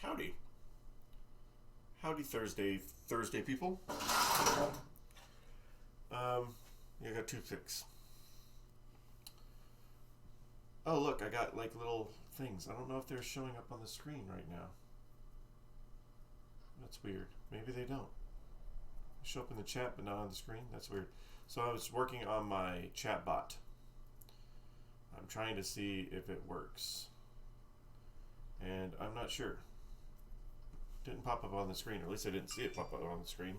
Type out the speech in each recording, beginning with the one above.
Howdy. Howdy Thursday people. I got toothpicks. Oh look, I got like little things. I don't know if they're showing up on the screen right now. That's weird. Maybe they don't. They show up in the chat but not on the screen. That's weird. So I was working on my chat bot. I'm trying to see if it works. And I'm not sure. Didn't pop up on the screen, or at least I didn't see it pop up on the screen.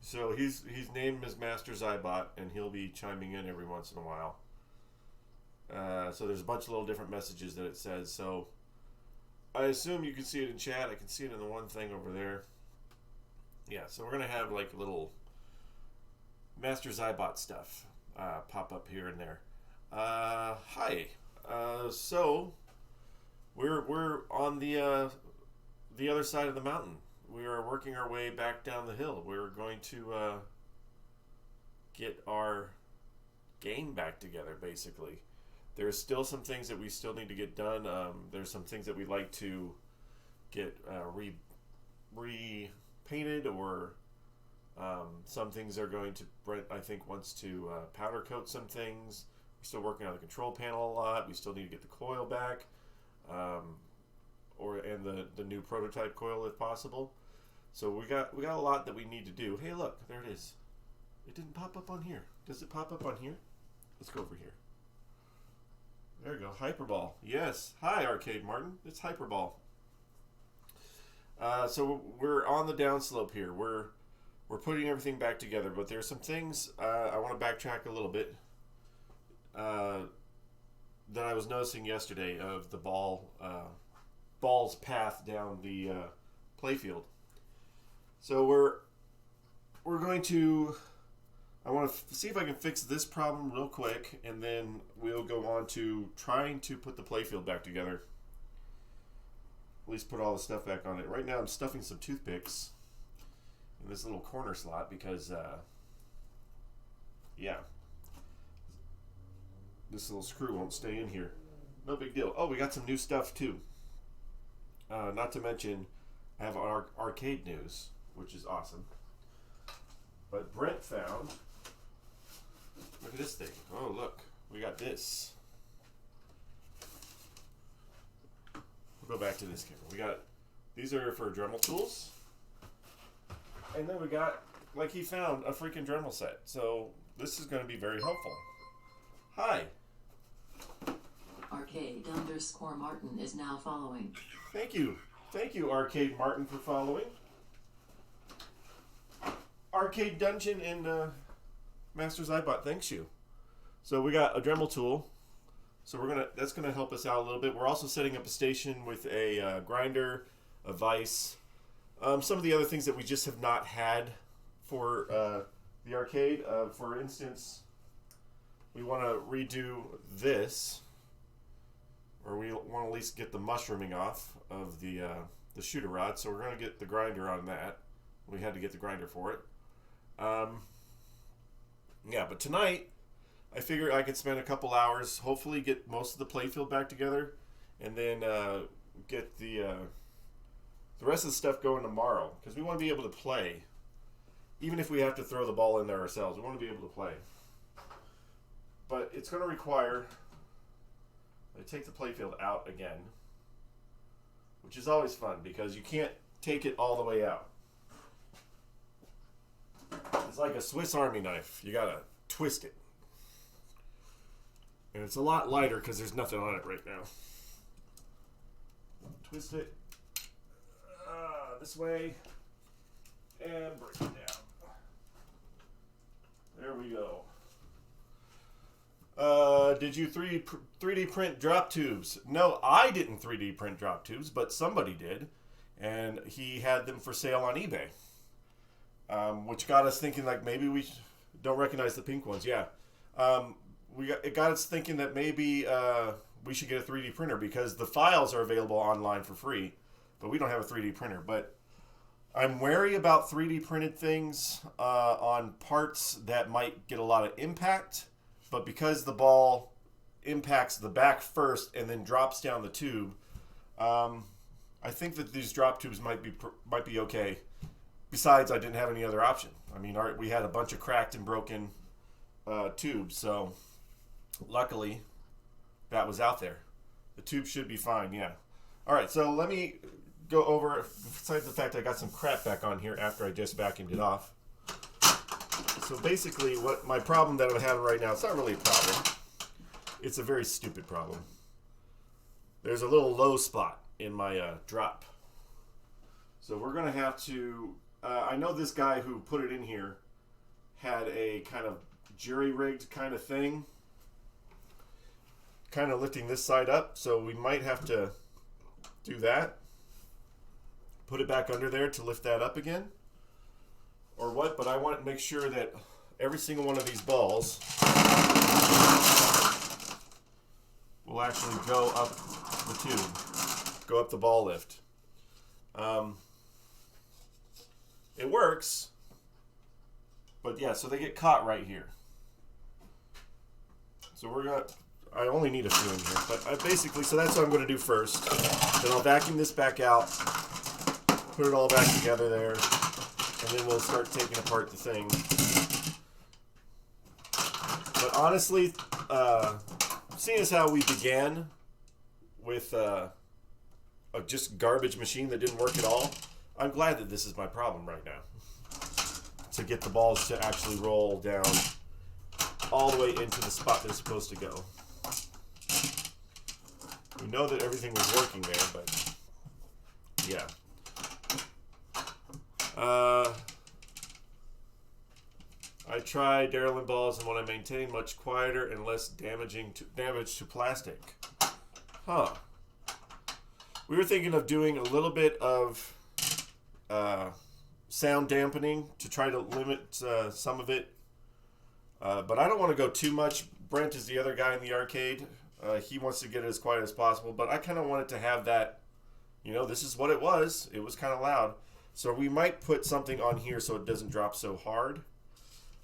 So his name is Master Zybot, and he'll be chiming in every once in a while. So there's a bunch of little different messages that it says. So I assume you can see it in chat. I can see it in the one thing over there. Yeah, so we're gonna have like little Master Zybot stuff pop up here and there. Hi. So we're on the other side of the mountain. We are working our way back down the hill. We're going to get our game back together, basically. There's still some things that we still need to get done. There's some things that we'd like to get repainted, or some things are going to, Brent, I think, wants to powder coat some things. We're still working on the control panel a lot. We still need to get the coil back. And the new prototype coil if possible. So we got a lot that we need to do. Hey, look, there it is. It didn't pop up on here. Does it pop up on here? Let's go over here. There we go. Hyperball. Yes. Hi, Arcade Martin. It's Hyperball. So we're on the downslope here. We're putting everything back together, but there's some things I want to backtrack a little bit that I was noticing yesterday of the ball's path down the playfield. So we're going to, I want to see if I can fix this problem real quick, and then we'll go on to trying to put the playfield back together. At least put all the stuff back on it. Right now I'm stuffing some toothpicks in this little corner slot because, yeah, this little screw won't stay in here. No big deal. Oh, we got some new stuff too. Not to mention, I have our arcade news, which is awesome. But Brent found, look at this thing. Oh, look, we got this. We'll go back to this camera. We got, these are for Dremel tools. And then we got, like he found, a freaking Dremel set. So this is going to be very helpful. Hi. Arcade_Martin is now following. Thank you. Thank you, Arcade Martin, for following. Arcade Dungeon and Master Zybot, thanks you. So we got a Dremel tool. So that's gonna help us out a little bit. We're also setting up a station with a grinder, a vise, some of the other things that we just have not had for the arcade. For instance, we want to redo this. Or we want to at least get the mushrooming off of the shooter rod, so we're going to get the grinder on that. We had to get the grinder for it. Yeah, but tonight, I figured I could spend a couple hours, hopefully get most of the playfield back together, and then get the rest of the stuff going tomorrow, because we want to be able to play. Even if we have to throw the ball in there ourselves, we want to be able to play. But it's going to require... I take the playfield out again, which is always fun because you can't take it all the way out. It's like a Swiss Army knife. You gotta twist it. And it's a lot lighter because there's nothing on it right now. Twist it this way and break it down. There we go. Did you 3D print drop tubes? No, I didn't 3D print drop tubes, but somebody did, and he had them for sale on eBay, which got us thinking like maybe we don't recognize the pink ones. Yeah, it got us thinking that maybe we should get a 3D printer because the files are available online for free, but we don't have a 3D printer. But I'm wary about 3D printed things on parts that might get a lot of impact, but because the ball impacts the back first and then drops down the tube, I think that these drop tubes might be okay. Besides, I didn't have any other option. I mean, we had a bunch of cracked and broken tubes, so luckily that was out there. The tube should be fine, yeah. All right, so let me go over, besides the fact I got some crap back on here after I just vacuumed it off. So basically, what my problem that I'm having right now, it's not really a problem. It's a very stupid problem. There's a little low spot in my drop. So we're going to have to, I know this guy who put it in here had a kind of jury-rigged kind of thing, kind of lifting this side up, so we might have to do that. Put it back under there to lift that up again, or what, but I want to make sure that every single one of these balls will actually go up the tube, go up the ball lift. It works, but yeah, so they get caught right here. So I only need a few in here, but basically, so that's what I'm going to do first. Then I'll vacuum this back out, put it all back together there, and then we'll start taking apart the thing. But honestly, seeing as how we began with a just garbage machine that didn't work at all, I'm glad that this is my problem right now. To get the balls to actually roll down all the way into the spot they're supposed to go. We know that everything was working there, but yeah. I tried Darylyn balls and what I maintain much quieter and less damage to plastic. Huh. We were thinking of doing a little bit of sound dampening to try to limit some of it. But I don't want to go too much. Brent is the other guy in the arcade. He wants to get it as quiet as possible, but I kind of wanted to have that, this is what it was. It was kind of loud. So we might put something on here so it doesn't drop so hard.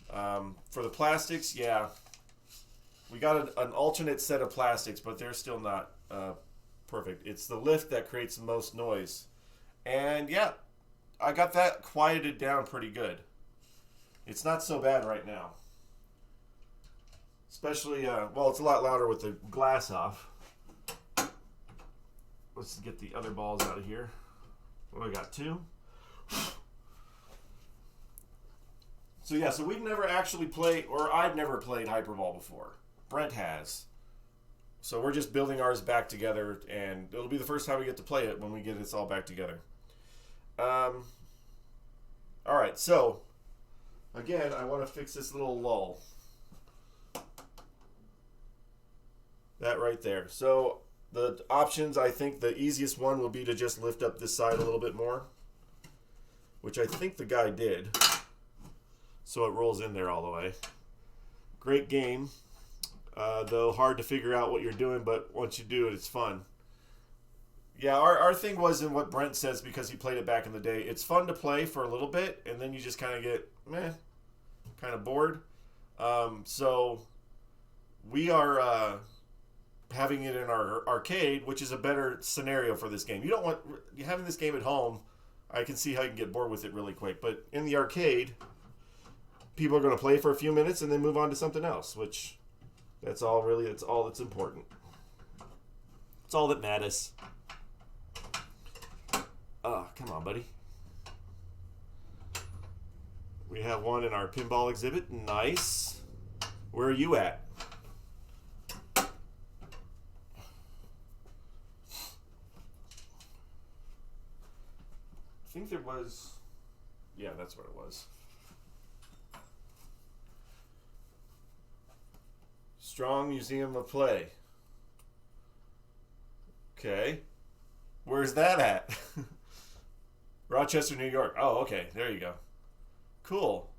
For the plastics, yeah. We got an alternate set of plastics, but they're still not perfect. It's the lift that creates the most noise. And yeah, I got that quieted down pretty good. It's not so bad right now. Especially, it's a lot louder with the glass off. Let's get the other balls out of here. What do I got, 2? So yeah, so we've never actually played, or I've never played Hyperball before. Brent has. So we're just building ours back together, and it'll be the first time we get to play it when we get this all back together. All right, so again, I want to fix this little lull. That right there. So the options, I think the easiest one will be to just lift up this side a little bit more, which I think the guy did. So it rolls in there all the way. Great game, though hard to figure out what you're doing, but once you do it, it's fun. Yeah, our thing wasn't what Brent says because he played it back in the day. It's fun to play for a little bit, and then you just kind of get, kind of bored. So we are having it in our arcade, which is a better scenario for this game. You don't want having this game at home. I can see how you can get bored with it really quick, but in the arcade, people are going to play for a few minutes and then move on to something else, which that's all that's important. It's all that matters. Oh, come on, buddy. We have one in our pinball exhibit. Nice. Where are you at? I think there was... Yeah, that's what it was. Strong Museum of Play. Okay. Where's that at? Rochester, New York. Oh, okay. There you go. Cool.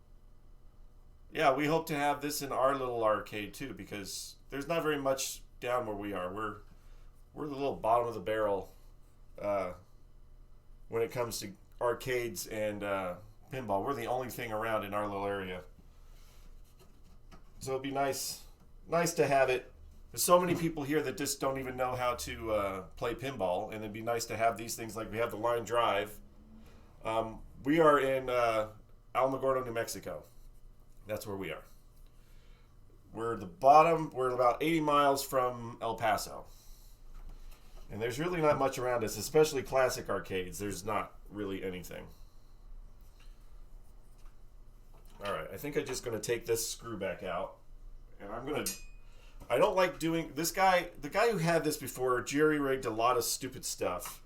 Yeah, we hope to have this in our little arcade too, because there's not very much down where we are. We're we're the little bottom of the barrel when it comes to arcades and pinball. We're the only thing around in our little area. So it'd be nice to have it. There's so many people here that just don't even know how to play pinball, and it'd be nice to have these things. Like we have the Line Drive. We are in Alamogordo, New Mexico. That's where we are. We're the bottom. We're about 80 miles from El Paso. And there's really not much around us, especially classic arcades. There's not really anything. All right, I think I'm just going to take this screw back out. And I don't like doing... the guy who had this before, jerry-rigged a lot of stupid stuff.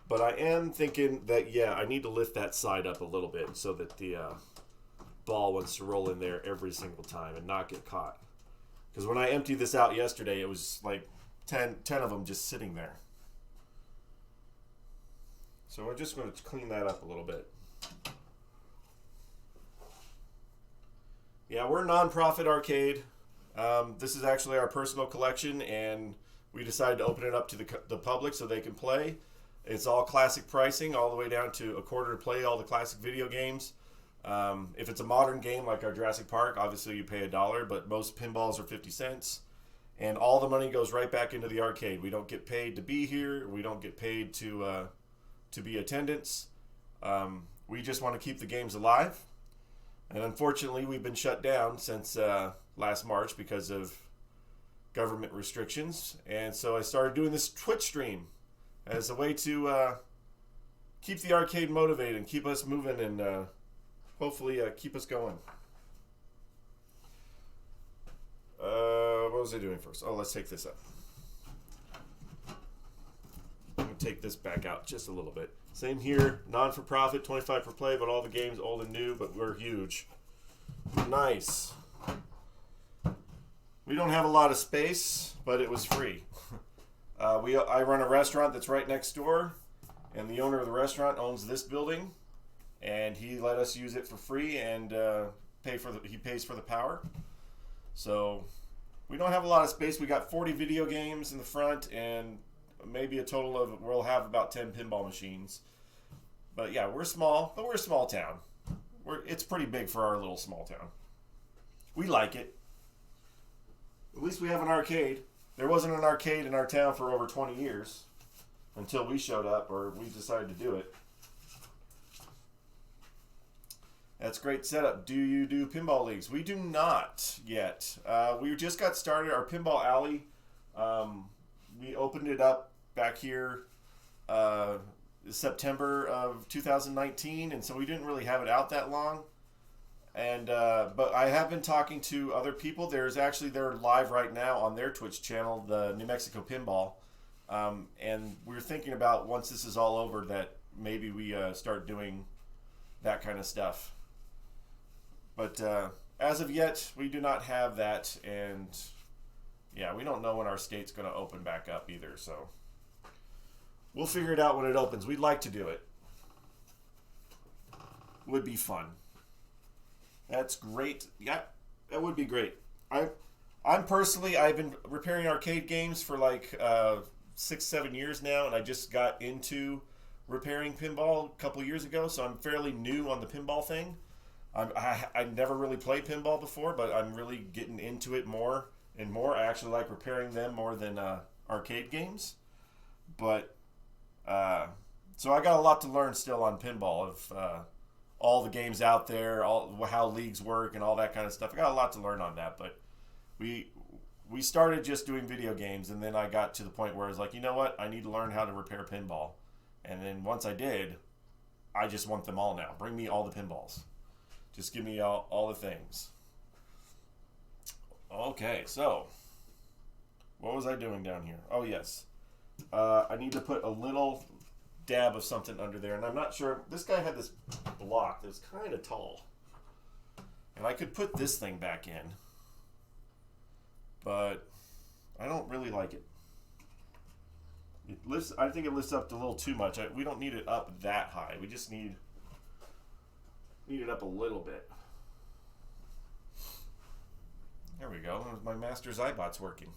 But I am thinking that, yeah, I need to lift that side up a little bit so that the ball wants to roll in there every single time and not get caught. Because when I emptied this out yesterday, it was like 10 of them just sitting there. So we're just going to clean that up a little bit. Yeah, we're a non-profit arcade. This is actually our personal collection, and we decided to open it up to the public so they can play. It's all classic pricing, all the way down to $0.25 to play all the classic video games. If it's a modern game like our Jurassic Park, obviously you pay $1, but most pinballs are 50 cents. And all the money goes right back into the arcade. We don't get paid to be here. We don't get paid to be attendants. We just want to keep the games alive. And unfortunately, we've been shut down since last March because of government restrictions. And so I started doing this Twitch stream as a way to keep the arcade motivated and keep us moving and hopefully keep us going. What was I doing first? Oh, let's take this up. I'm going to take this back out just a little bit. Same here, non-for-profit, 25 per play, but all the games old and new, but we're huge. Nice. We don't have a lot of space, but it was free. I run a restaurant that's right next door, and the owner of the restaurant owns this building, and he let us use it for free and he pays for the power. So we don't have a lot of space. We got 40 video games in the front, and maybe a total of, we'll have about 10 pinball machines. But yeah, we're small, but we're a small town. It's pretty big for our little small town. We like it. At least we have an arcade. There wasn't an arcade in our town for over 20 years until we showed up, or we decided to do it. That's great setup. Do you do pinball leagues? We do not yet. We just got started. Our Pinball Alley, we opened it up back here September of 2019, and so we didn't really have it out that long. And but I have been talking to other people. They're live right now on their Twitch channel, the New Mexico Pinball, and we're thinking about, once this is all over, that maybe we start doing that kind of stuff. But as of yet, we do not have that, and yeah, we don't know when our state's going to open back up either, so we'll figure it out when it opens. We'd like to do it. Would be fun. That's great. Yeah, that would be great. I've been repairing arcade games for like 6-7 years now, and I just got into repairing pinball a couple years ago, so I'm fairly new on the pinball thing. I never really played pinball before, but I'm really getting into it more and more. I actually like repairing them more than arcade games. But so I got a lot to learn still on pinball, of all the games out there, how leagues work and all that kind of stuff. I got a lot to learn on that, but we started just doing video games, and then I got to the point where I was like, you know what? I need to learn how to repair pinball. And then once I did, I just want them all now. Bring me all the pinballs. Just give me all the things. Okay, so what was I doing down here? Oh, yes. I need to put a little dab of something under there, and I'm not sure. This guy had this block that's kind of tall, and I could put this thing back in, but I don't really like it. I think it lifts up a little too much. We don't need it up that high. We just need it up a little bit. There we go. My Master Zybot's working.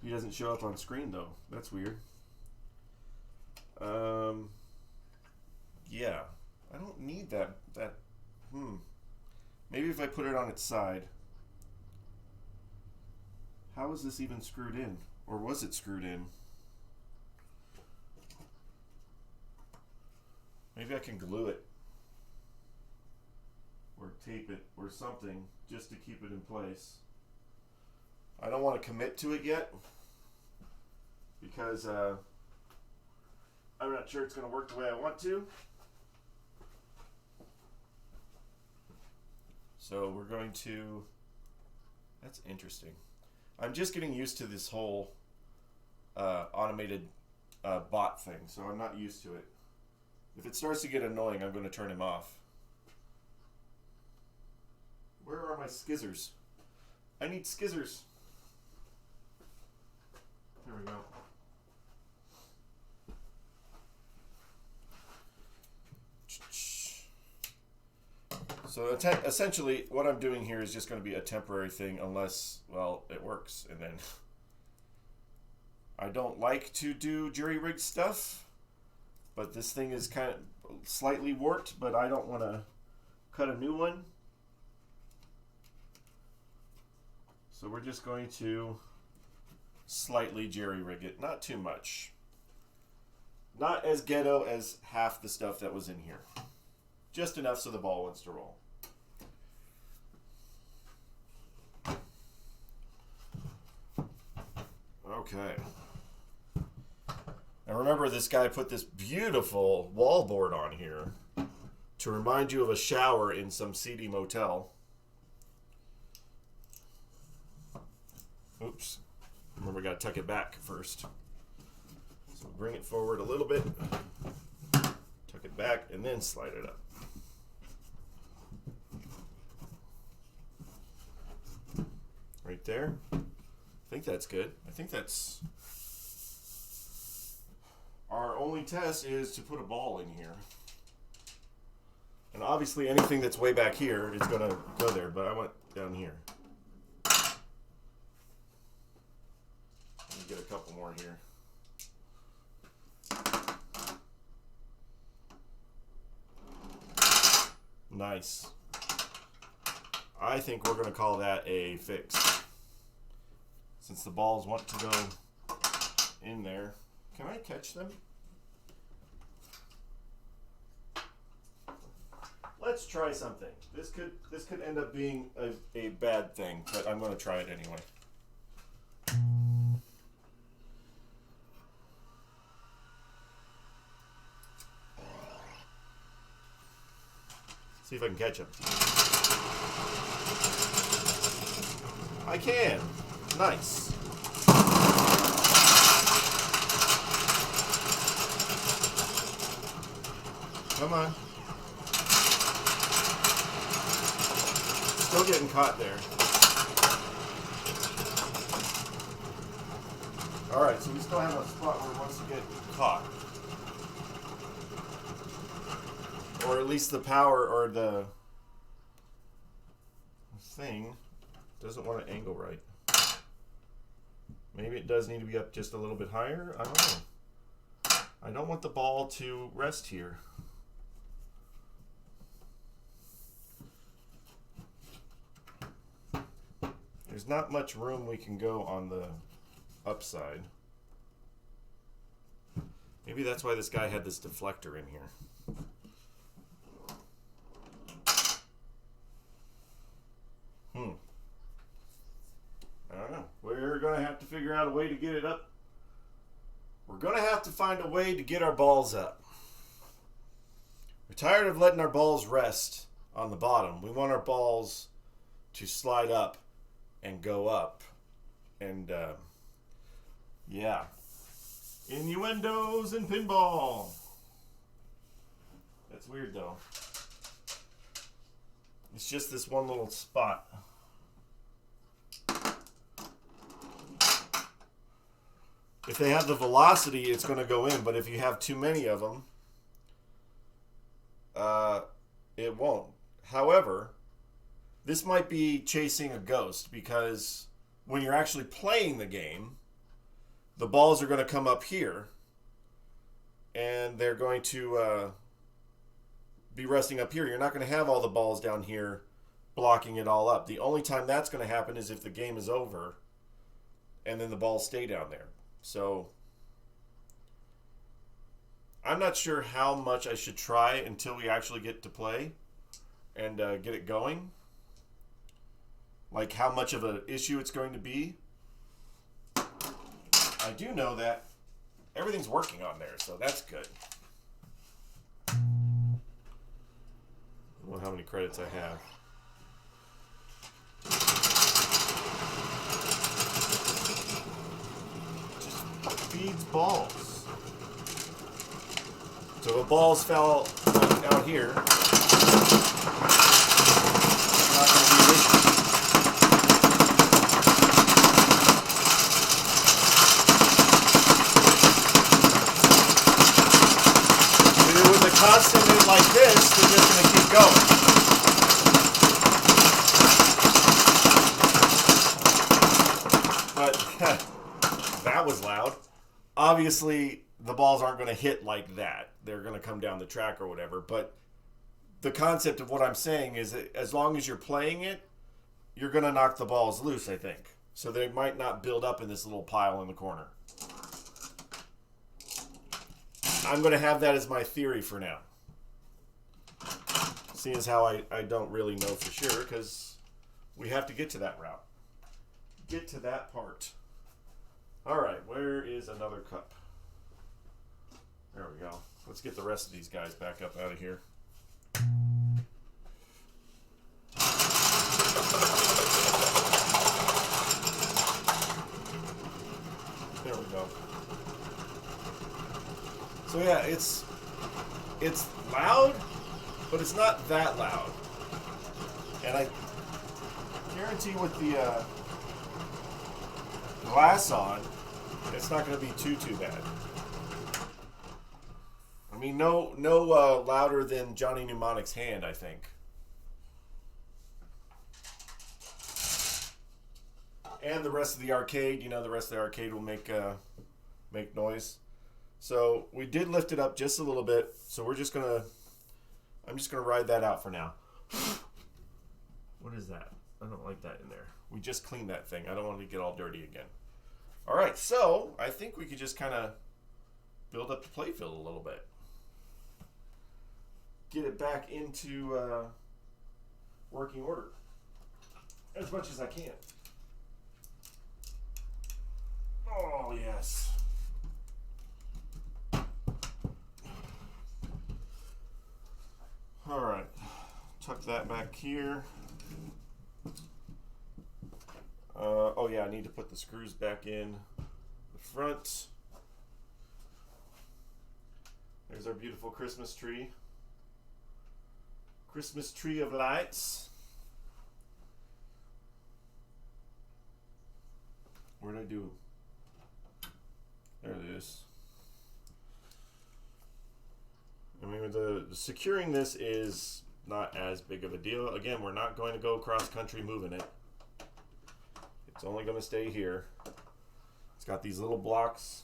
He doesn't show up on screen though. That's weird. Yeah. I don't need that. Maybe if I put it on its side. How is this even screwed in? Or was it screwed in? Maybe I can glue it. Or tape it or something just to keep it in place. I don't want to commit to it yet because I'm not sure it's going to work the way I want to. So we're going to... That's interesting. I'm just getting used to this whole automated bot thing, so I'm not used to it. If it starts to get annoying, I'm going to turn him off. Where are my skizzers? I need skizzers. There we go. So essentially, what I'm doing here is just going to be a temporary thing unless, well, it works. And then I don't like to do jury-rigged stuff, but this thing is kind of slightly warped, but I don't want to cut a new one. So we're just going to slightly jerry-rig it, not too much. Not as ghetto as half the stuff that was in here. Just enough so the ball wants to roll. Okay. Now remember, this guy put this beautiful wall board on here to remind you of a shower in some seedy motel. Oops. Remember, we got to tuck it back first. So bring it forward a little bit, tuck it back, and then slide it up. Right there. I think that's good. I think that's... Our only test is to put a ball in here. And obviously anything that's way back here is going to go there, but I want down here. Let me get a couple more here. Nice. I think we're going to call that a fix. Since the balls want to go in there. Can I catch them? Let's try something. This could end up being a bad thing, but I'm going to try it anyway. See if I can catch him. I can. Nice. Come on. Still getting caught there. Alright, so we still have a spot where it wants to get caught. Or at least the power or the thing doesn't want to angle right. Maybe it does need to be up just a little bit higher. I don't know. I don't want the ball to rest here. There's not much room we can go on the upside. Maybe that's why this guy had this deflector in here. I don't know. We're going to have to figure out a way to get it up. We're going to have to find a way to get our balls up. We're tired of letting our balls rest on the bottom. We want our balls to slide up and go up. And, yeah. Innuendos and pinball. That's weird, though. It's just this one little spot. If they have the velocity, it's going to go in. But if you have too many of them, it won't. However, this might be chasing a ghost because when you're actually playing the game, the balls are going to come up here, and they're going to be resting up here. You're not going to have all the balls down here blocking it all up. The only time that's going to happen is if the game is over and then the balls stay down there. So I'm not sure how much I should try until we actually get to play and get it going. Like how much of an issue it's going to be. I do know that everything's working on there, so that's good. I don't know how many credits I have. Just feeds balls. So the balls fell out here. Not going to be an issue. With a constant like this, they're just going to keep going. But that was loud. Obviously, the balls aren't going to hit like that. They're going to come down the track or whatever. But the concept of what I'm saying is that as long as you're playing it, you're going to knock the balls loose, I think. So they might not build up in this little pile in the corner. I'm going to have that as my theory for now. Seeing as how I don't really know for sure, because we have to get to that route. Get to that part. Alright, where is another cup? There we go. Let's get the rest of these guys back up out of here. There we go. So yeah, it's loud, but it's not that loud. And I guarantee with the glass on, it's not going to be too bad. I mean, no louder than Johnny Mnemonic's hand, I think. And the rest of the arcade, the rest of the arcade will make noise. So we did lift it up just a little bit. So I'm just gonna ride that out for now. What is that? I don't like that in there. We just cleaned that thing. I don't want it to get all dirty again. All right, so I think we could just kind of build up the playfield a little bit. Get it back into working order as much as I can. Oh, yes. All right, tuck that back here. Oh yeah, I need to put the screws back in the front. There's our beautiful Christmas tree. Christmas tree of lights. What did I do? There it is. I mean, the securing this is not as big of a deal. Again, we're not going to go cross country moving it. It's only going to stay here. It's got these little blocks.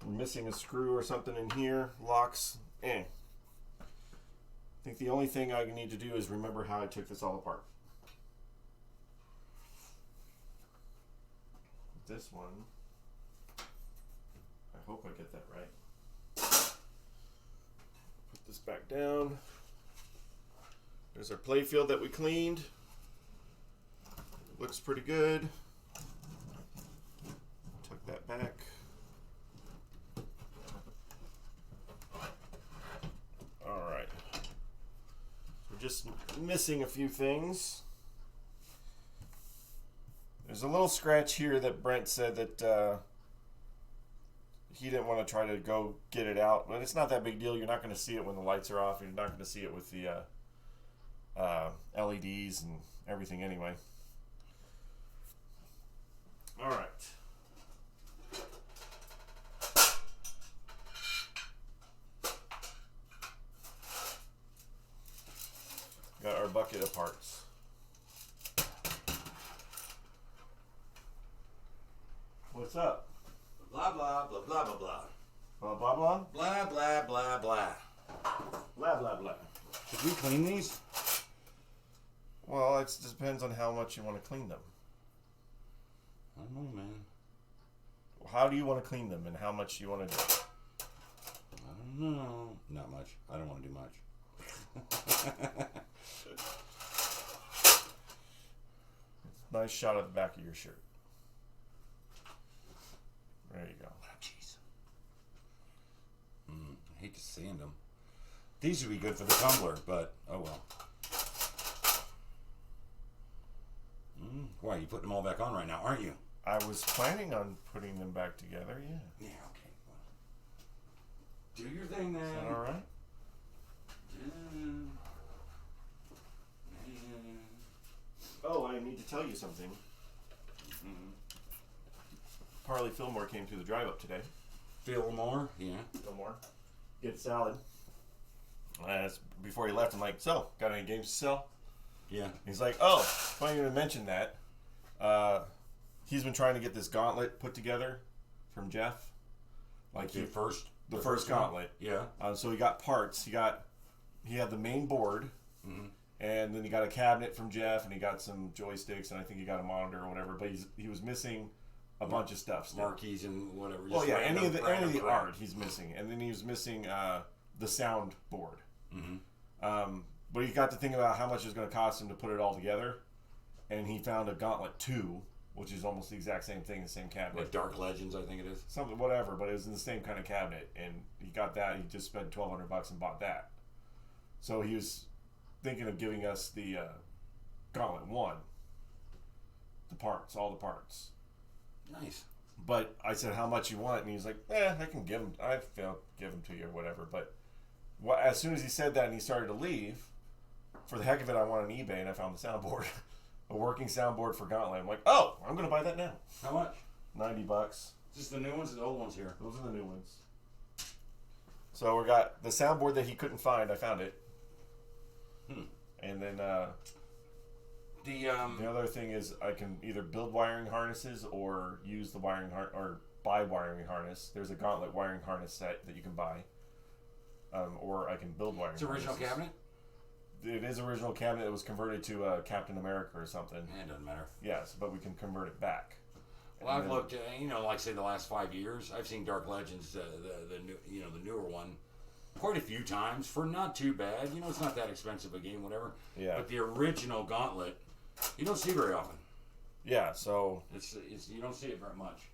We're missing a screw or something in here. Locks. I think the only thing I need to do is remember how I took this all apart. This one, I hope I get that right. Put this back down. There's our playfield that we cleaned. Looks pretty good. Tuck that back. All right. We're just missing a few things. There's a little scratch here that Brent said that he didn't want to try to go get it out, but it's not that big deal. You're not going to see it when the lights are off. You're not going to see it with the LEDs and everything anyway. All right. Got our bucket of parts. What's up? Blah, blah, blah, blah, blah, blah. Blah, blah, blah? Blah, blah, blah, blah. Blah, blah, blah. Should we clean these? Well, it just depends on how much you want to clean them. I don't know, man. How do you want to clean them and how much you want to do? I don't know. Not much. I don't want to do much. Nice shot of the back of your shirt. There you go. Oh, jeez. I hate to sand them. These would be good for the tumbler, but oh well. Why, you putting them all back on right now, aren't you? I was planning on putting them back together, yeah. Yeah, okay. Well, do your thing then. Is that all right? Oh, I need to tell you something. Parley Fillmore came to the drive-up today. Fillmore, yeah. Fillmore. Get salad. Before he left, I'm like, so, got any games to sell? Yeah. He's like, oh, funny you mention that. He's been trying to get this gauntlet put together from Jeff. Like the first gauntlet. Yeah. So he got parts. He had the main board, and then he got a cabinet from Jeff, and he got some joysticks, and I think he got a monitor or whatever. But he was missing a bunch of stuff still. Marquees and whatever. Well, yeah, any of the art he's missing, and then he was missing the sound board. But he got to think about how much it was going to cost him to put it all together, and he found a Gauntlet 2, which is almost the exact same thing, the same cabinet. Like Dark Legends, I think it is. Something, whatever, but it was in the same kind of cabinet, and he got that. He just spent $1,200 and bought that. So he was thinking of giving us the Gauntlet 1, all the parts. Nice. But I said, how much you want? And he was like, I can give them. Give them to you or whatever. But as soon as he said that and he started to leave, for the heck of it, I went on eBay and I found the soundboard, a working soundboard for Gauntlet. I'm like, oh, I'm going to buy that now. How much? $90. Is this the new ones or the old ones here? Those are the new ones. So we got the soundboard that he couldn't find. I found it. And then the other thing is I can either build wiring harnesses or use the or buy wiring harness. There's a Gauntlet wiring harness set that you can buy. Or I can build wiring. It's original cabinet? It is original cabinet. It was converted to Captain America or something. It doesn't matter. Yes, but we can convert it back. Well, I've looked, like say the last 5 years, I've seen Dark Legends, the newer one, quite a few times for not too bad. It's not that expensive a game, whatever. Yeah. But the original Gauntlet, you don't see very often. Yeah, so it's you don't see it very much.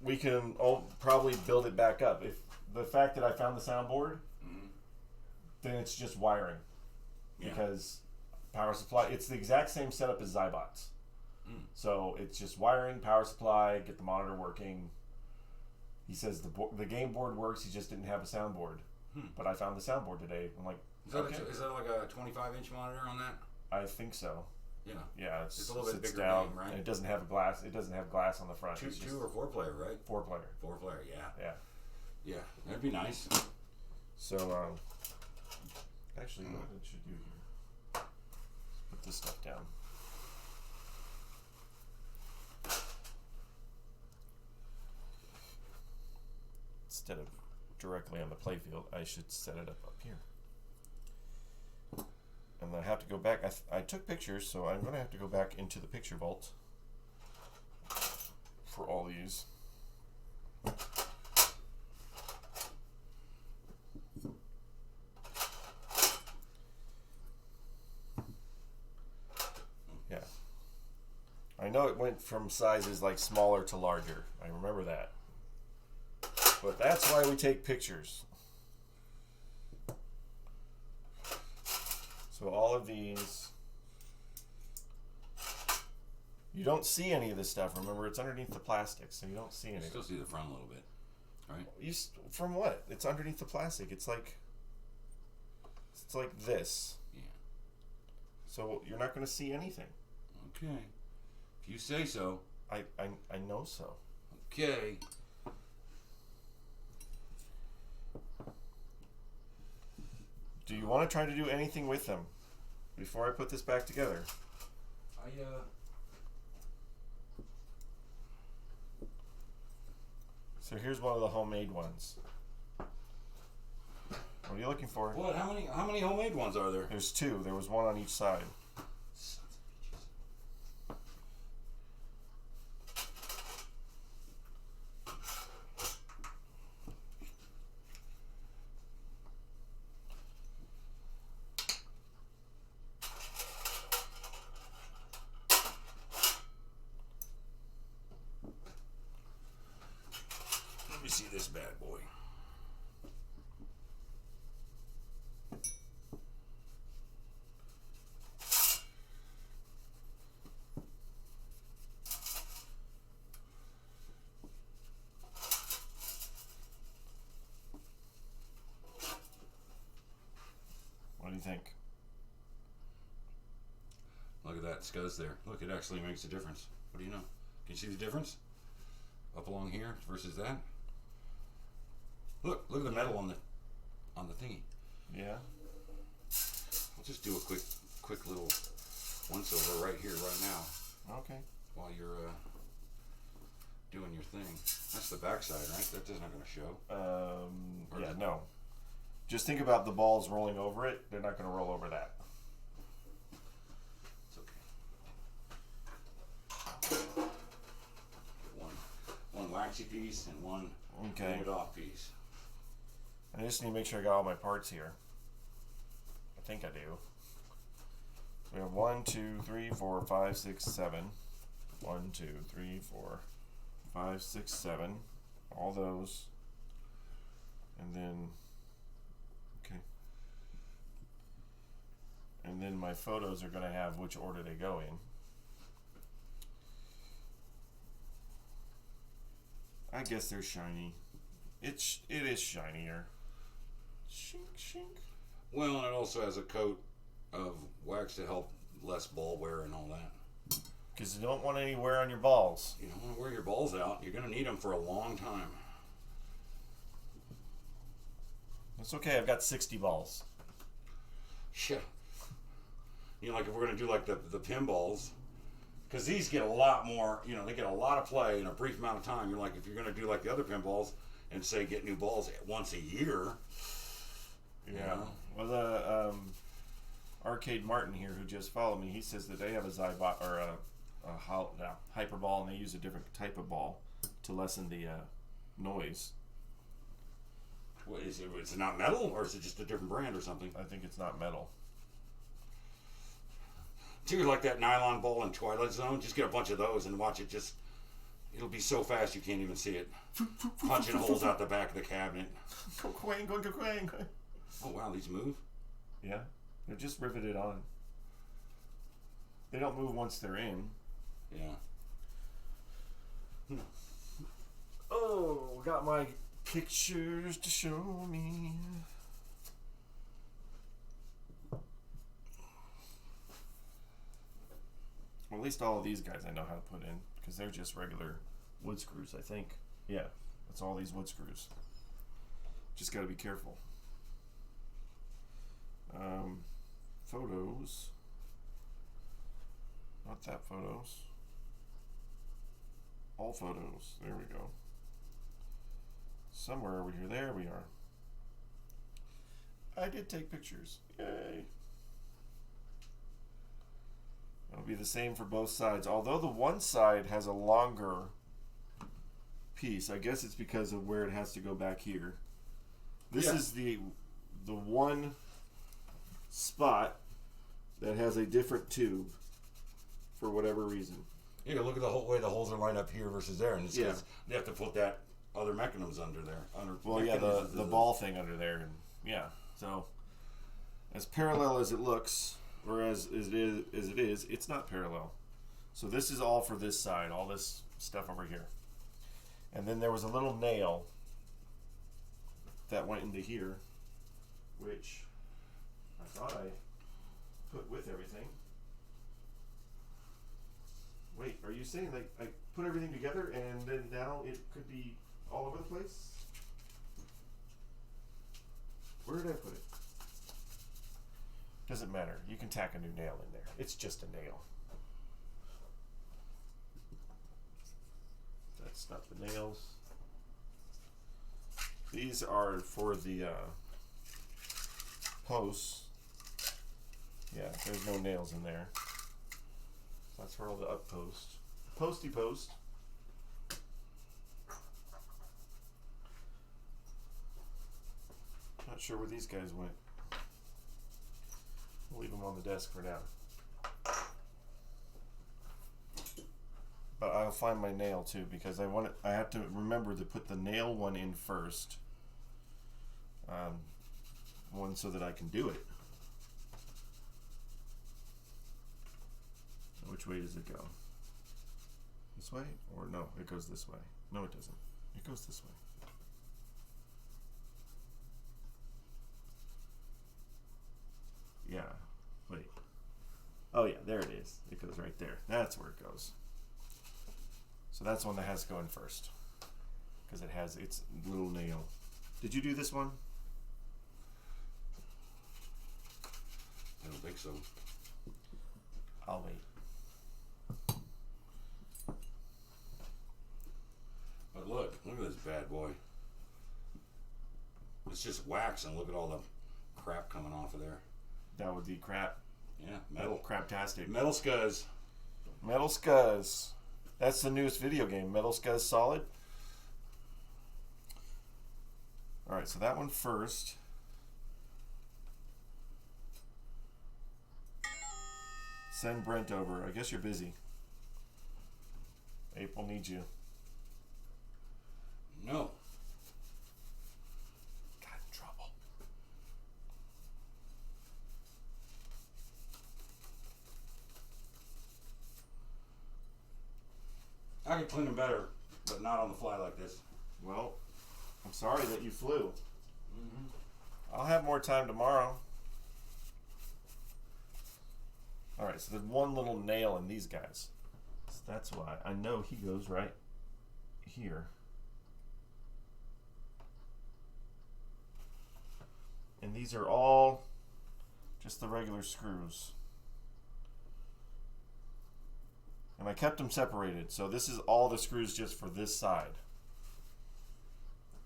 We can probably build it back up. If the fact that I found the soundboard, then it's just wiring. Yeah. Because power supply, it's the exact same setup as Zybots. So it's just wiring, power supply, get the monitor working. He says the game board works, he just didn't have a soundboard. But I found the soundboard today. I'm like, is that like a 25-inch monitor on that? I think so. Yeah. Yeah, it's a little bit bigger down, game, right? And it doesn't have glass. It doesn't have glass on the front. Two or 4-player, right? 4-player. 4-player, yeah. Yeah. Yeah, that'd be nice. So, actually, what I should do here? Put this stuff down. Instead of directly on the playfield, I should set it up here. And I have to go back. I took pictures, so I'm going to have to go back into the picture vault for all these. Yeah. I know it went from sizes like smaller to larger. I remember that. But that's why we take pictures. So all of these, you don't see any of this stuff. Remember, it's underneath the plastic, so you don't see any. You still see the front a little bit, right? From what? It's underneath the plastic. It's like this. Yeah. So you're not going to see anything. Okay. If you say so. I know so. Okay. Do you want to try to do anything with them before I put this back together? So here's one of the homemade ones. What are you looking for? What? How many homemade ones are there? There's two. There was one on each side. Sons of bitches. Let me see this bad boy. What do you think? Look at that scuzz there. Look, it actually makes a difference. What do you know? Can you see the difference? Up along here versus that. Look at the metal on the thingy. Yeah. I'll just do a quick little once over right here, right now, Okay. while you're doing your thing. That's the backside, right? That's not going to show. Or Yeah, is it? no. Just think about the balls rolling over it. They're not going to roll over that. It's okay. Get one waxy piece and one Okay. it off piece. I just need to make sure I got all my parts here. I think I do. We have 1, 2, 3, 4, 5, 6, 7. 1, 2, 3, 4, 5, 6, 7. All those. And then, okay. And then my photos are going to have which order they go in. I guess they're shiny. It is shinier. Shink, shink. Well, and it also has a coat of wax to help less ball wear and all that. Because you don't want any wear on your balls. You don't want to wear your balls out. You're going to need them for a long time. It's okay, I've got 60 balls. Yeah. You know, like if we're going to do like the pinballs, because these get a lot more, you know, they get a lot of play in a brief amount of time. You're like, if you're going to do like the other pinballs and say get new balls once a year. Yeah. Well, the Arcade Martin here, who just followed me, he says that they have a Zybot or a hyper ball, and they use a different type of ball to lessen the noise. What is it? Is it not metal, or is it just a different brand or something? I think it's not metal. Dude, like that nylon ball in Twilight Zone, just get a bunch of those and watch it just. It'll be so fast you can't even see it. Punching holes out the back of the cabinet. Quang, quang, quang. Oh wow, these move. Yeah, they're just riveted on. They don't move once they're in. Yeah. Oh, got my pictures to show me. Well, at least all of these guys I know how to put in, because they're just regular wood screws, I think. Yeah, that's all these wood screws. Just got to be careful. Photos. Not that photos. All photos. There we go. Somewhere over here. There we are. I did take pictures. Yay. It'll be the same for both sides. Although the one side has a longer piece. I guess it's because of where it has to go back here. This is the one spot that has a different tube for whatever reason. Yeah, look at the whole way the holes are lined up here versus there, and it's Yeah. 'cause they have to put that other mechanisms under there. Well, yeah, the ball thing under there, and yeah. So as parallel as it looks, or as it is, it's not parallel. So this is all for this side, all this stuff over here. And then there was a little nail that went into here, which I thought I put with everything. Wait, are you saying like I put everything together and then now it could be all over the place? Where did I put it? Doesn't matter. You can tack a new nail in there. It's just a nail. That's not the nails. These are for the posts. Yeah, there's no nails in there. That's for all the up posts. Posty post. Not sure where these guys went. We'll leave them on the desk for now. But I'll find my nail too, because I have to remember to put the nail one in first. One so that I can do it. Which way does it go? This way? Or no, it goes this way. No, it doesn't. It goes this way. Yeah. Wait. Oh yeah, there it is. It goes right there. That's where it goes. So that's one that has to go in first. Because it has its little nail. Did you do this one? I don't think so. I'll wait. But look at this bad boy. It's just wax, and look at all the crap coming off of there. That would be crap. Yeah, metal. Craptastic. Metal Scuzz. Metal Scuzz. That's the newest video game. Metal Scuzz Solid. Alright, so that one first. Send Brent over. I guess you're busy. April needs you. No. Got in trouble. I could clean them better, but not on the fly like this. Well, I'm sorry that you flew. I'll have more time tomorrow. Alright, so there's one little nail in these guys. So that's why I know he goes right here. And these are all just the regular screws. And I kept them separated, so this is all the screws just for this side.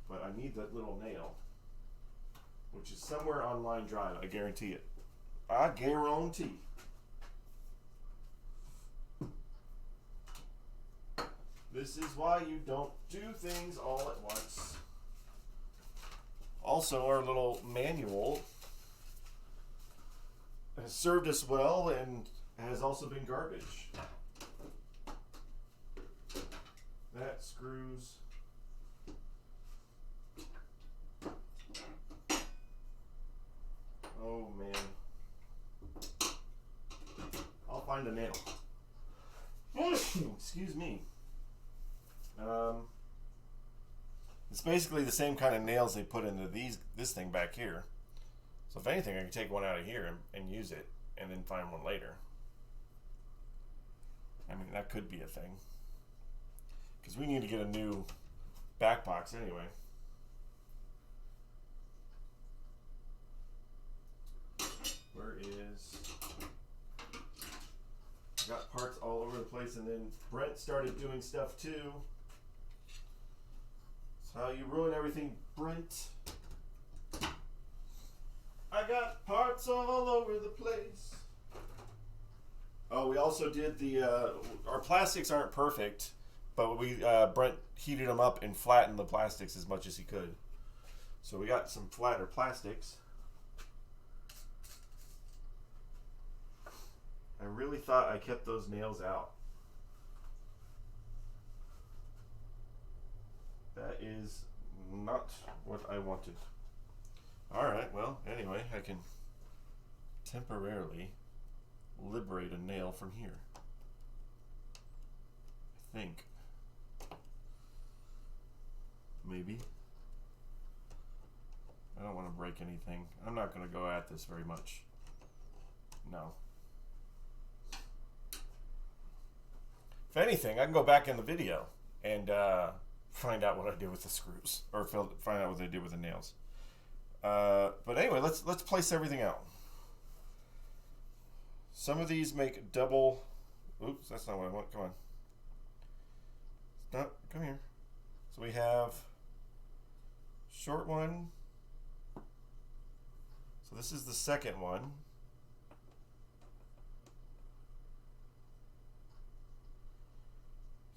But I need that little nail, which is somewhere on line drive. I guarantee it. I guarantee. This is why you don't do things all at once. Also, our little manual has served us well and has also been garbage. That screws. Oh man. I'll find a nail. Excuse me. It's basically the same kind of nails they put into this thing back here. So if anything, I can take one out of here and use it, and then find one later. I mean, that could be a thing. Because we need to get a new back box anyway. Where is... Got parts all over the place, and then Brent started doing stuff too. That's how you ruin everything, Brent. I got parts all over the place. Oh, we also did the, our plastics aren't perfect, but we, Brent heated them up and flattened the plastics as much as he could. So we got some flatter plastics. I really thought I kept those nails out. That is not what I wanted. Alright, well, anyway, I can temporarily liberate a nail from here. I think. Maybe. I don't want to break anything. I'm not going to go at this very much. No. If anything, I can go back in the video and find out what I did with the screws, or find out what I did with the nails. But anyway, let's place everything out. Some of these make double. Oops, that's not what I want. Come on. No, come here. So we have short one. So this is the second one.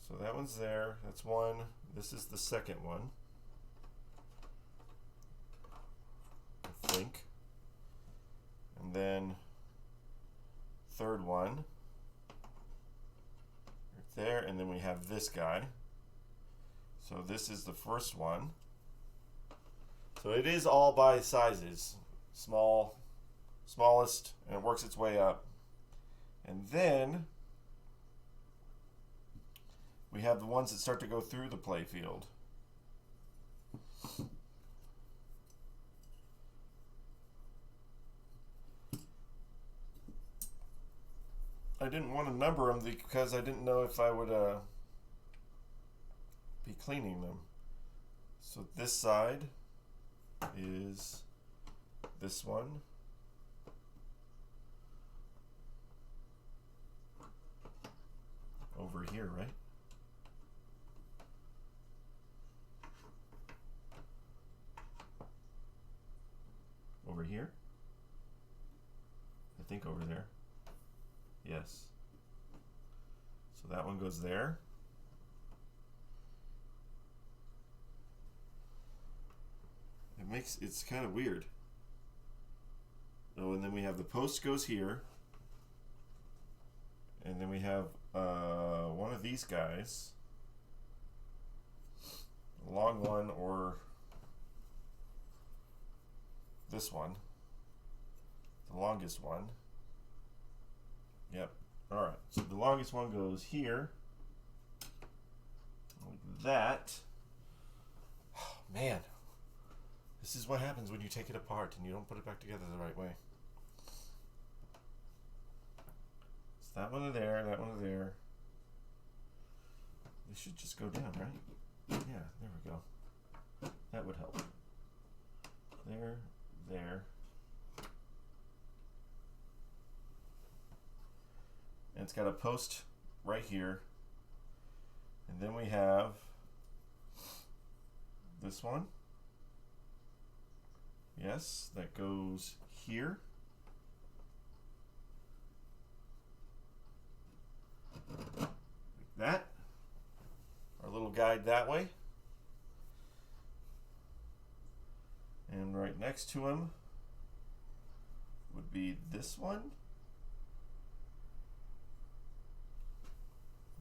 So that one's there. That's one. This is the second one, I think. And then third one right there, and then we have this guy. So this is the first one. So it is all by sizes. Small, smallest, and it works its way up. And then we have the ones that start to go through the play field. I didn't want to number them because I didn't know if I would be cleaning them. So this side is this one. Over here, right? Over here? I think over there. Yes. So that one goes there. It's kind of weird. Oh, and then we have the post goes here. And then we have one of these guys. A long one or this one. The longest one. Yep. Alright. So the longest one goes here. Like that. Oh, man. This is what happens when you take it apart and you don't put it back together the right way. So that one there, that one there. They should just go down, right? Yeah, there we go. That would help. There, there. And it's got a post right here. And then we have this one. Yes, that goes here. Like that. Our little guide that way. And right next to him would be this one.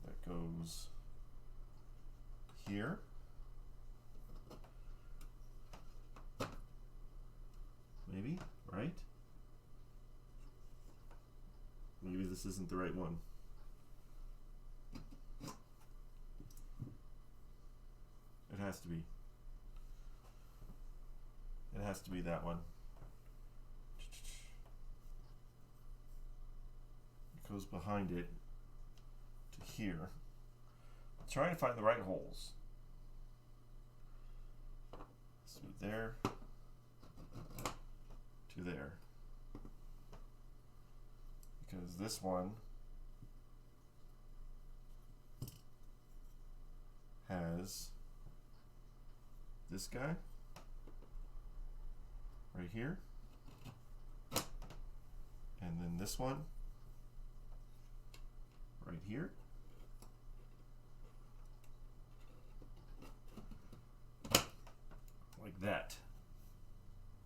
That goes here. Maybe, right? Maybe this isn't the right one. It has to be. It has to be that one. It goes behind it to here. I'm trying to find the right holes. So there to there. Because this one has this guy right here, and then this one right here, like that.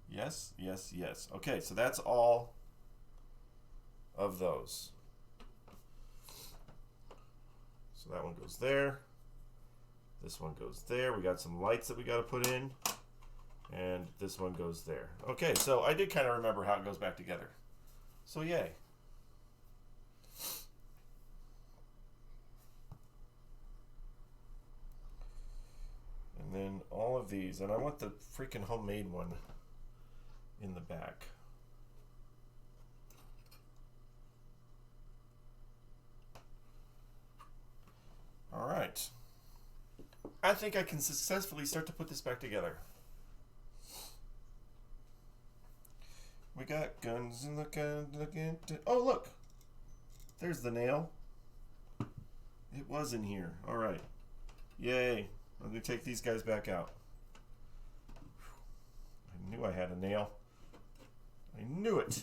Yes, yes, yes. Okay, so that's all of those. So that one goes there. This one goes there. We got some lights that we got to put in. And this one goes there. Okay, so I did kind of remember how it goes back together. So yay. And then all of these. And I want the freaking homemade one in the back. All right. I think I can successfully start to put this back together. We got guns and looking. Oh, look. There's the nail. It was in here. All right. Yay. I'm going to take these guys back out. knew I had a nail. I knew it.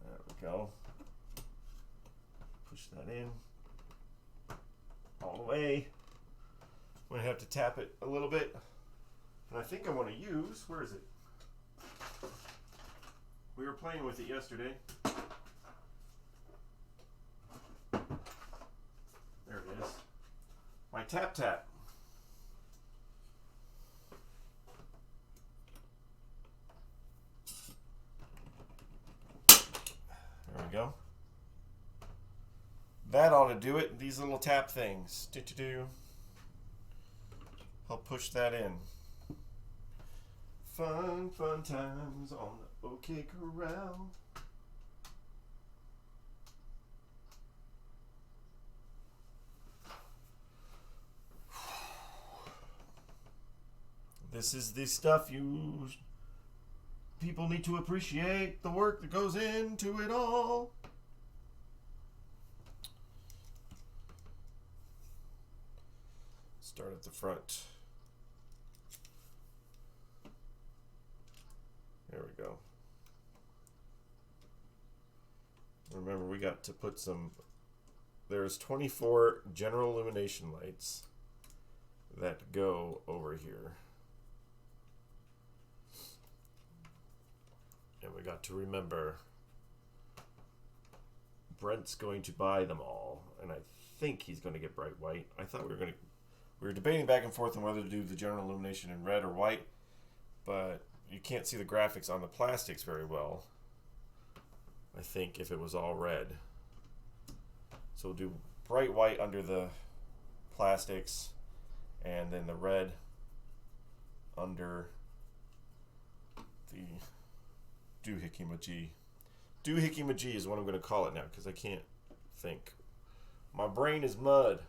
There we go. Push that in. All the way. I'm going to have to tap it a little bit. And I think I want to use, where is it? We were playing with it yesterday. There it is. My tap tap. There we go. That ought to do it. These little tap things. Do. I'll push that in. Fun times on the OK Corral. This is the stuff you people need to appreciate, the work that goes into it all. Start at the front. There we go. Remember, we got to put some, there's 24 general illumination lights that go over here. And we got to remember, Brent's going to buy them all, and I think he's going to get bright white. I thought we were debating back and forth on whether to do the general illumination in red or white, but you can't see the graphics on the plastics very well, I think, if it was all red. So we'll do bright white under the plastics, and then the red under the Doohickey Majee. Doohickey Majee is what I'm going to call it now, because I can't think. My brain is mud.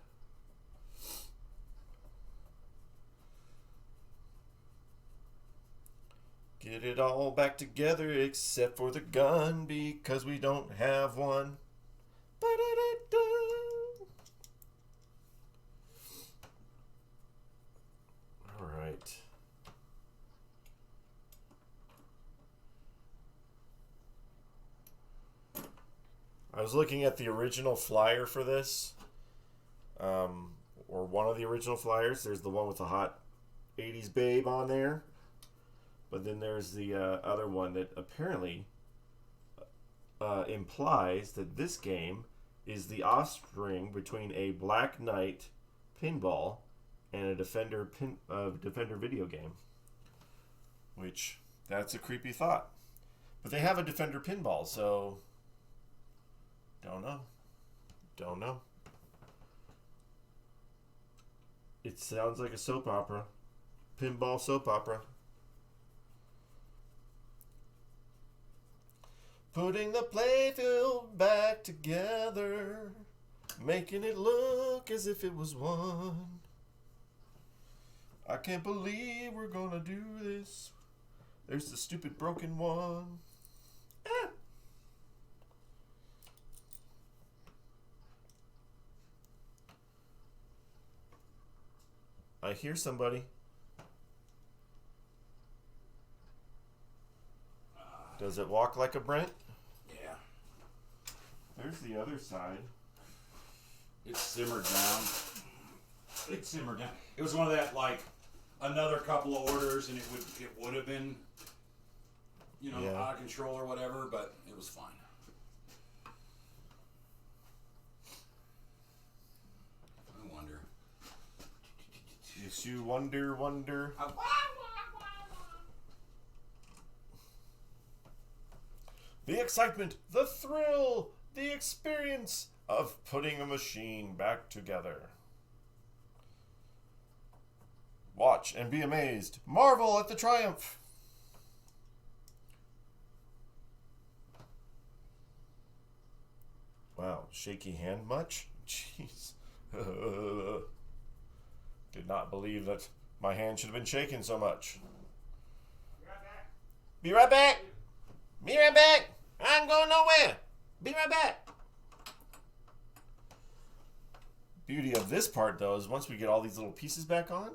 Get it all back together except for the gun, because we don't have one. Ba-da-da-da. All right. I was looking at the original flyer for this, or one of the original flyers. There's the one with the hot 80s babe on there. But then there's the other one that apparently implies that this game is the offspring between a Black Knight pinball and a Defender video game. Which, that's a creepy thought. But they have a Defender pinball, so don't know. It sounds like a soap opera. Pinball soap opera. Putting the playfield back together, making it look as if it was one. I can't believe we're gonna do this. There's the stupid broken one. Ah. I hear somebody. Does it walk like a Brent? Yeah. There's the other side. It simmered down. It was one of that, like, another couple of orders, and it would have been, out of control or whatever, but it was fine. I wonder. Yes, you wonder. The excitement, the thrill, the experience of putting a machine back together. Watch and be amazed. Marvel at the triumph. Wow, shaky hand much? Jeez. Did not believe that my hand should have been shaking so much. Be right back. Be right back. I'm going nowhere. Be right back. Beauty of this part, though, is once we get all these little pieces back on,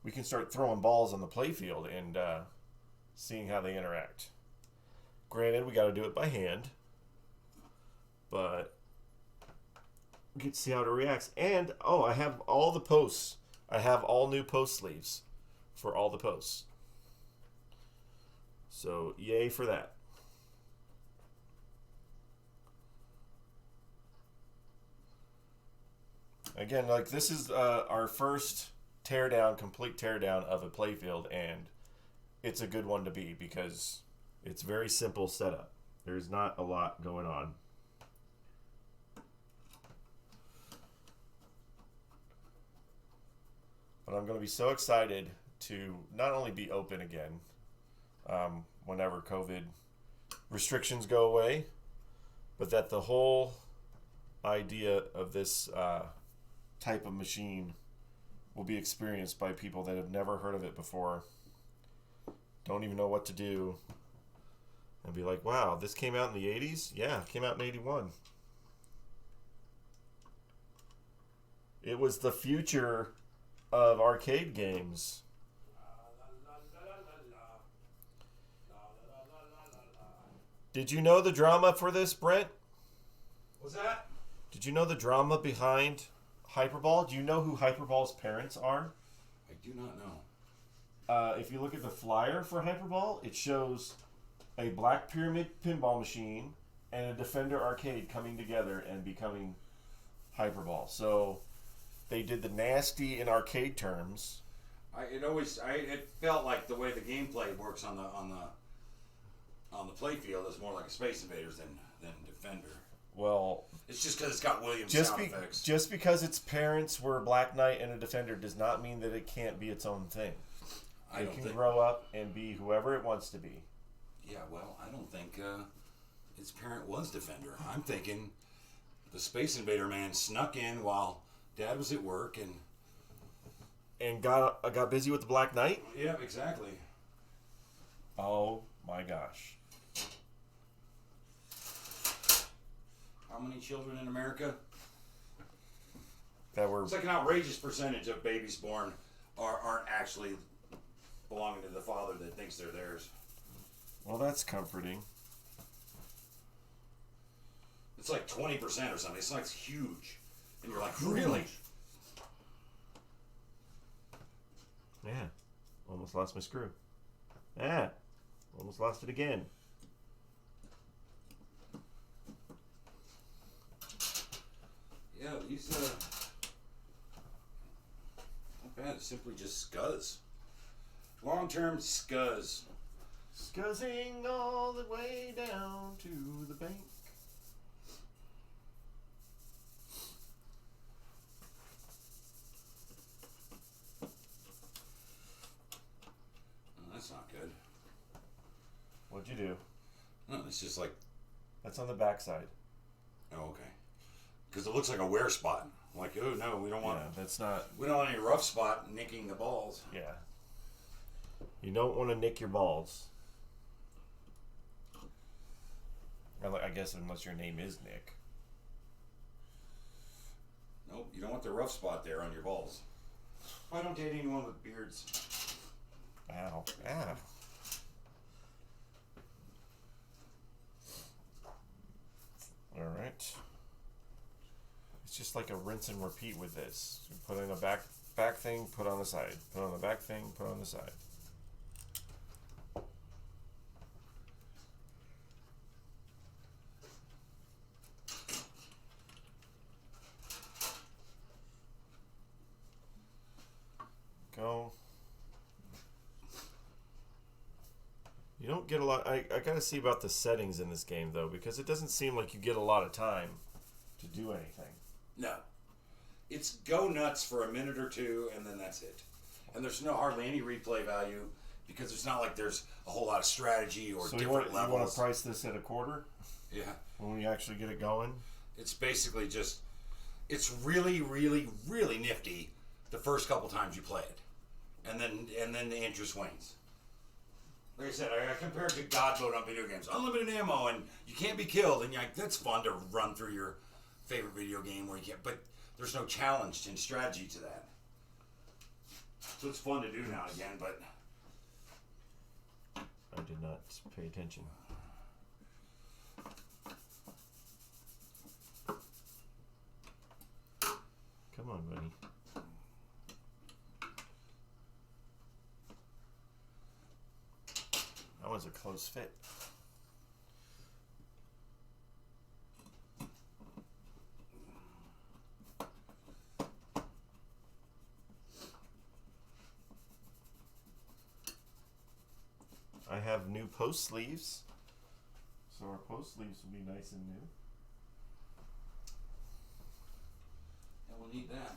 we can start throwing balls on the playfield and seeing how they interact. Granted, we got to do it by hand, but we get to see how it reacts. And, oh, I have all the posts. I have all new post sleeves for all the posts. So, yay for that. Again, like, this is our first complete teardown of a playfield, and it's a good one to be because it's very simple setup. There's not a lot going on. But I'm going to be so excited to not only be open again whenever COVID restrictions go away, but that the whole idea of this type of machine will be experienced by people that have never heard of it before, don't even know what to do, and be like, wow, this came out in the 80s? Yeah, it came out in 81. It was the future of arcade games. Did you know the drama for this, Brent? What's that? Did you know the drama behind Hyperball? Do you know who Hyperball's parents are? I do not know. If you look at the flyer for Hyperball, it shows a Black Pyramid pinball machine and a Defender arcade coming together and becoming Hyperball. So they did the nasty in arcade terms. It felt like the way the gameplay works on the playfield is more like a Space Invaders than Defender. Well, it's just because it's got Williams sound effects. Just because its parents were Black Knight and a Defender does not mean that it can't be its own thing. It can grow up and be whoever it wants to be. Yeah, well, I don't think its parent was Defender. I'm thinking the Space Invader man snuck in while Dad was at work and got busy with the Black Knight. Yeah, exactly. Oh my gosh! How many children in America? It's like an outrageous percentage of babies born aren't actually belonging to the father that thinks they're theirs. Well, that's comforting. It's like 20% or something. It's like huge. And you're like, really? Yeah. Almost lost my screw. Yeah. Almost lost it again. Yeah, these not bad. It's simply just scuzz. Long-term scuzz. Scuzzing all the way down to the bank. Oh, that's not good. What'd you do? No, it's just like... That's on the backside. Oh, okay. Because it looks like a wear spot. Like, oh, no, we don't want... Yeah, that's not... We don't want any rough spot nicking the balls. Yeah. You don't want to nick your balls. I guess unless your name is Nick. Nope, you don't want the rough spot there on your balls. Why don't date anyone with beards? Ow. Ah. Alright. It's just like a rinse and repeat with this. You put in a back thing, put on the side. Put on the back thing, put on the side. Go. You don't get a lot. I gotta see about the settings in this game though, because it doesn't seem like you get a lot of time to do anything. No. It's go nuts for a minute or two, and then that's it. And there's hardly any replay value because it's not like there's a whole lot of strategy or different levels. You want to price this at a quarter? Yeah. When we actually get it going? It's basically just, it's really, really, really nifty the first couple times you play it. And then the interest wanes. Like I said, I compare it to God mode on video games. Unlimited ammo, and you can't be killed, and you're like, that's fun to run through your favorite video game where you can't, but there's no challenge and strategy to that. So it's fun to do now and again, but I did not pay attention. Come on, buddy. That was a close fit. I have new post sleeves, so our post sleeves will be nice and new. yeah, we'll need that.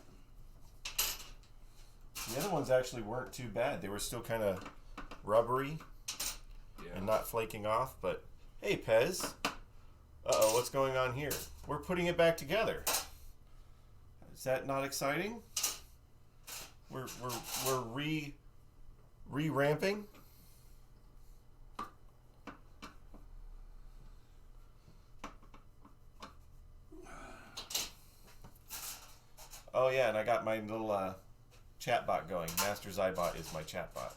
The other ones actually weren't too bad. They were still kind of rubbery Yeah. and not flaking off, but hey, Pez. Uh-oh, what's going on here? We're putting it back together. Is that not exciting? We're re-ramping. Oh yeah, and I got my little chat bot going. Master Zybot is my chat bot.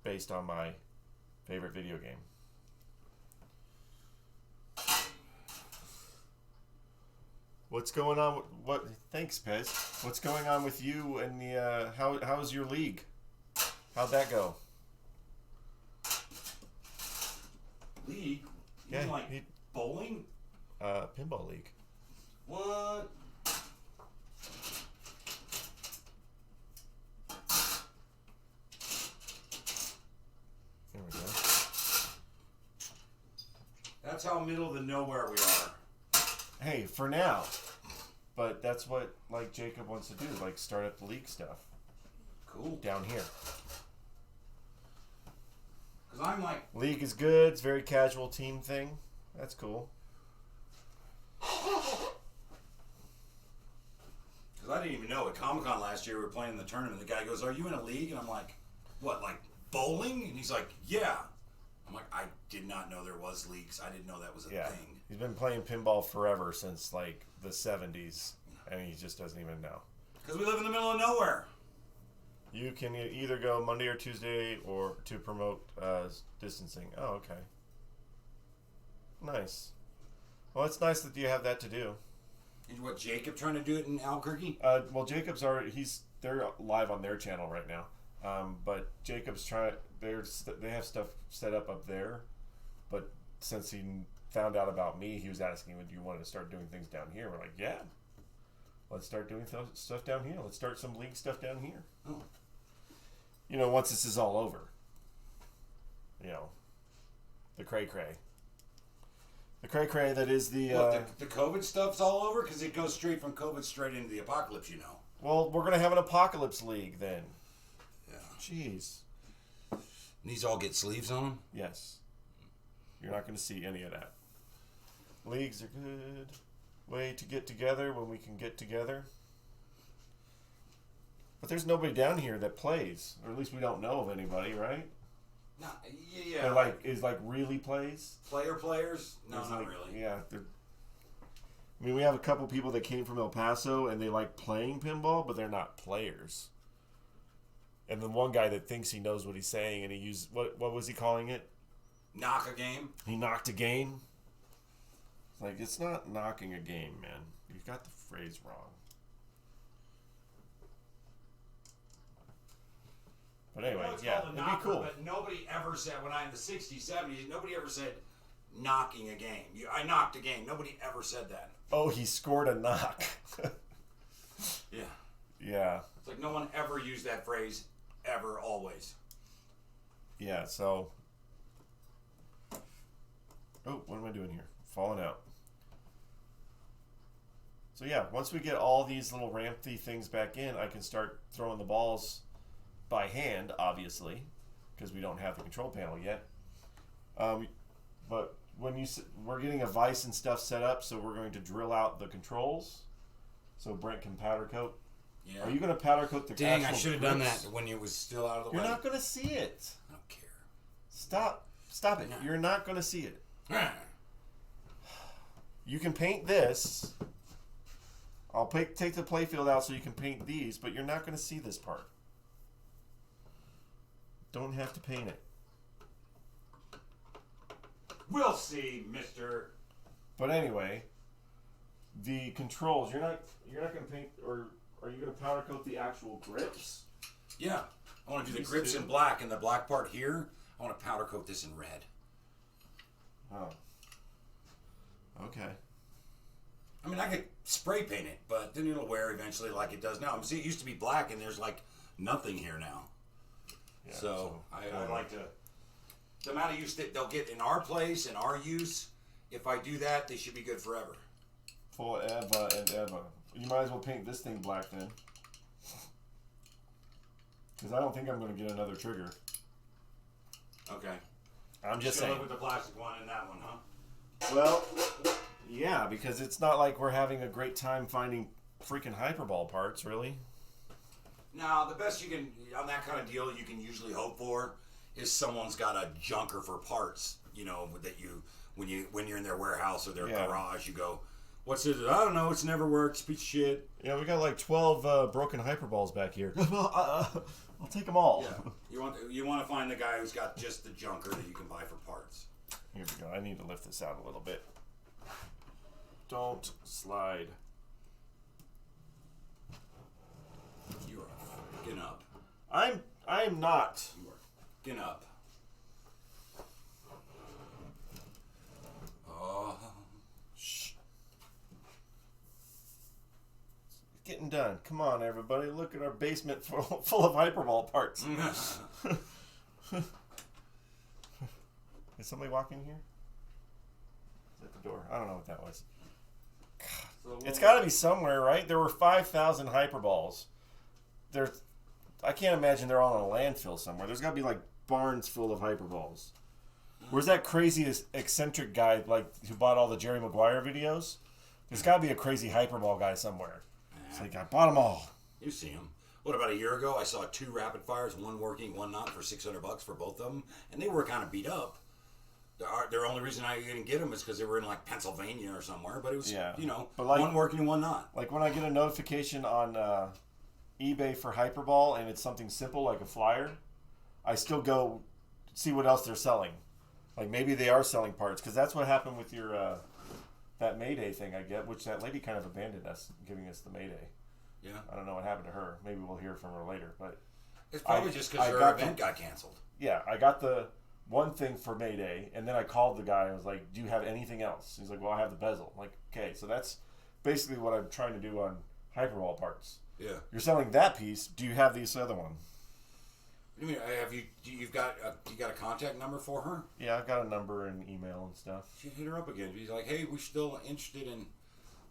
Based on my favorite video game. What's going on? What? Thanks, Pez. What's going on with you and the? How's your league? How'd that go? League? You Yeah, mean like bowling? Pinball league. What? There we go. That's how middle of the nowhere we are. Hey, for now. But that's what like Jacob wants to do, like start up the league stuff Cool. down here. Because I'm like, League is good. It's a very casual team thing. That's cool. because I didn't even know at Comic-Con last year we were playing in the tournament. The guy goes, "Are you in a league?" And I'm like, "What, like bowling?" And he's like, "Yeah." I'm like, I did not know there was leagues. I didn't know that was a Yeah. thing. He's been playing pinball forever since like the 70s, and he just doesn't even know. Because we live in the middle of nowhere. You can either go Monday or Tuesday or to promote distancing. Oh, okay. Nice. Well, it's nice that you have that to do. And what, Jacob trying to do it in Albuquerque? Well, Jacob's already they're live on their channel right now. But Jacob's they have stuff set up there, but since he found out about me, he was asking, "Would you want to start doing things down here?" We're like, "Yeah, let's start doing stuff down here. Let's start some league stuff down here." Oh. You know, once this is all over. You know, the cray that is the. What, the COVID stuff's all over? Because it goes straight from COVID straight into the apocalypse, you know. Well, we're gonna have an apocalypse league then. Yeah. Jeez. And these all get sleeves on them? Yes. You're not going to see any of that. Leagues are good way to get together when we can get together. But there's nobody down here that plays, or at least we don't know of anybody, right? No, yeah. That like really plays. Players? No, There's not like- really. Yeah. I mean, we have a couple people that came from El Paso and they like playing pinball, but they're not players. And then one guy that thinks he knows what he's saying, and he used what was he calling it? Knock a game? He knocked a game. It's like, it's not knocking a game, man. You got the phrase wrong. But anyway, I know it's yeah, called a it'd be knocker, cool. But nobody ever said, when I in the 60s, 70s, nobody ever said knocking a game. I knocked a game. Nobody ever said that. Oh, he scored a knock. Yeah. Yeah, It's like no one ever used that phrase, ever, always. yeah, so... Oh, what am I doing here? Falling out. So yeah, once we get all these little rampy things back in, I can start throwing the balls by hand, obviously, because we don't have the control panel yet. But when we're getting a vise and stuff set up, so we're going to drill out the controls, so Brent can powder coat Yeah. Are you going to powder coat the Dang, I actual should have done grips? that when it was still out of the You're way. not going to see it. I don't care. Stop it. No. You're not going to see it. You can paint this. I'll take the playfield out so you can paint these, but you're not going to see this part. Don't have to paint it. We'll see, mister. But anyway, the controls, you're not going to paint, or are you going to powder coat the actual grips? Yeah. I want to do the These grips two? in black, and the black part here, I want to powder coat this in red. Oh. Okay. I mean, I could spray paint it, but then it'll wear eventually like it does now. See, it used to be black, and there's like nothing here now. Yeah, So I like to. The amount of use that they'll get in our place, in our use, if I do that, they should be good forever. Forever and ever. You might as well paint this thing black then. Because I don't think I'm going to get another trigger. Okay. I'm just gonna saying. live with the plastic one and that one, huh? Well, yeah, because it's not like we're having a great time finding freaking hyperball parts, really. Now, the best you can, on that kind of deal, you can usually hope for is someone's got a junker for parts, you know, that you, when you're in their warehouse or their garage, you go, what's it? I don't know, it's never worked, piece of shit. Yeah, we got like 12 broken hyperballs back here. I'll take them all. Yeah, you want to find the guy who's got just the junker that you can buy for parts. Here we go. I need to lift this out a little bit. Don't slide. You are fucking up. I am not. You are fucking up. Oh. Shh. It's getting done. Come on, everybody. Look at our basement full of hyperball parts. Is somebody walking here? Is that the door? I don't know what that was. It's got to be somewhere, right? There were 5,000 hyperballs. I can't imagine they're all in a landfill somewhere. There's got to be like barns full of hyperballs. Where's that crazy eccentric guy like who bought all the Jerry Maguire videos? There's got to be a crazy hyperball guy somewhere. It's like I bought them all. You see them. What, about a year ago, I saw 2 rapid fires, one working, one not, for $600 for both of them, and they were kind of beat up. The only reason I didn't get them is because they were in like Pennsylvania or somewhere, but it was, But like, one working and one not. Like when I get a notification on eBay for hyperball and it's something simple like a flyer, I still go see what else they're selling. Like maybe they are selling parts, because that's what happened with your that Mayday thing I get, which that lady kind of abandoned us, giving us the Mayday. Yeah. I don't know what happened to her. Maybe we'll hear from her later. But It's probably just because her event got canceled. Yeah, I got the one thing for Mayday, and then I called the guy and was like, do you have anything else? He's like, well, I have the bezel. I'm like, okay, so that's basically what I'm trying to do on hyperball parts. Yeah. You're selling that piece. Do you have this other one? I mean, you got a contact number for her? Yeah, I've got a number and email and stuff. She hit her up again. She's like, hey, we're still interested in,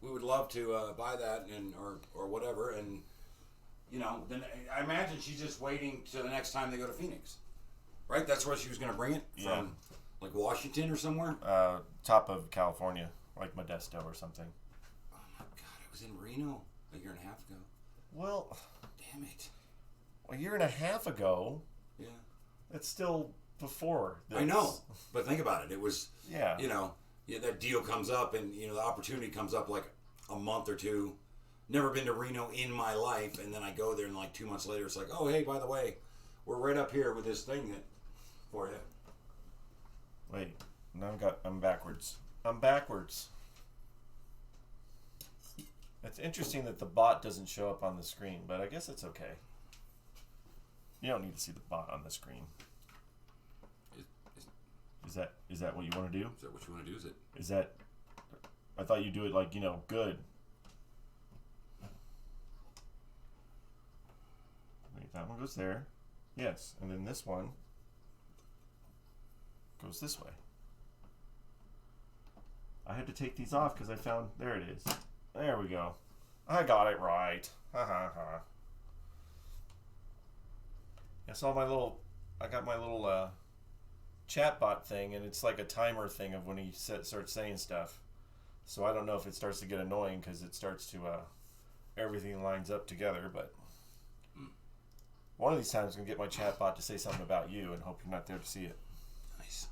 we would love to buy that and or whatever. And, you know, then I imagine she's just waiting to the next time they go to Phoenix. Right? That's where she was going to bring it from, like Washington or somewhere? Top of California, like Modesto or something. Oh, my God. I was in Reno a year and a half ago. Well, damn it. A year and a half ago? Yeah. That's still before this. I know. But think about it. It was, yeah. You know, that deal comes up and, you know, the opportunity comes up like a month or two. Never been to Reno in my life. And then I go there and like 2 months later, it's like, oh, hey, by the way, we're right up here with this thing for you. Wait, now I'm backwards. I'm backwards. It's interesting that the bot doesn't show up on the screen, but I guess it's okay. You don't need to see the bot on the screen. Is that what you want to do? Is that what you want to do? Is that? I thought you do it like, you know, good. Wait, that one goes there. Yes, and then this one goes this way. I had to take these off because I found, there it is. There we go. I got it right. Ha ha ha. I saw I got my little chatbot thing, and it's like a timer thing of when he starts saying stuff. So I don't know if it starts to get annoying because it starts to everything lines up together, but one of these times I'm going to get my chat bot to say something about you and hope you're not there to see it. Nice.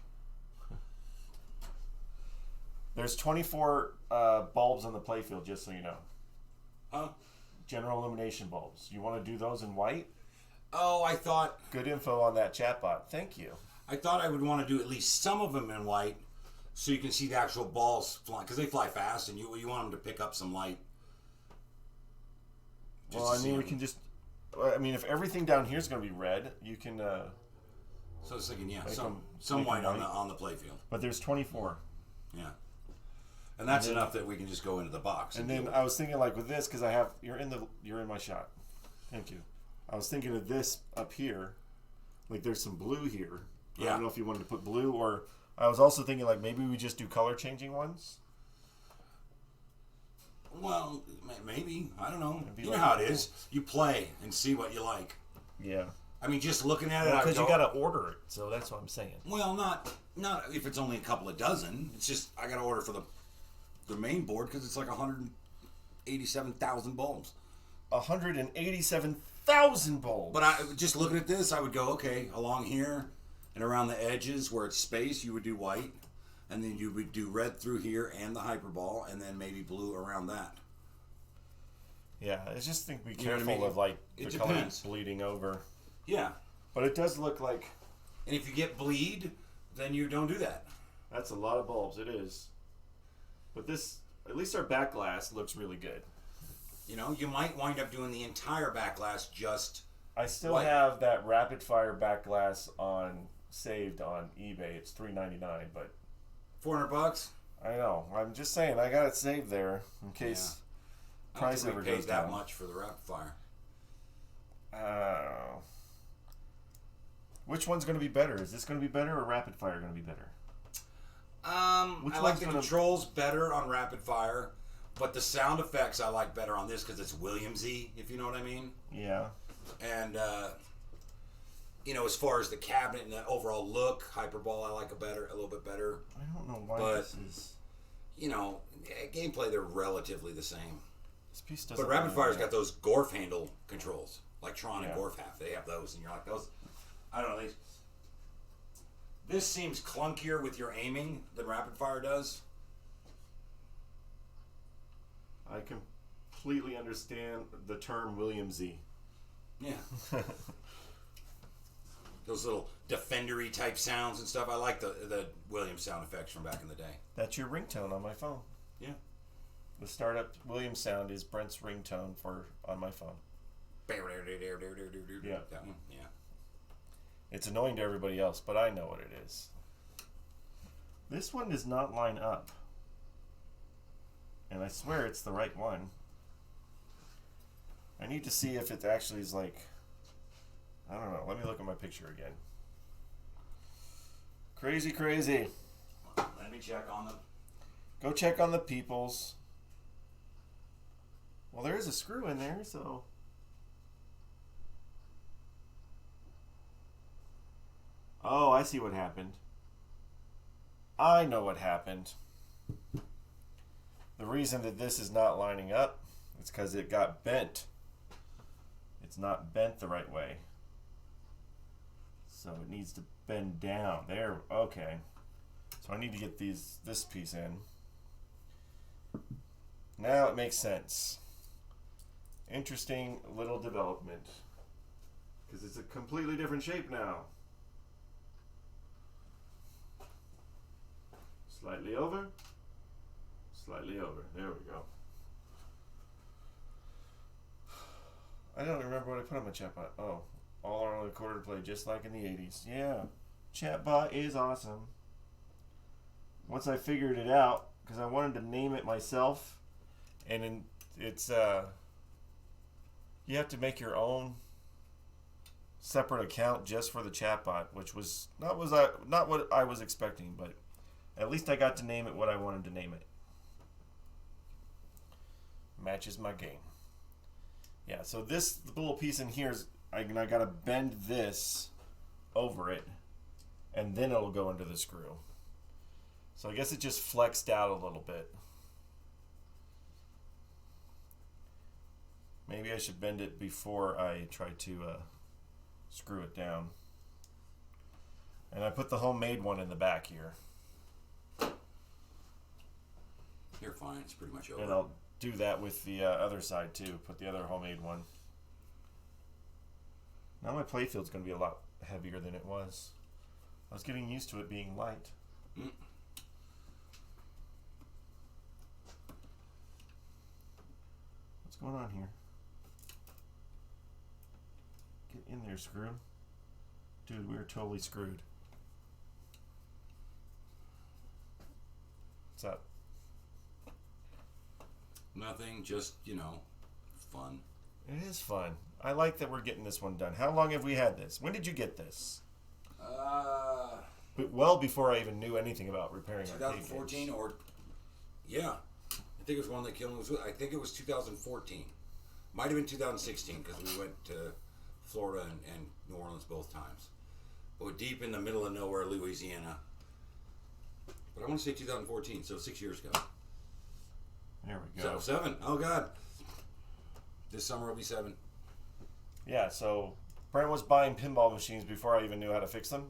There's 24 bulbs on the playfield, just so you know. Huh? General illumination bulbs. You want to do those in white? Oh, I thought Good info on that chat bot. Thank you. I would want to do at least some of them in white, so you can see the actual balls flying, because they fly fast, and you want them to pick up some light. Well, I mean, we can just... I mean, if everything down here is going to be red, you can... So I was thinking, yeah, Make some 'em white white. on the playfield. But there's 24. Yeah. And that's enough that we can just go into the box. And then I was thinking, like, with this, because I have... You're in my shot. Thank you. I was thinking of this up here. Like, there's some blue here. I Yeah. don't know if you wanted to put blue, or... I was also thinking, like, maybe we just do color-changing ones. Well, maybe. I don't know. It'd be You know like- how it is. You play and see what you like. Yeah. I mean, just looking at it, Because you got to order it, so that's what I'm saying. Well, not if it's only a couple of dozen. It's just I got to order for the main board because it's like 187,000 bulbs. 187,000 bulbs. But just looking at this, I would go, okay, along here and around the edges where it's space, you would do white, and then you would do red through here and the hyperball, and then maybe blue around that. Yeah, I just think be You know what I careful mean? of, like, It the color depends. bleeding over. Yeah, But it does look like... and if you get bleed, then you don't do that. That's a lot of bulbs, it is. But this, at least our back glass looks really good. You know, you might wind up doing the entire back glass just. I still White. have that rapid fire back glass saved on eBay. It's $3.99, but $400. I know. I'm just saying, I got it saved there in case I don't price think ever we paid goes that down. much for the rapid fire. Which one's going to be better? Is this going to be better or rapid fire going to be better? Which I like one's the gonna- controls better on rapid fire, but the sound effects I like better on this because it's Williamsy, if you know what I mean. Yeah. And you know, as far as the cabinet and the overall look, Hyperball I like a little bit better. I don't know why But- this is... You know, gameplay they're relatively the same. This piece doesn't... But rapid really fire's work. got those Gorf handle controls, like Tron and Yeah. Gorf have. They have those, and you're like those. I don't know. This seems clunkier with your aiming than rapid fire does. I completely understand the term Williamsy. Yeah. Those little defendery type sounds and stuff. I like the Williams sound effects from back in the day. That's your ringtone on my phone. Yeah. The startup Williams sound is Brent's ringtone on my phone. Yeah. Yeah. That one. Yeah. It's annoying to everybody else, but I know what it is. This one does not line up. And I swear it's the right one. I need to see if it actually is like... I don't know. Let me look at my picture again. Crazy, crazy. Let me check on them. Go check on the peoples. Well, there is a screw in there, so... Oh, I see what happened. I know what happened. The reason that this is not lining up is because it got bent. It's not bent the right way. So it needs to bend down. There, okay. So I need to get this piece in. Now it makes sense. Interesting little development. Because it's a completely different shape now. Slightly over. Slightly over. There we go. I don't remember what I put on my chatbot. Oh, all are on the quarter to play, just like in the 80s. Yeah, chatbot is awesome. Once I figured it out, because I wanted to name it myself, and it's you have to make your own separate account just for the chatbot, which was not what I was expecting, but at least I got to name it what I wanted to name it. Matches my game. Yeah, so the little piece in here is I got to bend this over it, and then it'll go into the screw. So I guess it just flexed out a little bit. I should bend it before I try to screw it down. And I put the homemade one in the back here. You're fine. It's pretty much over. And I'll do that with the other side too. Put the other homemade one. Now my playfield's going to be a lot heavier than it was. I was getting used to it being light. Mm. What's going on here? Get in there, screw. Dude, we're totally screwed. What's up? Nothing, just, fun. It is fun. I like that we're getting this one done. How long have we had this? When did you get this? But well before I even knew anything about repairing arcade 2014 games. yeah. I think it was one that Killen was with. I think it was 2014. Might have been 2016 because we went to Florida and New Orleans both times. But we're deep in the middle of nowhere, Louisiana. But I want to say 2014, so 6 years ago. There we go. So 7. Oh, God. This summer will be 7. Yeah, so Brent was buying pinball machines before I even knew how to fix them.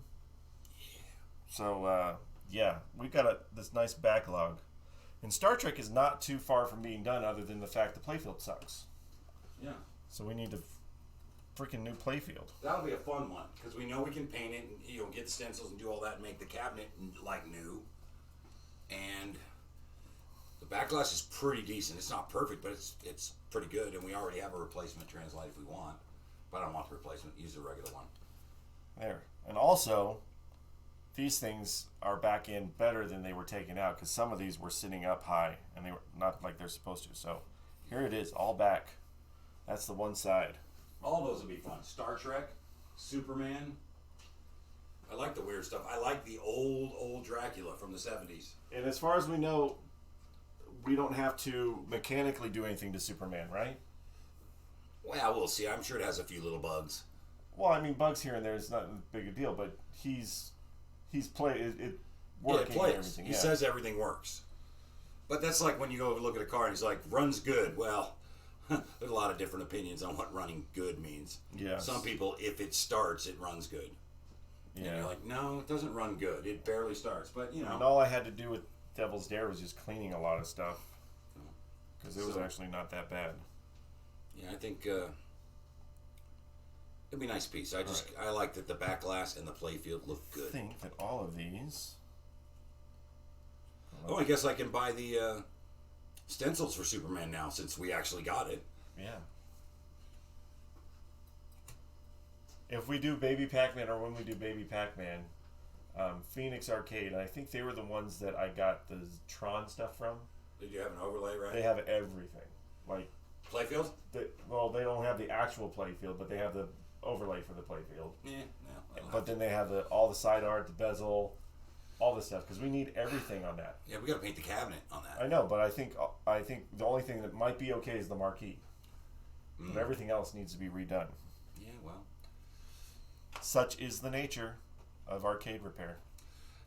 So, yeah, we got this nice backlog. And Star Trek is not too far from being done other than the fact the playfield sucks. Yeah. So we need a freaking new playfield. That'll be a fun one because we know we can paint it and get stencils and do all that and make the cabinet like new. And the backlash is pretty decent. It's not perfect, but it's pretty good. And we already have a replacement translite if we want. But I don't want the replacement. Use the regular one. There. And also, these things are back in better than they were taken out because some of these were sitting up high and they were not like they're supposed to. So here it is, all back. That's the one side. All those would be fun. Star Trek, Superman. I like the weird stuff. I like the old Dracula from the 70s. And as far as we know, we don't have to mechanically do anything to Superman, right? Well, we'll see. I'm sure it has a few little bugs. Well, I mean, bugs here and there is not a big a deal, but he's working and plays. everything. He Yeah. says everything works. But that's like when you go look at a car and he's like, runs good. Well, there's a lot of different opinions on what running good means. Yeah. Some people, if it starts, it runs good. And Yeah. you're like, no, it doesn't run good. It barely starts. But, And all I had to do with Devil's Dare was just cleaning a lot of stuff because it was So- actually not that bad. Yeah, I think it'd be a nice piece. I like that the back glass and the playfield look I good. think that all of these. Oh, I guess I can buy the stencils for Superman now since we actually got it. Yeah. If we do Baby Pac-Man or when we do Baby Pac-Man, Phoenix Arcade, I think they were the ones that I got the Tron stuff from. Did you have an overlay, right? They have everything. Like, Playfield? they don't have the actual playfield, but they have the overlay for the playfield. Yeah, no. But then they have all the side art, the bezel, all this stuff because we need everything on that. Yeah, we got to paint the cabinet on that. I know, but I think the only thing that might be okay is the marquee. But everything else needs to be redone. Yeah, well. Such is the nature of arcade repair.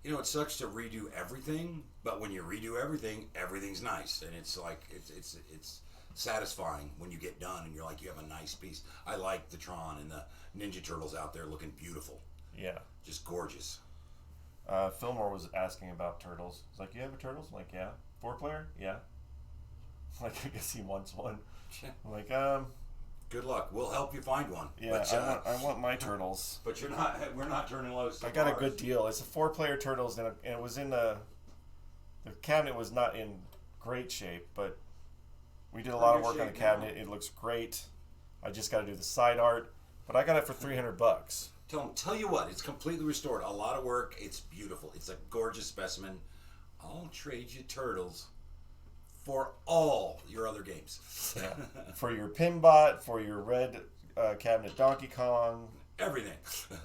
It sucks to redo everything, but when you redo everything, everything's nice, and it's like it's satisfying when you get done and you're like you have a nice piece. I like the Tron and the Ninja Turtles out there looking beautiful, Yeah. just gorgeous. Fillmore was asking about turtles. He's like, "You have a turtles?" I'm like, "Yeah." 4-player? Yeah. Like, I guess he wants one. I'm like, Good luck. We'll help you find one. yeah, But, I want my turtles. but you're not. We're not turning loose. I got a good deal. It's a 4-player turtles, and it was in the cabinet was not in great shape, but we did a lot of work on the cabinet. It looks great. I just got to do the side art, but I got it for $300. Tell you what, it's completely restored. A lot of work. It's beautiful. It's a gorgeous specimen. I'll trade you turtles for all your other games. Yeah. For your Pinbot, for your red cabinet Donkey Kong. Everything.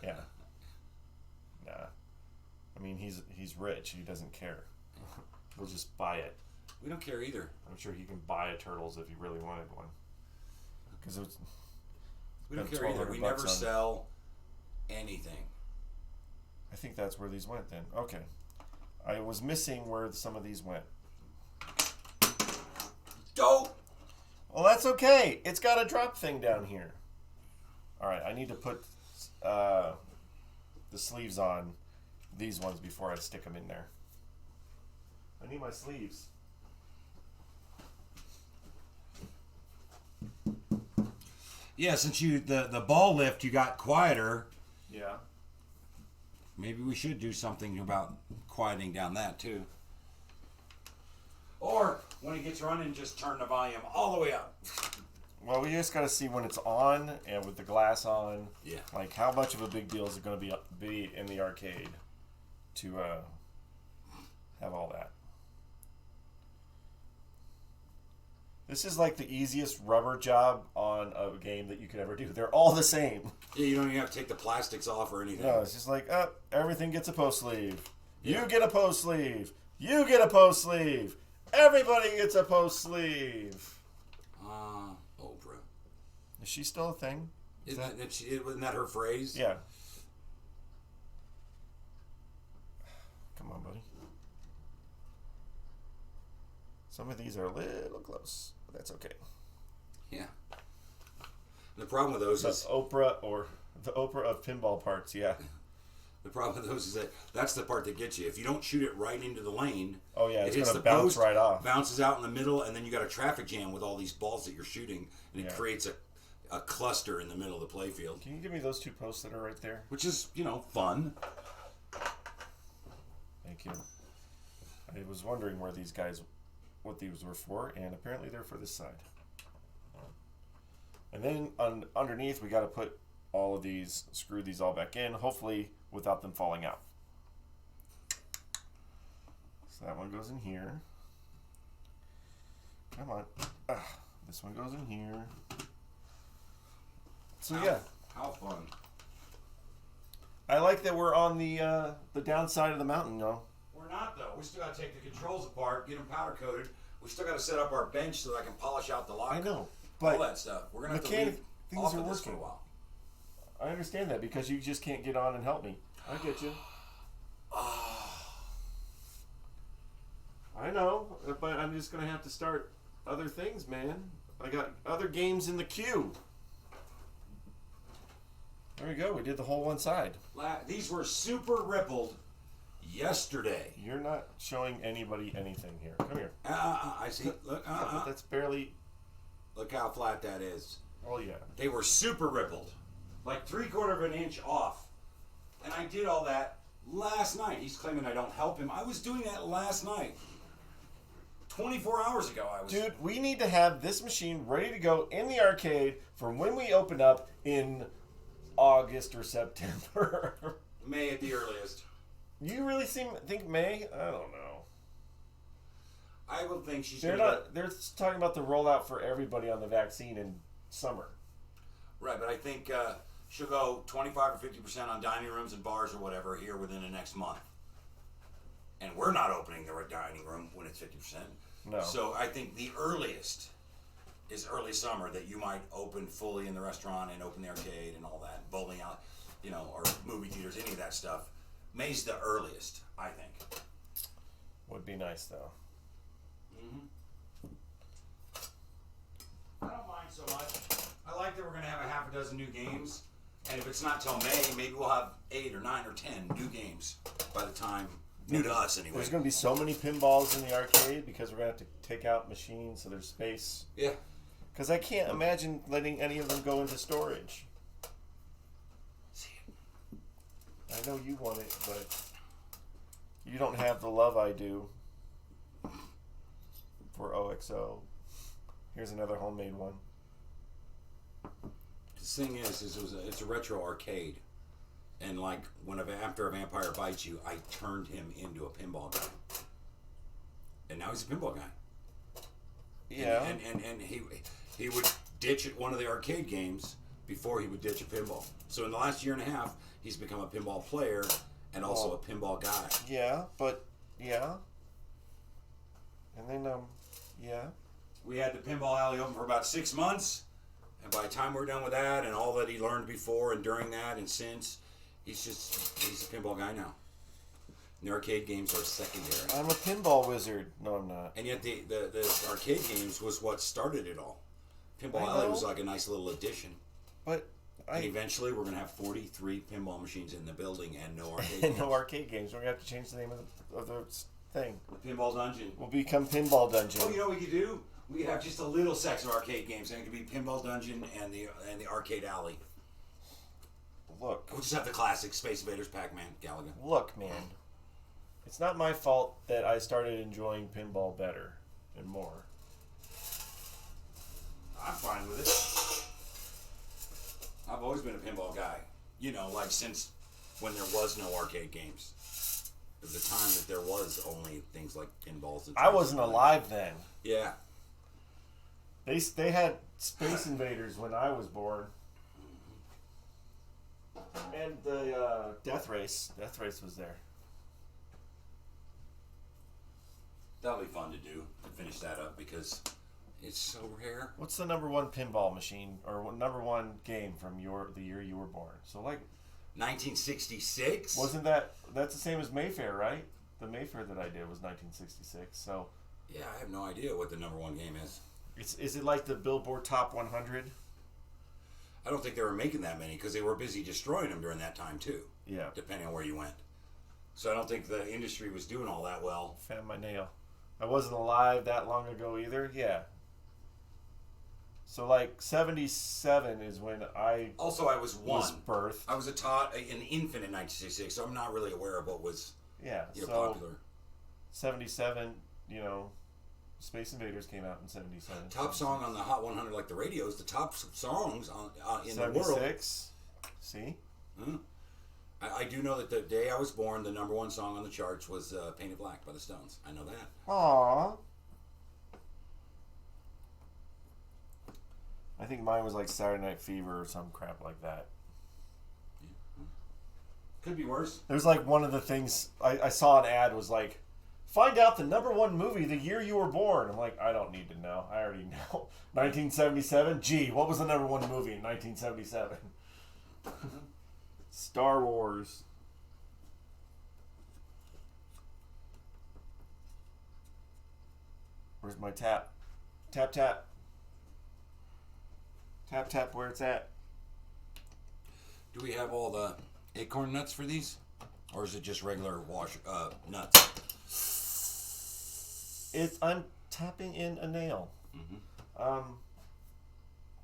Yeah. Nah. I mean, he's rich. He doesn't care. He'll just buy it. We don't care either. I'm sure he can buy a turtles if he really wanted one. Because We don't Spent care either. We $1,200 never on- sell anything. I think that's where these went then. Okay. I was missing where some of these went. Dope. Well, that's okay. It's got a drop thing down here. All right, I need to put the sleeves on these ones before I stick them in there. I need my sleeves. Yeah, since the ball lift you got quieter, Yeah. maybe we should do something about quieting down that too. Or when it gets running, just turn the volume all the way up. Well, we just got to see when it's on and with the glass on. Yeah. Like, how much of a big deal is it going to be in the arcade to have all that? This is like the easiest rubber job on a game that you could ever do. They're all the same. Yeah, you don't even have to take the plastics off or anything. No, it's just like, everything gets a post sleeve. Yeah. You get a post sleeve. You get a post sleeve. Everybody gets a post sleeve. Oprah. Is she still a thing? Wasn't that her phrase? Yeah. Come on, buddy. Some of these are a little close, but that's okay. Yeah. The problem with those The is Oprah of pinball parts, yeah. the problem with those is that that's the part that gets you. If you don't shoot it right into the lane, Oh, yeah, it's it hits gonna the bounce post, right off. bounces out in the middle, and then you got a traffic jam with all these balls that you're shooting, and it Yeah. creates a cluster in the middle of the playfield, Can you give me those two posts that are right there? which is fun. Thank you. I was wondering what these were for, and apparently they're for this side. And then underneath, we got to put all of these, screw these all back in, hopefully without them falling out. So that one goes in here. Come on. This one goes in here. So yeah, How fun. I like that we're on the downside of the mountain, though. We're not, though. We still got to take the controls apart, get them powder coated. We still got to set up our bench so that I can polish out the lock. I know, All but that stuff. We're going to have to mechanic leave things off are of this for a working. while. I understand that because you just can't get on and help me. I get you. I know, but I'm just gonna have to start other things, man. I got other games in the queue. There we go. We did the whole one side. These were super rippled yesterday. You're not showing anybody anything here. Come here. I see. Look, Yeah, but that's barely. look how flat that is. Oh yeah. They were super rippled, like 3/4 of an inch off. And I did all that last night. He's claiming I don't help him. I was doing that last night. 24 hours ago, I was. Dude, we need to have this machine ready to go in the arcade for when we open up in August or September. May at the earliest. You really think May? I don't know. I would think she's They're gonna not. They're talking about the rollout for everybody on the vaccine in summer. Right, but I think she'll go 25 or 50% on dining rooms and bars or whatever here within the next month. And we're not opening the dining room when it's 50%. No. So I think the earliest is early summer that you might open fully in the restaurant and open the arcade and all that, bowling out, or movie theaters, any of that stuff. May's the earliest, I think. Would be nice though. I don't mind so much. I like that we're going to have a half a dozen new games. And if it's not till May, maybe we'll have 8 or 9 or 10 new games by the time, new to us anyway. There's going to be so many pinballs in the arcade because we're going to have to take out machines so there's space. Yeah. Because I can't imagine letting any of them go into storage. I know you want it, but you don't have the love I do for OXO. Here's another homemade one. The thing is it's a retro arcade. And like after a vampire bites you, I turned him into a pinball guy. And now he's a pinball guy. Yeah. And he would ditch at one of the arcade games before he would ditch a pinball. So in the last year and a half, he's become a pinball player and also a pinball guy. Yeah, but yeah. And then yeah. We had the pinball alley open for about 6 months, and by the time we're done with that and all that he learned before and during that and since, he's a pinball guy now. And the arcade games are secondary. I'm a pinball wizard. No, I'm not. And yet the arcade games was what started it all. Pinball I Alley know. was like a nice little addition. But And eventually, we're gonna have 43 pinball machines in the building and no arcade. no games. arcade games. We're gonna have to change the name of the thing. Pinball Dungeon. We'll become Pinball Dungeon. Oh, you know what we could do? We could have just a little section of arcade games, and it could be Pinball Dungeon and the Arcade Alley. Look, We'll just have the classics: Space Invaders, Pac-Man, Galaga. look, man. It's not my fault that I started enjoying pinball better and more. I'm fine with it. I've always been a pinball guy. You know, like since when there was no arcade games. At the time that there was only things like pinballs. And I wasn't alive then. Yeah. They had Space Invaders when I was born. And the Death Race. Death Race was there. That'll be fun to do, to finish that up, because it's so rare. What's the number one pinball machine or number one game from the year you were born? So like, 1966? that's the same as Mayfair, right? The Mayfair that I did was 1966. So Yeah, I have no idea what the number one game is. is it like the Billboard Top 100? I don't think they were making that many because they were busy destroying them during that time too, Yeah. depending on where you went. So I don't think the industry was doing all that well. Found my nail. I wasn't alive that long ago either. Yeah. So like 77 is when I Also, I was one. was birthed. I was an infant in 1966, so I'm not really aware of what was Yeah. So popular. 77, Space Invaders came out in 77. Top song on the Hot 100, like the radios, the top songs in the world. 76. See? I do know that the day I was born, the number one song on the charts was Painted Black by the Stones. I know that. Aww. I think mine was like Saturday Night Fever or some crap like that. Could be worse. There's like one of the things I saw an ad was like, find out the number one movie the year you were born. I'm like, I don't need to know. I already know. 1977? Gee, what was the number one movie in 1977? Star Wars. Where's my tap? Tap, tap. Tap, tap, where it's at. Do we have all the acorn nuts for these? Or is it just regular nuts? I'm tapping in a nail.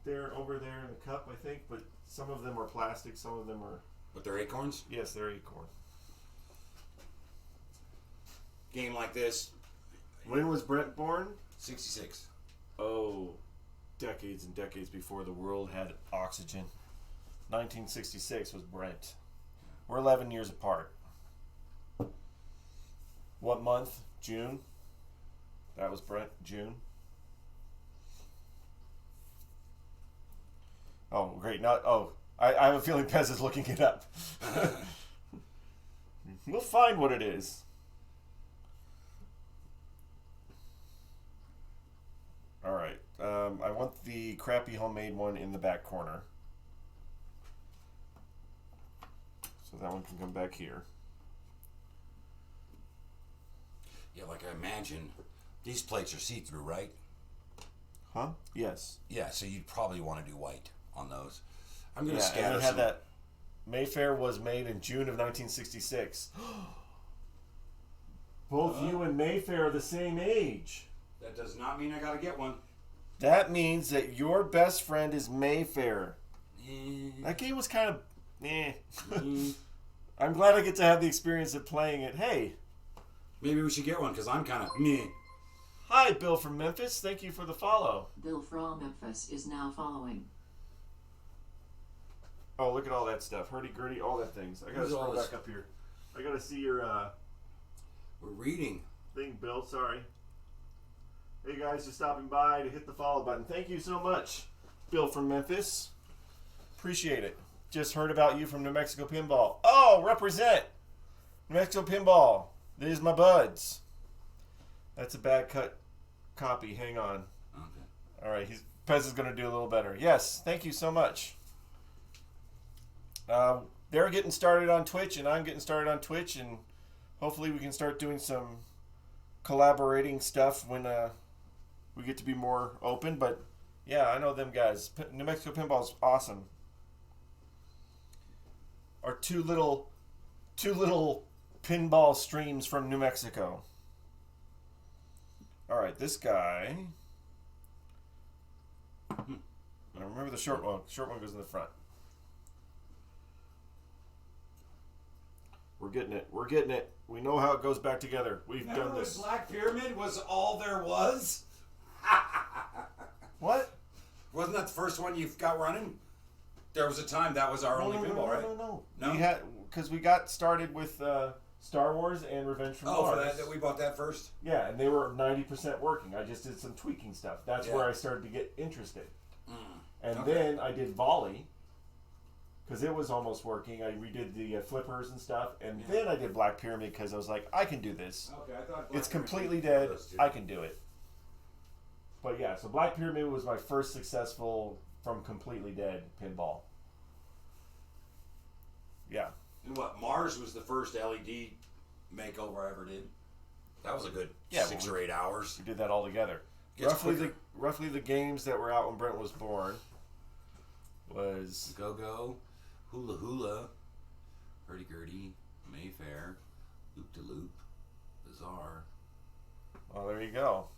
They're over there in the cup, I think, but some of them are plastic, some of them are... But they're acorns? Yes, they're acorn. Game like this, When was Brent born? 66. Oh, decades and decades before the world had oxygen. 1966 was Brent. We're 11 years apart. What month? June? That was Brent. June. Oh, great. I have a feeling Pez is looking it up. We'll find what it is. All right. I want the crappy homemade one in the back corner. So that one can come back here. Yeah, like I imagine, these plates are see-through, right? Huh? Yes. Yeah, so you'd probably want to do white on those. I'm going to Yeah, scatter and it had some. that. Mayfair was made in June of 1966. Both you and Mayfair are the same age. That does not mean I got to get one. That means that your best friend is Mayfair. Eh. That game was kind of... eh. Mm. I'm glad I get to have the experience of playing it. Hey. Maybe we should get one, because I'm kind of meh. Hi, Bill from Memphis. Thank you for the follow. Bill from Memphis is now following. Oh, look at all that stuff. Hurdy-gurdy, all that things. I gotta Who's all scroll this? back up here. I gotta see your We're reading. thing, Bill. Sorry. Hey, guys, just stopping by to hit the follow button. Thank you so much, Bill from Memphis. Appreciate it. Just heard about you from New Mexico Pinball. Oh, represent! New Mexico Pinball. These my buds. That's a bad cut copy. Hang on. Okay. All right, Pez is going to do a little better. Yes, thank you so much. They're getting started on Twitch, and I'm getting started on Twitch, and hopefully we can start doing some collaborating stuff when we get to be more open. But Yeah, I know them guys. New Mexico Pinball's awesome. Our two little pinball streams from New Mexico. All right, this guy. I remember the short one. Short one goes in the front. We're getting it. We're getting it. We know how it goes back together. We've done this. Black Pyramid was all there was? What? Wasn't that the first one you've got running? There was a time that was our only pinball, right? No. No? We had because we got started with Star Wars and Revenge from Oh, Mars. for that we bought that first? Yeah, and they were 90% working. I just did some tweaking stuff. That's Yeah. where I started to get interested. And Okay. then I did Volley because it was almost working. I redid the flippers and stuff, and then I did Black Pyramid because I was like, I can do this. Okay, I thought It's completely dead. I can do it. But yeah, so Black Pyramid was my first successful from completely dead pinball. Yeah. And what, Mars was the first LED makeover I ever did? That was a good Yeah, 6 or 8 hours. We did that all together. Gets Roughly the games that were out when Brent was born was Go-Go, Hula Hula, Hurdy-Gurdy, Mayfair, Loop-de-Loop, Bizarre. well, there you go.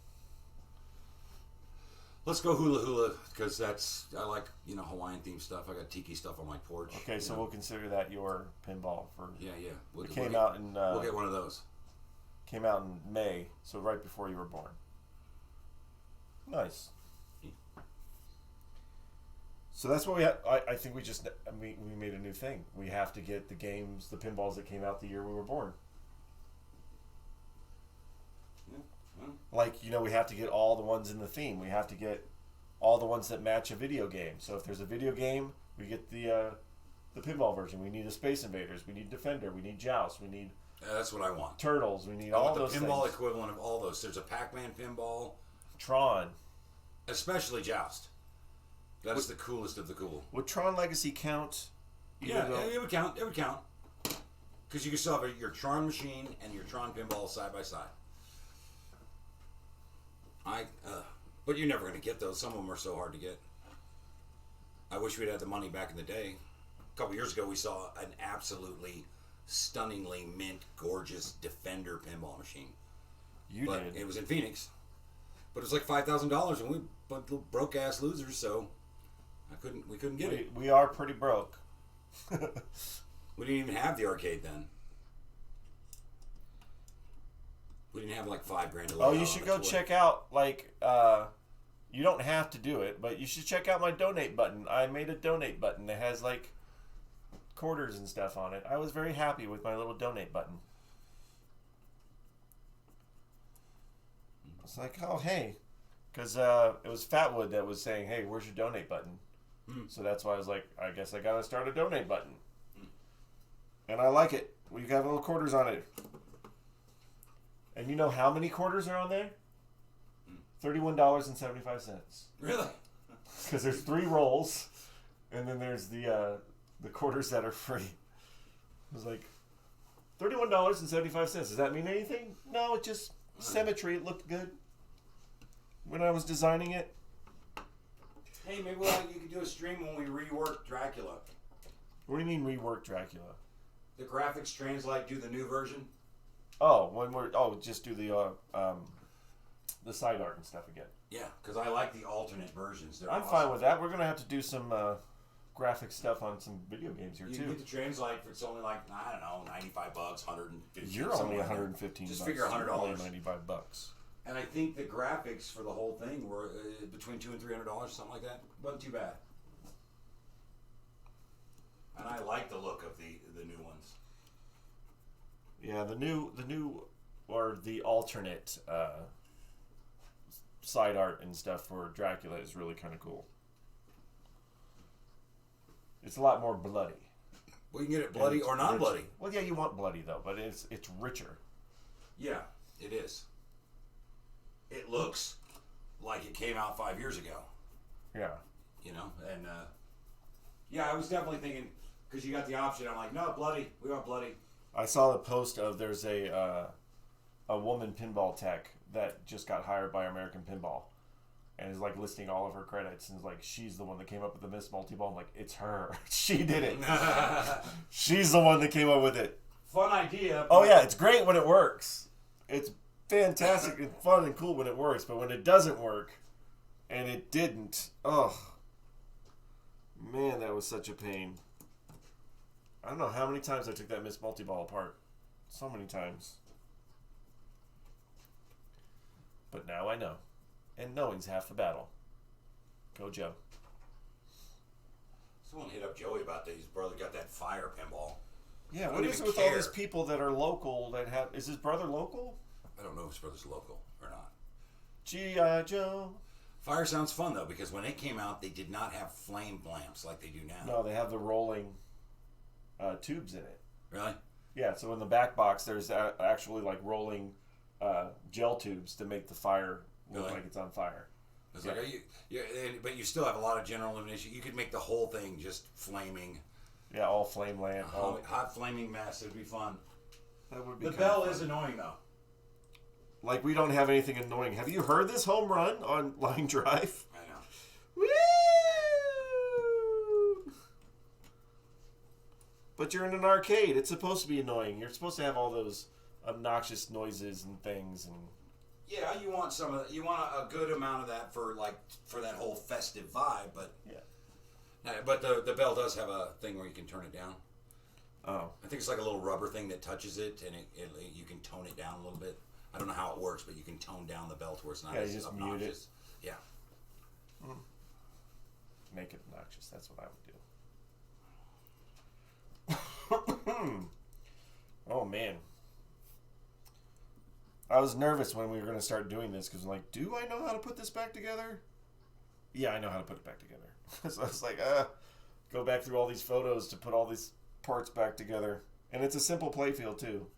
Let's go Hula Hula because I like Hawaiian themed stuff. I got tiki stuff on my porch. Okay, so we'll consider that your pinball for. Yeah. It came out in. We'll get one of those. Came out in May, so right before you were born. Nice. So that's what we had. I think we made a new thing. We have to get the pinballs that came out the year we were born. Like, we have to get all the ones in the theme. We have to get all the ones that match a video game. So if there's a video game, we get the pinball version. We need a Space Invaders. We need Defender. We need Joust. We need That's what I want. Turtles. We need I all want those the pinball things. equivalent of all those. There's a Pac-Man pinball, Tron. especially Joust. That's the coolest of the cool. Would Tron Legacy count? Yeah, it would count. It would count. Because you can still have your Tron machine and your Tron pinball side by side. But you're never going to get those. Some of them are so hard to get. I wish we'd had the money back in the day. A couple years ago, we saw an absolutely stunningly mint, gorgeous Defender pinball machine. You But did. it was in Phoenix. But it was like $5,000, and we little broke ass losers, so we couldn't get it. We are pretty broke. We didn't even have the arcade then. We didn't have like $5,000 to lay Oh, out you on should a go toy. check out, you don't have to do it, but you should check out my donate button. I made a donate button that has, quarters and stuff on it. I was very happy with my little donate button. It's like, oh, hey. Because it was Fatwood that was saying, hey, where's your donate button? So that's why I was like, I guess I got to start a donate button. And I like it. We have little quarters on it. And you know how many quarters are on there? $31.75. Really? Because there's 3 rolls, and then there's the quarters that are free. It was like $31.75. Does that mean anything? No, it just symmetry. It looked good when I was designing it. Hey, maybe you could do a stream when we rework Dracula. What do you mean rework Dracula? The graphics translate, do the new version. Oh, just do the side art and stuff again. Yeah, because I like the alternate versions. They're I'm awesome. fine with that. We're gonna have to do some graphic stuff on some video games here You too. can get the translate for it's only like I don't know, $95, $150. You're only $115. Just figure $100. You're only $95. And I think the graphics for the whole thing were between $200 and $300, something like that. Wasn't too bad. And I like the look of the new ones. Yeah, the new or the alternate side art and stuff for Dracula is really kind of cool. It's a lot more bloody. Well, you can get it bloody or not bloody. Well, yeah, you want bloody though, but it's richer. Yeah, it is. It looks like it came out 5 years ago. Yeah. And yeah, I was definitely thinking because you got the option. I'm like, no, bloody. We want bloody. I saw the post of there's a woman pinball tech that just got hired by American Pinball, and is like listing all of her credits, and is like, she's the one that came up with the Miss Multi-Ball. I'm like, it's her. She did it. She's the one that came up with it. Fun idea. Oh yeah, it's great when it works. It's fantastic and fun and cool when it works, but when it doesn't work, and it didn't, oh man, that was such a pain. I don't know how many times I took that Miss Multi-Ball apart. So many times. But now I know. And knowing's half the battle. Go Joe. Someone hit up Joey about that. His brother got that fire pinball. Yeah, I what don't is it even with care. all these people that are local that have... Is his brother local? I don't know if his brother's local or not. G.I. Joe. Fire sounds fun, though, because when it came out, they did not have flame lamps like they do now. No, they have the rolling tubes in it. Really? Yeah, so in the back box, there's actually like rolling gel tubes to make the fire look Really? like it's on fire. It's Yeah. like, but you still have a lot of general illumination. You could make the whole thing just flaming. Yeah, all flame lamp. Hot flaming mess. It'd be fun. That would be The kinda bell fun. is annoying, though. Like, we don't have anything annoying. Have you heard this home run on Line Drive? I know. Woo! But you're in an arcade. It's supposed to be annoying. You're supposed to have all those obnoxious noises and things. And Yeah, you want some of that. You want a good amount of that for that whole festive vibe. But yeah. but the bell does have a thing where you can turn it down. Oh. I think it's like a little rubber thing that touches it, and you can tone it down a little bit. I don't know how it works, but you can tone down the bell to where it's not Yeah, as you just obnoxious. mute it. Yeah. Make it obnoxious. That's what I would do. Oh, man. I was nervous when we were going to start doing this because I'm like, do I know how to put this back together? Yeah, I know how to put it back together. So I was like, go back through all these photos to put all these parts back together. And it's a simple playfield, too.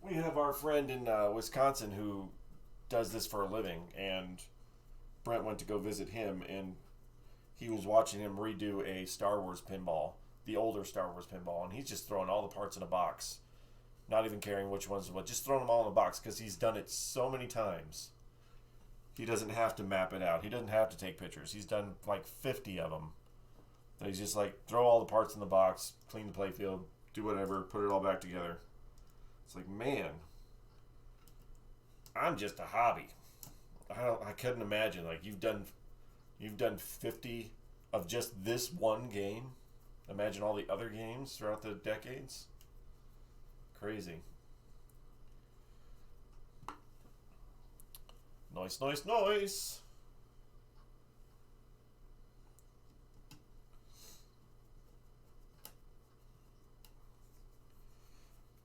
We have our friend in Wisconsin who does this for a living, and Brent went to go visit him, and he was watching him redo a Star Wars pinball, the older Star Wars pinball, and he's just throwing all the parts in a box, not even caring which ones, but just throwing them all in a box because he's done it so many times. He doesn't have to map it out. He doesn't have to take pictures. He's done like 50 of them. That he's just like, throw all the parts in the box, clean the playfield, do whatever, put it all back together. It's like, man, I'm just a hobby. I couldn't imagine, like, you've done 50 of just this one game. Imagine all the other games throughout the decades. Crazy. Noise, noise, noise.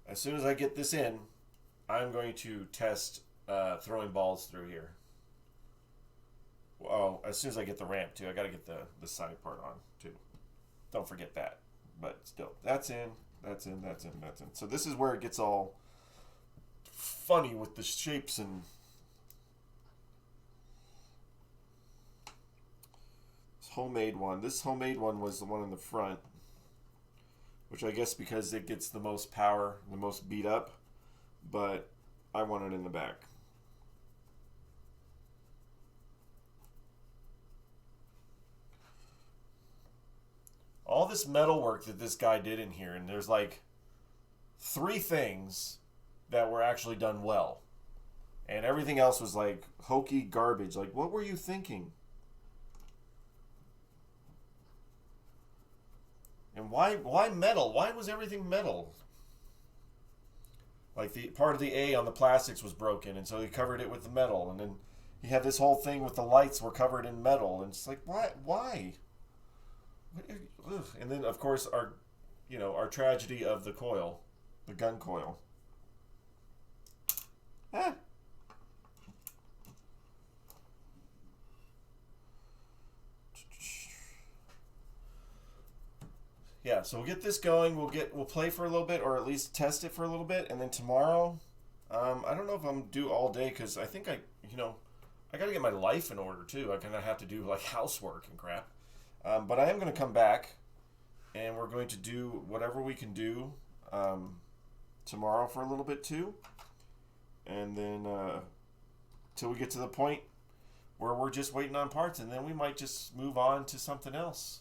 As soon as I get this in, I'm going to test throwing balls through here. Well, as soon as I get the ramp, too. I got to get the side part on, too. Don't forget that. But still, that's in, that's in, that's in, that's in. So this is where it gets all funny with the shapes and... This homemade one. This homemade one was the one in the front. Which I guess because it gets the most power, the most beat up. But I want it in the back. All this metal work that this guy did in here, and there's like 3 things that were actually done well. And everything else was like hokey garbage. Like, what were you thinking? And why metal? Why was everything metal? Like, the part of the A on the plastics was broken, and so he covered it with the metal. And then he had this whole thing with the lights were covered in metal. And it's like, why? Ugh. And then, of course, our tragedy of the coil, the gun coil. Yeah, so we'll get this going. We'll play for a little bit, or at least test it for a little bit, and then tomorrow, I don't know if I'm gonna do all day because I think I got to get my life in order too. I kind of have to do like housework and crap. But I am going to come back, and we're going to do whatever we can do tomorrow for a little bit too. and then till we get to the point where we're just waiting on parts, and then we might just move on to something else.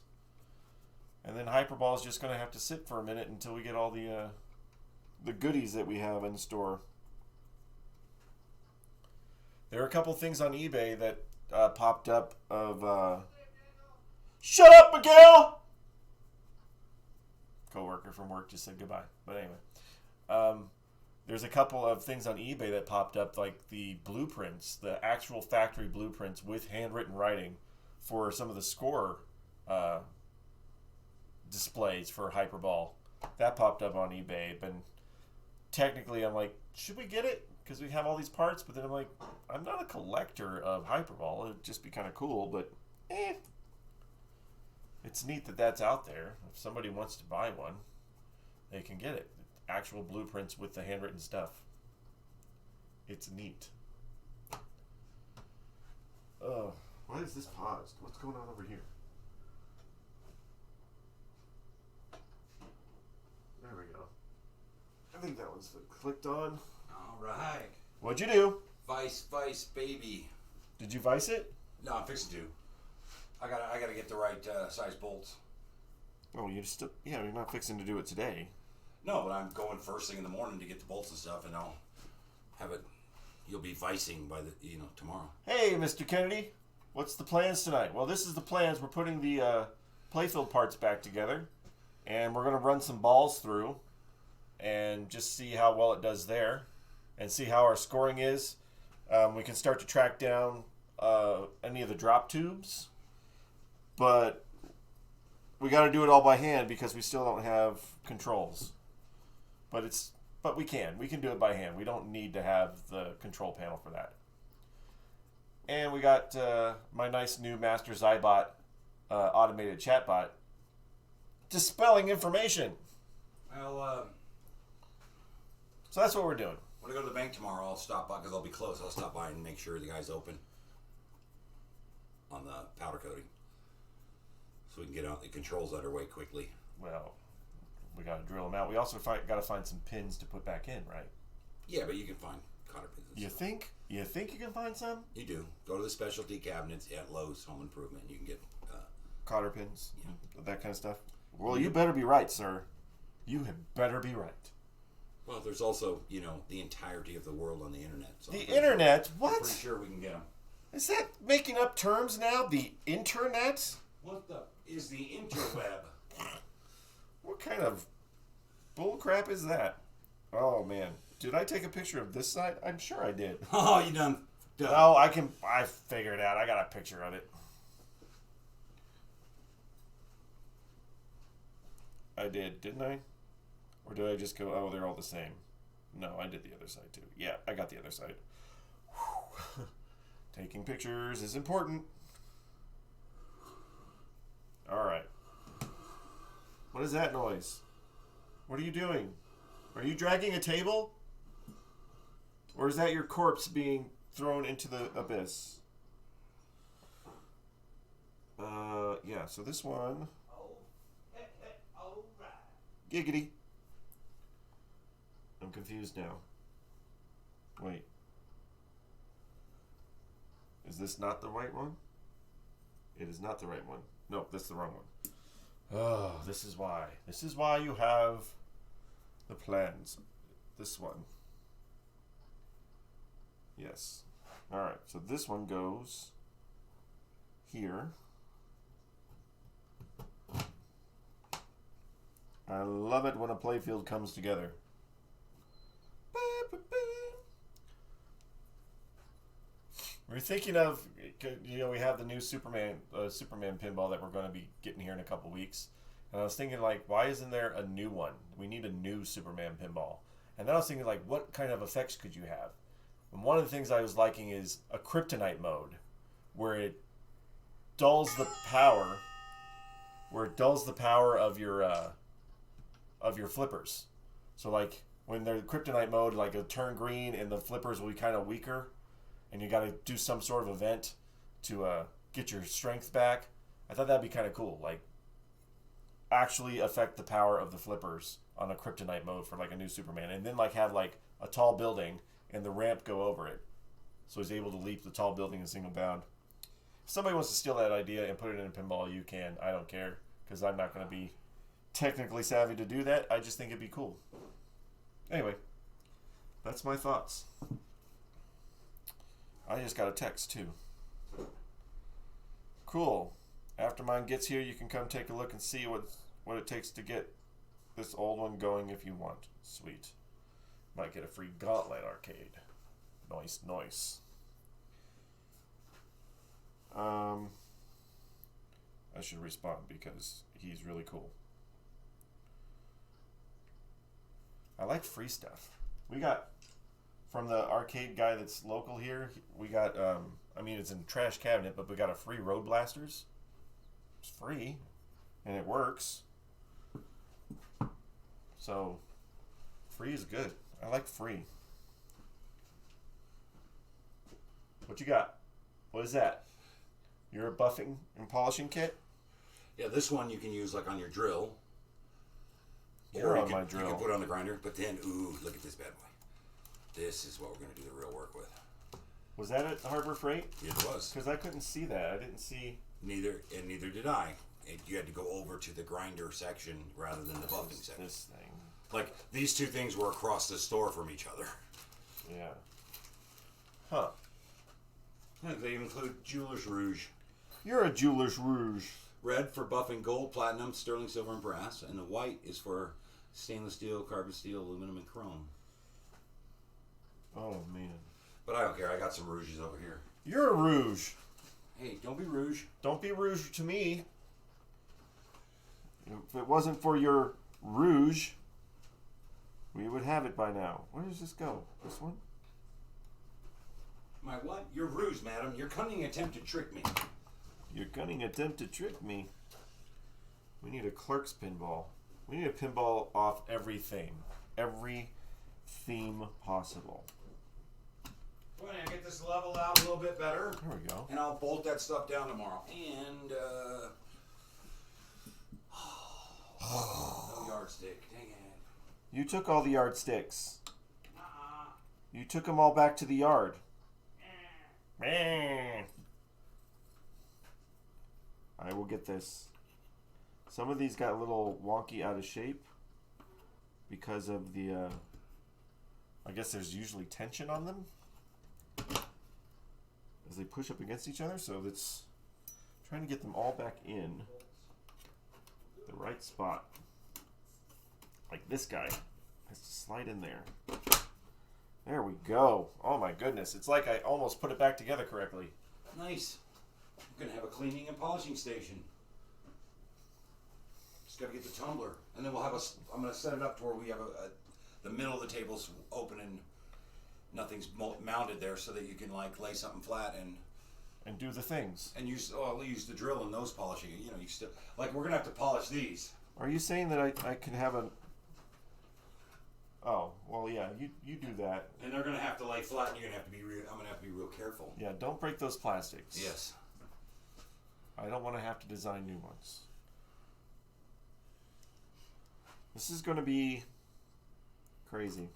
And then Hyperball is just going to have to sit for a minute until we get all the goodies that we have in store. There are a couple things on eBay that popped up of... Shut up, Miguel! Coworker from work just said goodbye. But anyway. There's a couple of things on eBay that popped up, like the blueprints, the actual factory blueprints with handwritten writing for some of the score displays for Hyperball. That popped up on eBay. And technically, I'm like, should we get it? Because we have all these parts. But then I'm like, I'm not a collector of Hyperball. It'd just be kind of cool, but it's neat that that's out there. If somebody wants to buy one, they can get it. Actual blueprints with the handwritten stuff. It's neat. Oh, why is this paused? What's going on over here? There we go. I think that one's clicked on. All right. What'd you do? Vice, baby. Did you vice it? No, I'm fixing to. I gotta get the right size bolts. Oh, you're not fixing to do it today. No, but I'm going first thing in the morning to get the bolts and stuff, and I'll have it. You'll be vicing by tomorrow. Hey, Mr. Kennedy, what's the plans tonight? Well, this is the plans. We're putting the playfield parts back together, and we're gonna run some balls through, and just see how well it does there, and see how our scoring is. We can start to track down any of the drop tubes, but we got to do it all by hand because we still don't have controls. But we can do it by hand. We don't need to have the control panel for that. And we got my nice new Master Zybot automated chatbot dispelling information. Well, so that's what we're doing. when I go to the bank tomorrow, I'll stop by because I'll be close. I'll stop by and make sure the guy's open on the powder coating, so we can get out the controls underway quickly. Well, we got to drill them out. We also got to find some pins to put back in, right? Yeah, but you can find cotter pins. You think? You think you can find some? You do. Go to the specialty cabinets at Lowe's Home Improvement. You can get cotter pins, yeah, that kind of stuff. Well, you better be right, sir. You had better be right. Well, there's also, the entirety of the world on the internet. So The internet? I'm What? pretty sure we can get them. Is that making up terms now? The internet? What the is the interweb? What kind of bullcrap is that? Oh man, did I take a picture of this side? I'm sure I did. Oh, you done? No, I figured it out. I got a picture of it. I did, didn't I? Or did I just go, oh, they're all the same? No, I did the other side too. Yeah, I got the other side. Whew. Taking pictures is important. All right. What is that noise? What are you doing? Are you dragging a table? Or is that your corpse being thrown into the abyss? Yeah, so this one... Giggity. I'm confused now. Wait. Is this not the right one? It is not the right one. No, this is the wrong one. Oh, this is why. This is why you have the plans. This one. Yes. Alright, so this one goes here. I love it when a playfield comes together. We're thinking of, we have the new Superman pinball that we're going to be getting here in a couple weeks. And I was thinking, why isn't there a new one? We need a new Superman pinball. And then I was thinking, what kind of effects could you have? And one of the things I was liking is a kryptonite mode, where it dulls the power, of your flippers. So when they're kryptonite mode, it'll turn green and the flippers will be kind of weaker, and you got to do some sort of event to get your strength back. I thought that'd be kind of cool, actually affect the power of the flippers on a kryptonite mode for a new Superman, and then have a tall building and the ramp go over it. So he's able to leap the tall building in a single bound. If somebody wants to steal that idea and put it in a pinball, you can. I don't care, because I'm not going to be technically savvy to do that. I just think it'd be cool. Anyway, that's my thoughts. I just got a text too. Cool. After mine gets here, you can come take a look and see what it takes to get this old one going if you want. Sweet. Might get a free Gauntlet arcade. Nice, nice. I should respond because he's really cool. I like free stuff. We got, from the arcade guy that's local here, we got, I mean, it's in a trash cabinet, but we got a free Road Blasters. It's free, and it works. So, free is good. I like free. What you got? What is that? Your buffing and polishing kit? Yeah, this one you can use like on your drill. You're on you can, my drill. You can put it on the grinder, but then, ooh, look at this bad boy. This is what we're going to do the real work with. Was that at Harbor Freight? It was. Because I couldn't see that. I didn't see... Neither did I. You had to go over to the grinder section rather than the buffing section. This thing. Like, these two things were across the store from each other. Yeah. Huh. Yeah, they include Jeweler's Rouge. You're a Jeweler's Rouge. Red for buffing gold, platinum, sterling silver, and brass. And the white is for stainless steel, carbon steel, aluminum, and chrome. Oh, man. But I don't care. I got some rouges over here. You're a Rouge. Hey, don't be rouge. Don't be Rouge to me. If it wasn't for your Rouge, we would have it by now. Where does this go? This one? My what? Your ruse, madam. Your cunning attempt to trick me. Your cunning attempt to trick me. We need a Clerk's pinball. We need a pinball off everything. Every theme possible. Go ahead and get this leveled out a little bit better. There we go. And I'll bolt that stuff down tomorrow. And, no yardstick. Dang it. You took all the yardsticks. You took them all back to the yard. I will get this. Some of these got a little wonky out of shape because of the, I guess there's usually tension on them as they push up against each other, so it's trying to get them all back in the right spot. Like this guy has to slide in there. There we go. Oh my goodness. It's like I almost put it back together correctly. Nice. We're going to have a cleaning and polishing station. Just got to get the tumbler. And then we'll have I'm going to set it up to where we have the middle of the table's open and nothing's mounted there so that you can like lay something flat and do the things. And I'll use the drill and nose polishing it. You know, you still, like we're going to have to polish these. Are you saying that I can have a... Oh, well, yeah, you do that. And they're going to have to lay flat, and you're going to have to be I'm going to have to be real careful. Yeah, don't break those plastics. Yes. I don't want to have to design new ones. This is going to be crazy.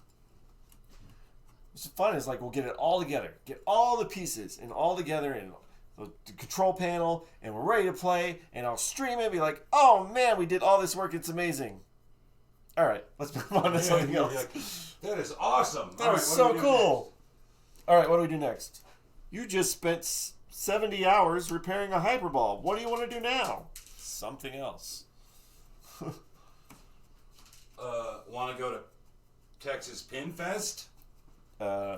What's fun is like we'll get it all together. Get all the pieces and all together in the control panel, and we're ready to play, and I'll stream it and be like, oh man, we did all this work, it's amazing. All right, let's move on to something else. Like, that is awesome. That was so cool. All right, what do we do next? You just spent 70 hours repairing a hyperball. What do you want to do now? Something else. Want to go to Texas Pin Fest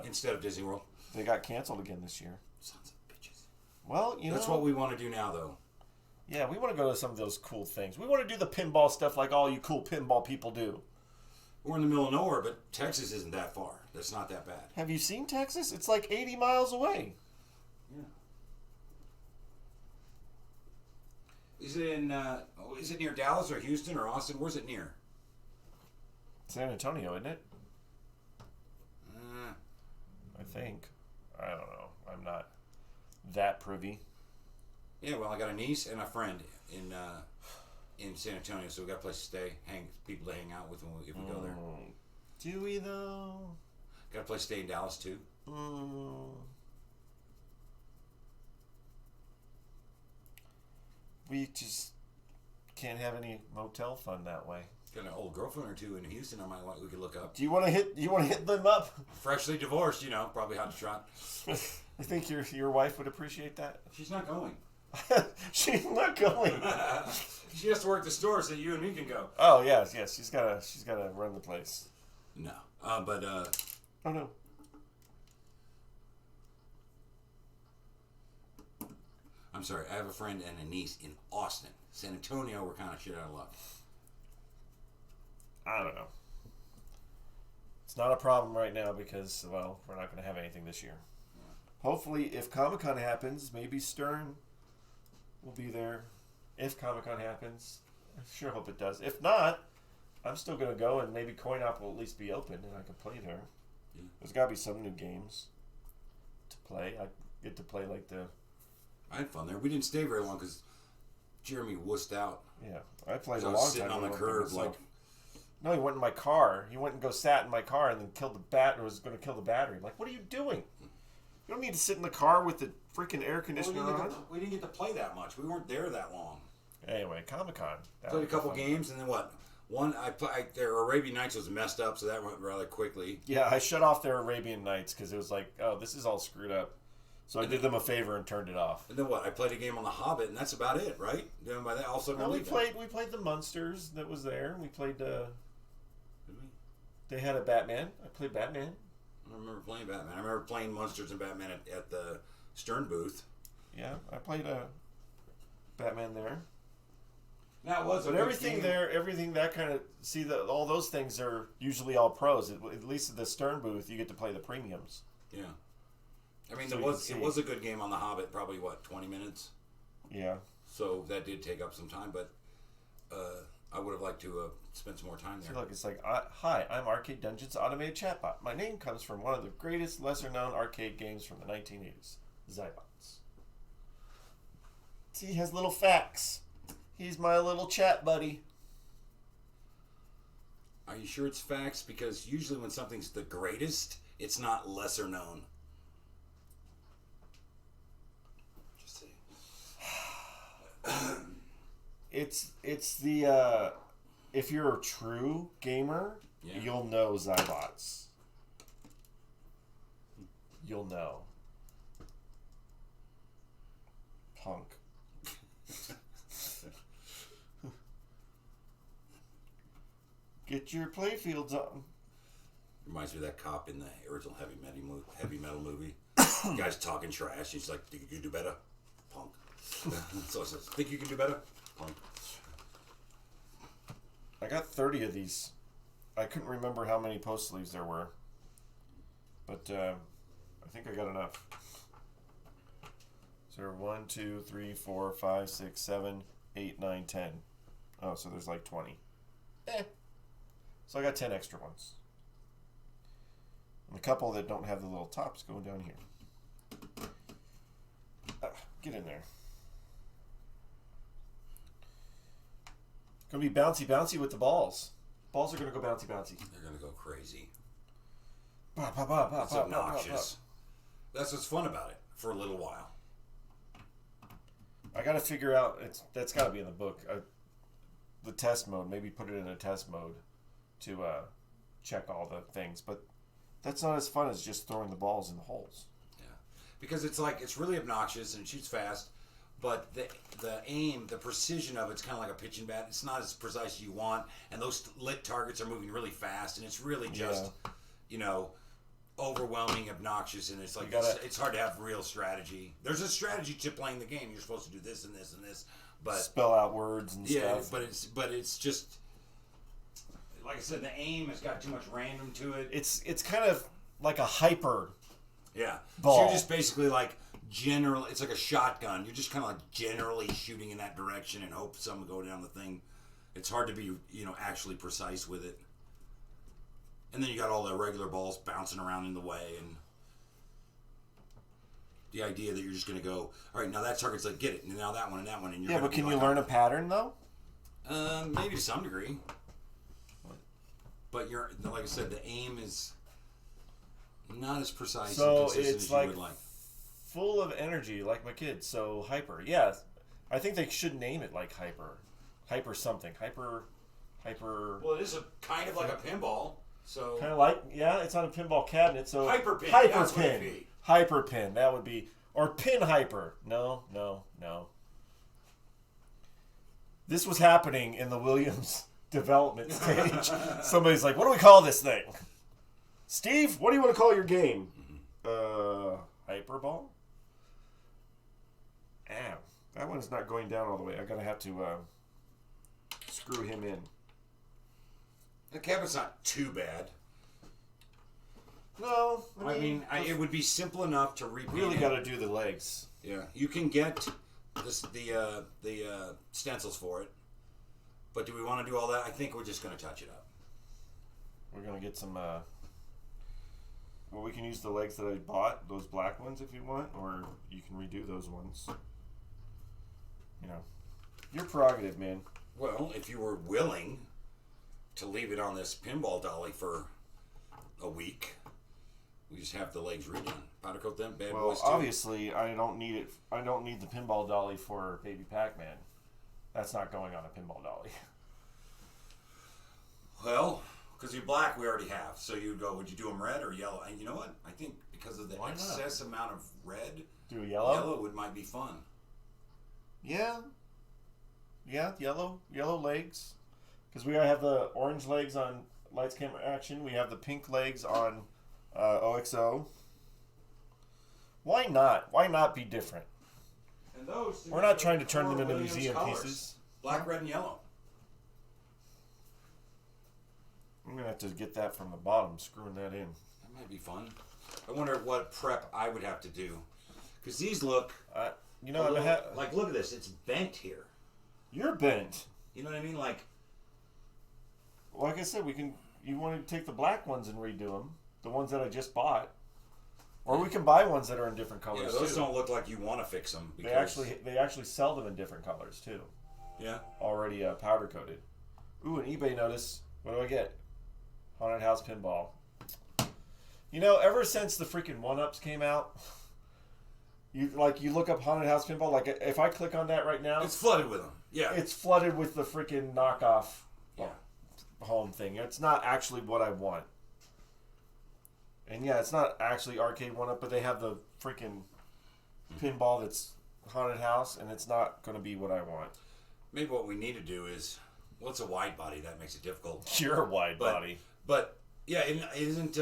instead of Disney World? They got canceled again this year. Sons of bitches. Well, That's what we want to do now, though. Yeah, we want to go to some of those cool things. We want to do the pinball stuff like all you cool pinball people do. We're in the middle of nowhere, but Texas isn't that far. That's not that bad. Have you seen Texas? It's like 80 miles away. Yeah. Is it near Dallas or Houston or Austin? Where's it near? San Antonio, isn't it? Uh, I think. I don't know. I'm not that privy. Yeah, well, I got a niece and a friend in San Antonio, so we got a place to stay, people to hang out with when if we go there. Do we though? Got to play Stay in Dallas too. We just can't have any motel fun that way. Got an old girlfriend or two in Houston. We could look up. Do you want to hit them up? Freshly divorced, probably hot shot. I think your wife would appreciate that. She's not going. She's not going. She has to work the store so you and me can go. Oh yes. She's gotta run the place. No, Oh no. I'm sorry. I have a friend and a niece in Austin. San Antonio, we're kind of shit out of luck. I don't know. It's not a problem right now because, well, we're not going to have anything this year. Yeah. Hopefully, if Comic-Con happens, maybe Stern will be there. If Comic-Con happens, I sure hope it does. If not, I'm still going to go, and maybe Coin-Op will at least be open, and I can play there. Yeah. There's got to be some new games to play. I get to play like the... I had fun there. We didn't stay very long because Jeremy wussed out. Yeah, I played so a I long was sitting time. on the curb like... No, he went in my car. He went and sat in my car and then killed the bat, or was going to kill the battery. I'm like, what are you doing? You don't need to sit in the car with the freaking air conditioner on. We didn't get to play that much. We weren't there that long. Anyway, Comic-Con. Played a couple games, and then what? One, their Arabian Nights was messed up, so that went rather quickly. Yeah, I shut off their Arabian Nights because it was like, oh, this is all screwed up. So I did them a favor and turned it off. And then what? I played a game on The Hobbit, and that's about it, right? Then by that, all of a sudden, we played the Munsters that was there. We played. They had a Batman. I played Batman. I don't remember playing Batman. I remember playing Munsters and Batman at the Stern booth. Yeah, I played a Batman there. That was a but everything game. There, everything that kind of all those things are usually all pros. At least at the Stern booth, you get to play the premiums. Yeah, I mean, it was a good game on The Hobbit. Probably 20 minutes. Yeah. So that did take up some time, but I would have liked to spend some more time there. So look, it's like, hi, I'm Arcade Dungeon's automated chatbot. My name comes from one of the greatest, lesser-known arcade games from the 1980s, Zybots. See, he has little facts. He's my little chat buddy. Are you sure it's facts? Because usually when something's the greatest, it's not lesser known. Just saying. It's the if you're a true gamer, you'll know Zybots. You'll know. Punk. Get your playfields on. Reminds me of that cop in the original heavy metal movie. Guy's talking trash. He's like, "Think you can do better, punk." So it says, "Think you can do better, punk." I got 30 of these. I couldn't remember how many post sleeves there were, but I think I got enough. So 1, 2, 3, 4, 5, 6, 7, 8, 9, 10. Oh, so there's like 20. So I got 10 extra ones. And a couple that don't have the little tops going down here. Get in there. Gonna be bouncy with the balls. Balls are gonna go bouncy. They're gonna go crazy. Bah, bah, bah, bah, it's bah, obnoxious. bah, bah. That's what's fun about it for a little while. I gotta figure out. That's gotta be in the book. The test mode. Maybe put it in a test mode to check all the things. But that's not as fun as just throwing the balls in the holes. Yeah, because it's really obnoxious and it shoots fast. But the aim, the precision of it's kind of like a pitching bat. It's not as precise as you want, and those lit targets are moving really fast, and it's really just, overwhelming, obnoxious, and it's like it's hard to have real strategy. There's a strategy to playing the game. You're supposed to do this and this and this, but spell out words and stuff. but it's just like I said, the aim has got too much random to it. It's kind of like a hyper. Yeah, ball. So you're just basically like. It's like a shotgun. You're just kind of like generally shooting in that direction and hope some go down the thing. It's hard to be, actually precise with it. And then you got all the regular balls bouncing around in the way, and the idea that you're just going to go, all right, now that target's like, get it, and now that one, and that one, and you're but can you learn a pattern though? Maybe to some degree. But like I said, the aim is Not as precise So and consistent it's as like, you would like. full of energy, like my kids. So hyper, yeah. I think they should name it like hyper something, hyper. Well, it is a kind of like a pinball. So Kind of like, yeah, it's on a pinball cabinet. So Hyperpin, hyper that's what it'd pin, be. hyper pin. That would be, or pin hyper. No. This was happening in the Williams development stage. Somebody's like, "What do we call this thing?" Steve, what do you want to call your game? Hyperball. Ow, that one's not going down all the way. I'm gonna have to screw him in. the cabinet's not too bad. No, I mean, it would be simple enough to repaint. really it. got to do the legs. Yeah, you can get the stencils for it, but do we want to do all that? I think we're just going to touch it up. We're gonna get some. Well, we can use the legs that I bought, those black ones, if you want, or you can redo those ones. You know, your prerogative, man. Well, if you were willing to leave it on this pinball dolly for a week, we just have the legs redone. Powder coat them, bad Well, boys too. obviously, I don't need it. I don't need the pinball dolly for Baby Pac-Man. That's not going on a pinball dolly. Well, because you're black, we already have. So you'd go, would you do them red or yellow? And you know what? I think because of the Why not? excess amount of red, Do a yellow? yellow might be fun. Yeah. Yeah, yellow legs. Because we have the orange legs on Lights Camera Action. We have the pink legs on OXO. Why not? Why not be different? And those We're not trying to turn core them into Williams museum colors. pieces. Black, red, and yellow. I'm going to have to get that from the bottom, screwing that in. That might be fun. I wonder what prep I would have to do. Because these look You know, a little, I'm like, look at this. It's bent here. you're bent. You know what I mean? Like Like I said, we can. You want to take the black ones and redo them, the ones that I just bought, or we can buy ones that are in different colors yeah, those too. don't look like you want to fix them. They actually sell them in different colors too, Yeah. already powder coated. Ooh, an eBay notice. What do I get? Haunted House Pinball. You know, ever since the freaking 1-Ups came out, you look up Haunted House Pinball. Like if I click on that right now, It's flooded with them. Yeah. it's flooded with the freaking knockoff yeah. home thing. It's not actually what I want. And yeah, it's not actually arcade 1-Up, but they have the freaking pinball that's Haunted House, and it's not going to be what I want. Maybe what we need to do is, well, it's a wide body. That makes it difficult. You're a wide body. But yeah, isn't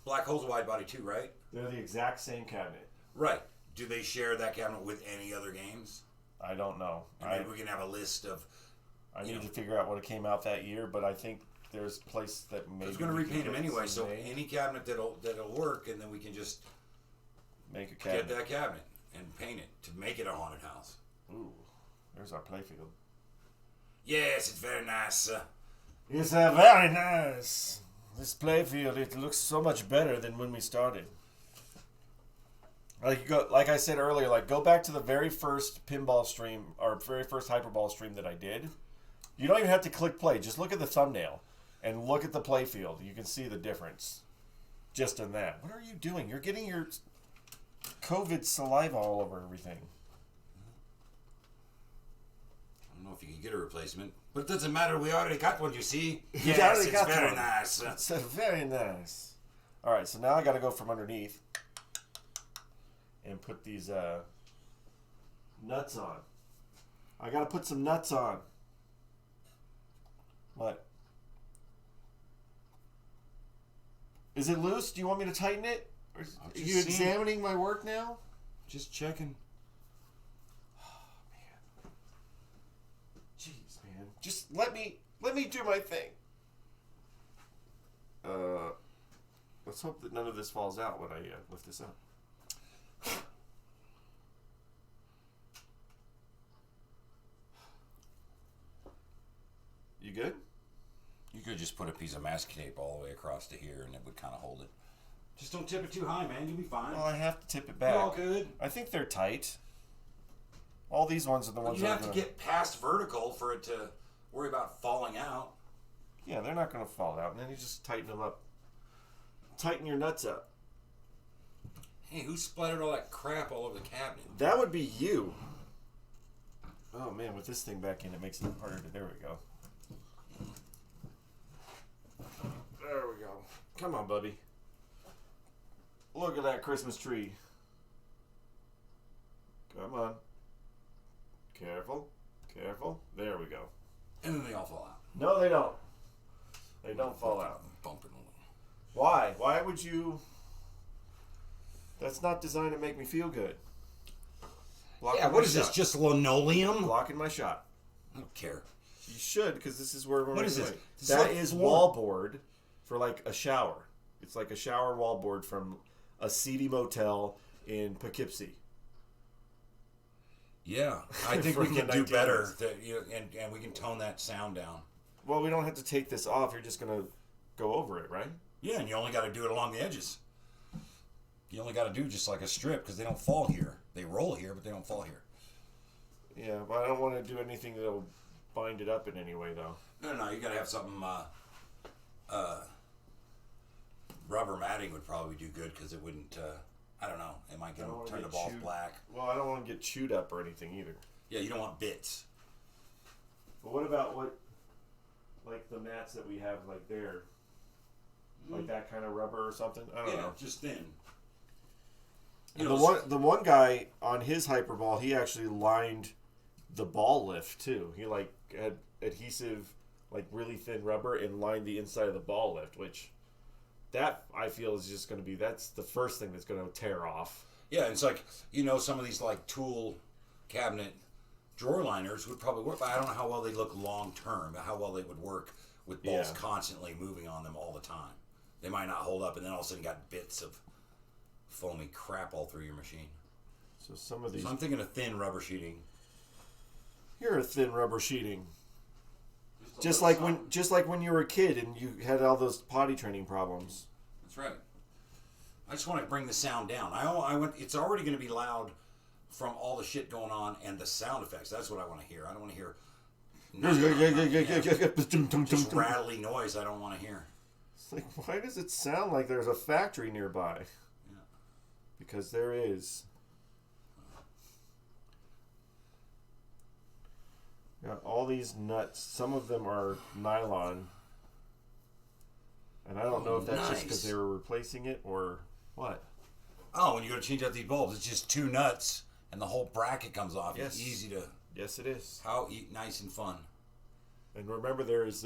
Black Hole's a wide body too, right? They're the exact same cabinet. Right. Do they share that cabinet with any other games? I don't know. And maybe we can have a list of. I need to figure out what it came out that year, but I think there's a place that maybe It's going to we can repaint them get anyway, some so made. any cabinet that'll work, and then we can just Make a cabinet. get that cabinet and paint it to make it a haunted house. Ooh, there's our playfield. Yes, it's very nice, sir. It's very nice. This playfield, it looks so much better than when we started. Like I said earlier, go back to the very first pinball stream or very first hyperball stream that I did. You don't even have to click play. Just look at the thumbnail and look at the playfield. You can see the difference just in that. What are you doing? You're getting your COVID saliva all over everything. I don't know if you can get a replacement, but it doesn't matter. We already got one, you see. You Yes, already it's got very one. nice, sir. It's very nice. All right, so now I got to go from underneath and put these nuts on. I got to put some nuts on. What? Is it loose? Do you want me to tighten it? Are I'm you just seeing. examining my work now? Just checking. Jeez, man. Just let me do my thing. Let's hope that none of this falls out when I lift this up. You good? You could just put a piece of masking tape all the way across to here, and it would kind of hold it. Just don't tip it too high, man. You'll be fine. Well, I have to tip it You're all back. good. I think they're tight. All these ones are the ones You that have are to gonna... get past vertical for it to worry about falling out. Yeah, they're not going to fall out. And then you just tighten them up. tighten your nuts up. Hey, who splattered all that crap all over the cabinet? That would be you. Oh man, with this thing back in, it makes it harder to. There we go. There we go. Come on, Bubby. Look at that Christmas tree. Come on. Careful. Careful. There we go. And then they all fall out. No, they don't. They don't fall out. Bumping. Why? Why would you? That's not designed to make me feel good. Blocking Yeah, my what is this? shot. Just linoleum? Blocking my shot. I don't care. You should, because this is where we're What is doing this? it. This is That like is floor. wallboard for like a shower. It's like a shower wallboard from a seedy motel in Poughkeepsie. Yeah, I think we From can the do better, 1980s. and we can tone that sound down. Well, we don't have to take this off. You're just gonna go over it, right? Yeah, and you only got to do it along the edges. You only got to do just like a strip because they don't fall here. They roll here, but they don't fall here. Yeah, but I don't want to do anything that'll bind it up in any way, though. No, you got to have something. Rubber matting would probably do good because it wouldn't. I don't know. It might I don't wanna turn the get balls chewed. black. Well, I don't want to get chewed up or anything either. Yeah, you don't want bits. But what about like the mats that we have, like there, like that kind of rubber or something? I don't know. Just thin. The one guy on his Hyperball, he actually lined the ball lift too. He like had adhesive, like really thin rubber, and lined the inside of the ball lift, which that I feel is just going to be that's the first thing that's going to tear off. Yeah, it's like some of these like tool cabinet drawer liners would probably work, but I don't know how well they look long term. How well they would work with balls Yeah. constantly moving on them all the time. They might not hold up, and then all of a sudden got bits of foamy crap all through your machine. So some of these, So I'm thinking of thin rubber sheeting. you're a thin rubber sheeting. Just like when you were a kid and you had all those potty training problems. That's right. I just want to bring the sound down. It's already going to be loud from all the shit going on and the sound effects. That's what I want to hear. I don't want to hear just rattly noise. I don't want to hear. It's like, why does it sound like there's a factory nearby? Yeah. Because there is. Got all these nuts. Some of them are nylon. And I don't know if that's just because nice. they were replacing it or what. Oh, when you go to change out these bulbs, it's just two nuts and the whole bracket comes off. Yes. It's easy to Yes, it is. nice and fun. And remember, there's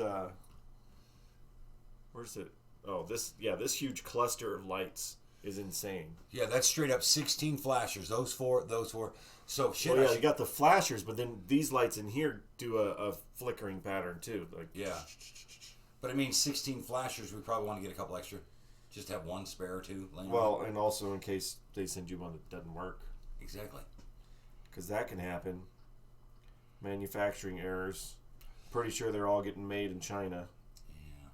where's it? Oh, this huge cluster of lights is insane. Yeah, that's straight up 16 flashers. Those four. So shit. Well, yeah, you got the flashers, but then these lights in here do a flickering pattern too. Like Yeah. But I mean, 16 flashers, we probably want to get a couple extra. Just have one spare or two laying well, around. and also in case they send you one that doesn't work, Exactly. because that can happen. Manufacturing errors. Pretty sure they're all getting made in China. Yeah.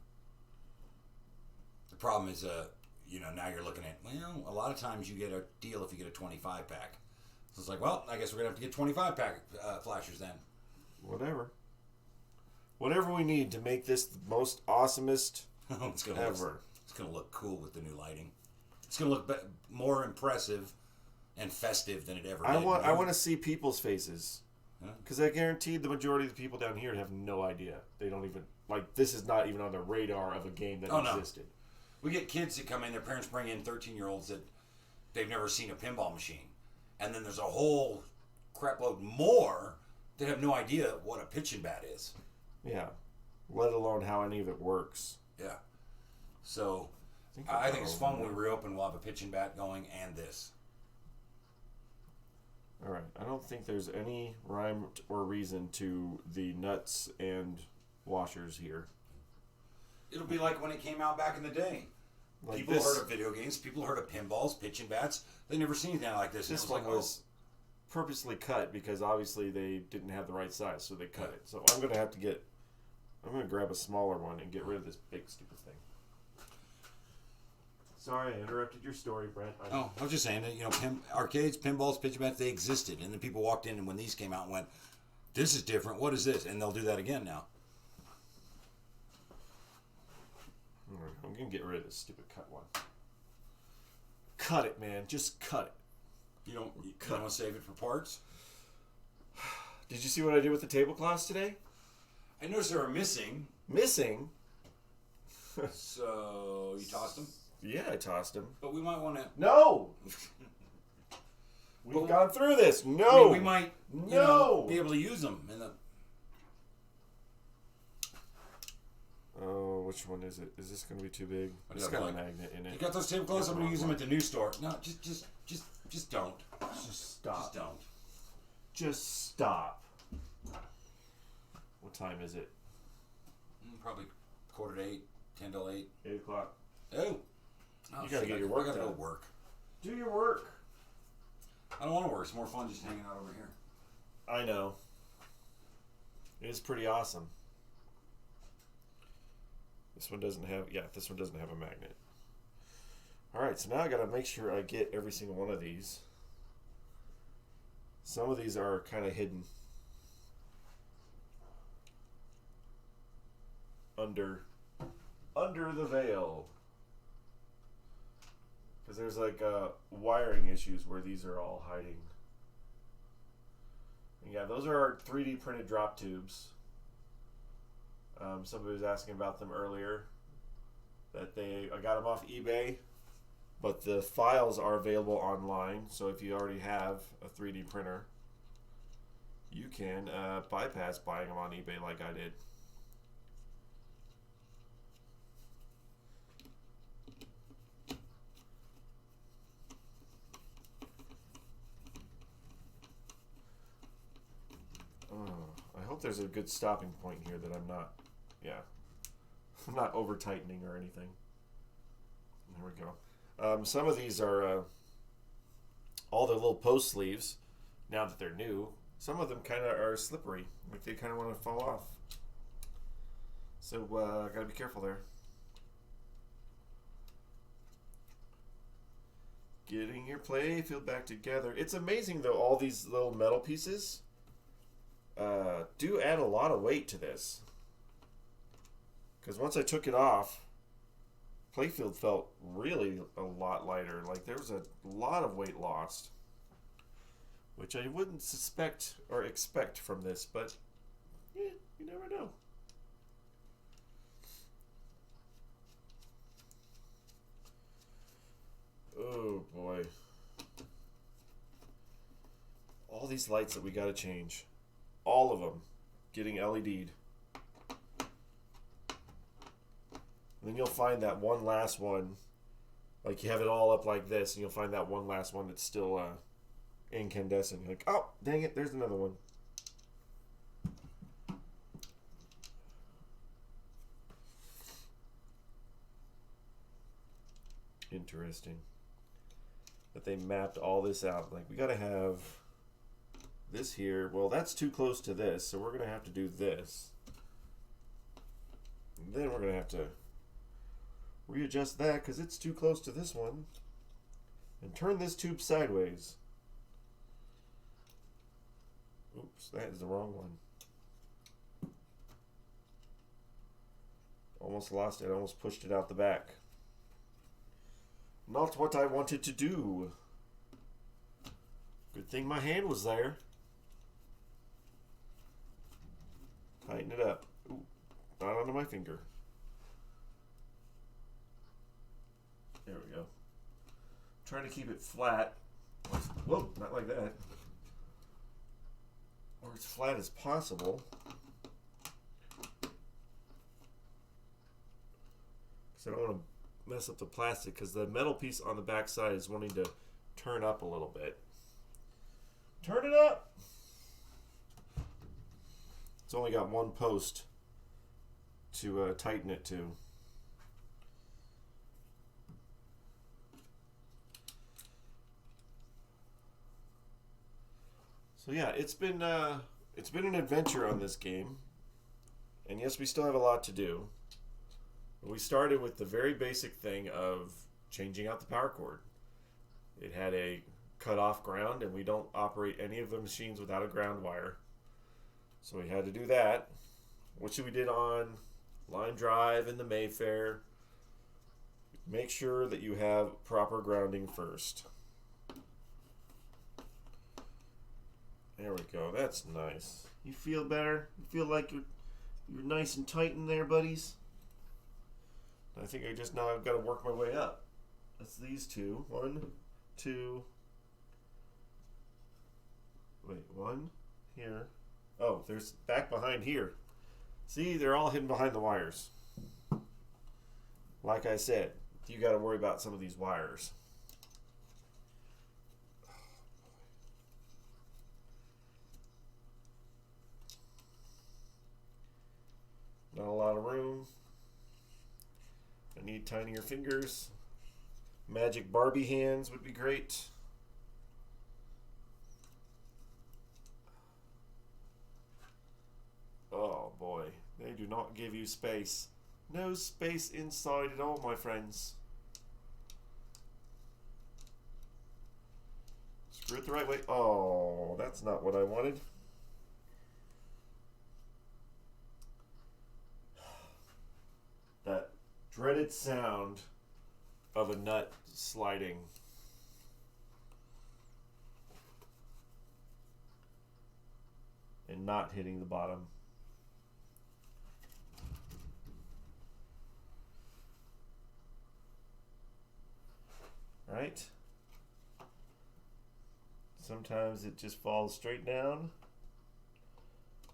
The problem is, now you're looking at, well, a lot of times you get a deal if you get a 25 pack. So it's like, well, I guess we're going to have to get 25 pack flashers then. Whatever we need to make this the most awesomest It's gonna ever. It's going to look cool with the new lighting. It's going to look more impressive and festive than it ever did. I want to see people's faces. Huh? Because I guarantee the majority of the people down here have no idea. They don't even, this is not even on the radar of a game that Oh, no. existed. We get kids that come in, their parents bring in 13-year-olds that they've never seen a pinball machine. And then there's a whole crapload more that have no idea what a pitching bat is. Yeah. Let alone how any of it works. Yeah. So, I think it's fun when we reopen, we'll have a pitching bat going and this. All right. I don't think there's any rhyme or reason to the nuts and washers here. It'll be like when it came out back in the day. Like People this, heard of video games, people heard of pinballs, pitching bats. They never seen anything like this. And this it was one like, was purposely cut because obviously they didn't have the right size, so they cut it. So I'm going to grab a smaller one and get rid of this big stupid thing. Sorry, I interrupted your story, Brent. I was just saying that, arcades, pinballs, pitching bats, they existed. And then people walked in and when these came out and went, this is different, what is this? And they'll do that again now. I'm going to get rid of this stupid cut one. cut it, man. Just cut it. You don't want to save it for parts? Did you see what I did with the tablecloths today? I noticed they were missing. Missing? So you tossed them? Yeah, I tossed them. But we might want to. No! We've gone through this. No! We might be able to use them in the. Oh, which one is it? Is this going to be too big? It's got a magnet in it. You got those tablecloths? I'm going to use them at the new store. No, just don't. Just stop. Just don't. Just stop. What time is it? Probably 7:45, 10 till 8. 8 o'clock. Oh. You got to get your work done. I got to done. go work. Do your work. I don't want to work. It's more fun just hanging out over here. I know. It's pretty awesome. This one doesn't have a magnet. Alright, so now I gotta make sure I get every single one of these. Some of these are kind of hidden under the veil. Because there's like wiring issues where these are all hiding. And yeah, those are our 3D printed drop tubes. Somebody was asking about them earlier. I got them off eBay, but the files are available online. So if you already have a 3D printer, you can bypass buying them on eBay like I did. I hope there's a good stopping point here that I'm not over tightening or anything. There we go. Some of these are all the little post sleeves. Now that they're new, some of them kind of are slippery, like they kind of want to fall off. So gotta be careful there. Getting your playfield back together. It's amazing though, all these little metal pieces do add a lot of weight to this. Because once I took it off, playfield felt really a lot lighter. Like there was a lot of weight lost, which I wouldn't suspect or expect from this, but yeah, you never know. Oh boy. All these lights that we gotta change. All of them getting LED'd. And then you'll find that one last one, like you have it all up like this, and you'll find that one last one that's still incandescent. You're like, oh, dang it, there's another one. Interesting. That they mapped all this out. Like, we gotta have this here. Well, that's too close to this, so we're gonna have to do this. And then we're gonna have to readjust that because it's too close to this one, and turn this tube sideways. Oops, that is the wrong one. Almost lost it. I almost pushed it out the back. Not what I wanted to do. Good thing my hand was there. Tighten it up. Ooh, not onto my finger. There we go. Trying to keep it flat. Whoa, not like that. Or as flat as possible. Because I don't want to mess up the plastic, because the metal piece on the back side is wanting to turn up a little bit. Turn it up! It's only got one post to tighten it to. So yeah, it's been an adventure on this game, and yes, we still have a lot to do. We started with the very basic thing of changing out the power cord. It had a cut off ground, and we don't operate any of the machines without a ground wire, so we had to do that, which we did on Line Drive and the Mayfair. Make sure that you have proper grounding first. There we go. That's nice. You feel better? You feel like you're nice and tight in there, buddies? I think I've got to work my way up. That's these two. 1, 2. Wait, 1 here. Oh, there's back behind here. See, they're all hidden behind the wires. Like I said, you got to worry about some of these wires. Not a lot of room. I need tinier fingers. Magic Barbie hands would be great. Oh boy, they do not give you space. No space inside at all, my friends. Screw it the right way. Oh, that's not what I wanted. That dreaded sound of a nut sliding. And not hitting the bottom. Right? Sometimes it just falls straight down.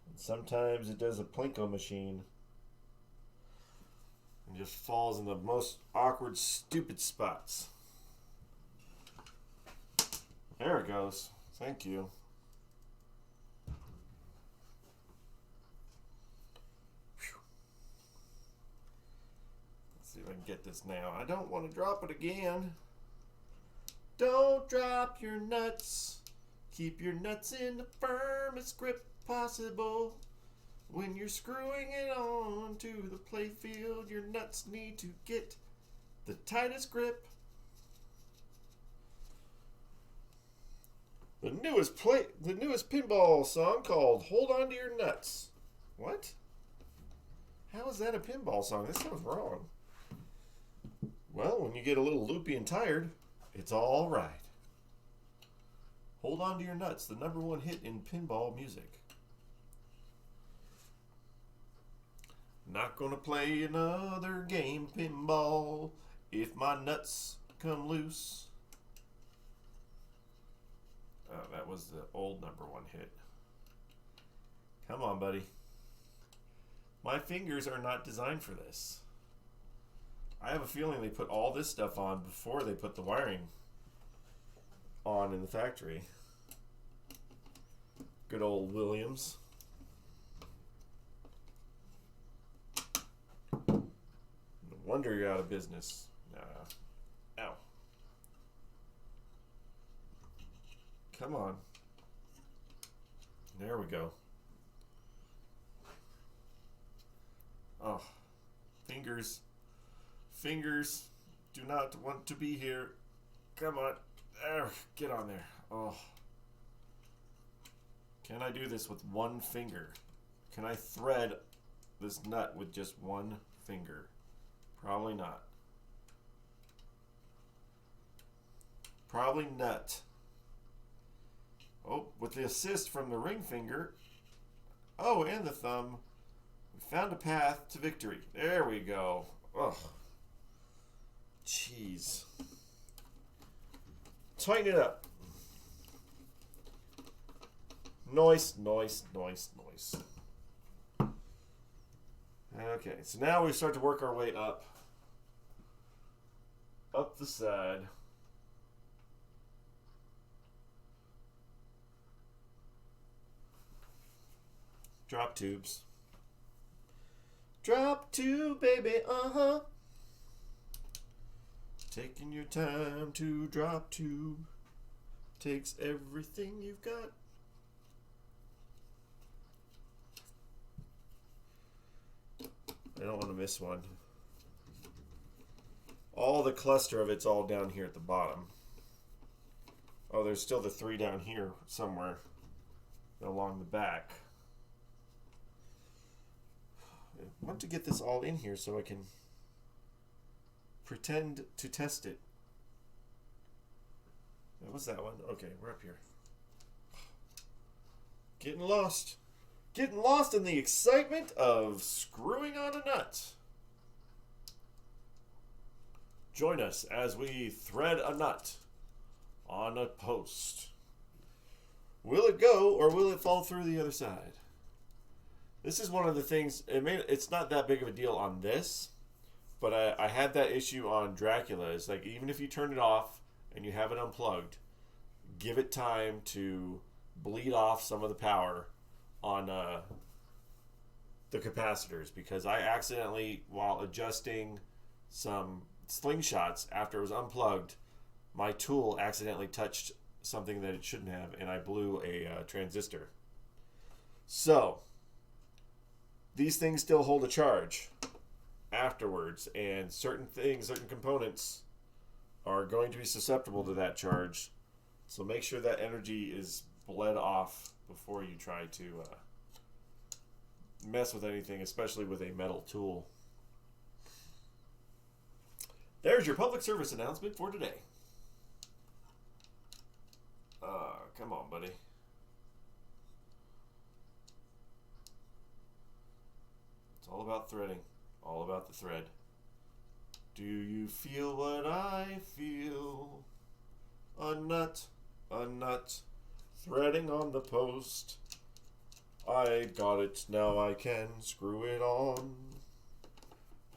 And sometimes it does a Plinko machine. And just falls in the most awkward, stupid spots. There it goes. Thank you. Whew. Let's see if I can get this now. I don't want to drop it again. Don't drop your nuts. Keep your nuts in the firmest grip possible. When you're screwing it on to the playfield, your nuts need to get the tightest grip. The newest pinball song called "Hold On to Your Nuts." What? How is that a pinball song? That sounds wrong. Well, when you get a little loopy and tired, it's all right. Hold On to Your Nuts, the #1 hit in pinball music. Not gonna play another game pinball if my nuts come loose. Oh, that was the old #1 hit. Come on, buddy. My fingers are not designed for this. I have a feeling they put all this stuff on before they put the wiring on in the factory. Good old Williams. No wonder you're out of business. Nah. Ow. Come on. There we go. Oh. Fingers. Fingers do not want to be here. Come on. There. Get on there. Oh. Can I do this with one finger? Can I thread this nut with just one finger? Probably not. Probably not. Oh, with the assist from the ring finger. Oh, and the thumb. We found a path to victory. There we go. Oh. Jeez. Tighten it up. Nice, nice, nice, nice. Okay, so now we start to work our way up. Up the side. Drop tubes. Drop tube, baby, uh-huh. Taking your time to drop tube. Takes everything you've got. I don't want to miss one. All the cluster of it's all down here at the bottom. Oh, there's still the 3 down here somewhere along the back. I want to get this all in here so I can pretend to test it. What's that one? Okay, we're up here. Getting lost. Getting lost in the excitement of screwing on a nut. Join us as we thread a nut on a post. Will it go or will it fall through the other side? This is one of the things, it's not that big of a deal on this, but I had that issue on Dracula. It's like, even if you turn it off and you have it unplugged, give it time to bleed off some of the power on the capacitors, because I accidentally, while adjusting some slingshots after it was unplugged, my tool accidentally touched something that it shouldn't have, and I blew a transistor. So these things still hold a charge afterwards, and certain components are going to be susceptible to that charge. So make sure that energy is bled off before you try to mess with anything, especially with a metal tool. There's your public service announcement for today. Come on, buddy. It's all about threading. All about the thread. Do you feel what I feel? A nut, threading on the post. I got it, now I can screw it on.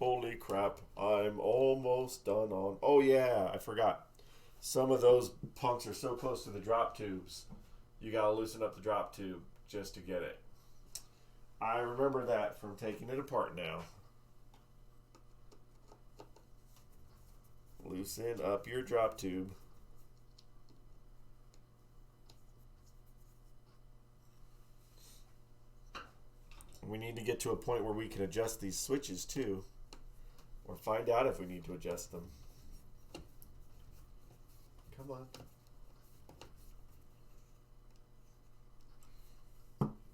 Holy crap, I'm almost done on. Oh yeah, I forgot. Some of those punks are so close to the drop tubes, you gotta loosen up the drop tube just to get it. I remember that from taking it apart now. Loosen up your drop tube. We need to get to a point where we can adjust these switches too, or find out if we need to adjust them. Come on.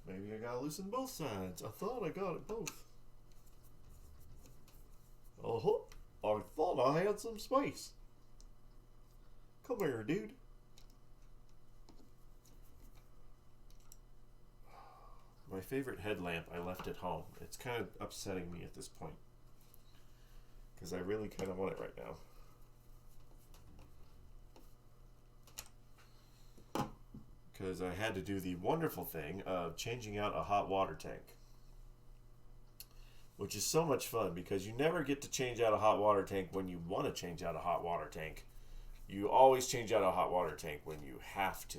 Maybe I gotta loosen both sides. I thought I got it both. I thought I had some space. Come here, dude. My favorite headlamp I left at home. It's kind of upsetting me at this point, because I really kind of want it right now. Because I had to do the wonderful thing of changing out a hot water tank, which is so much fun, because you never get to change out a hot water tank when you want to change out a hot water tank. You always change out a hot water tank when you have to.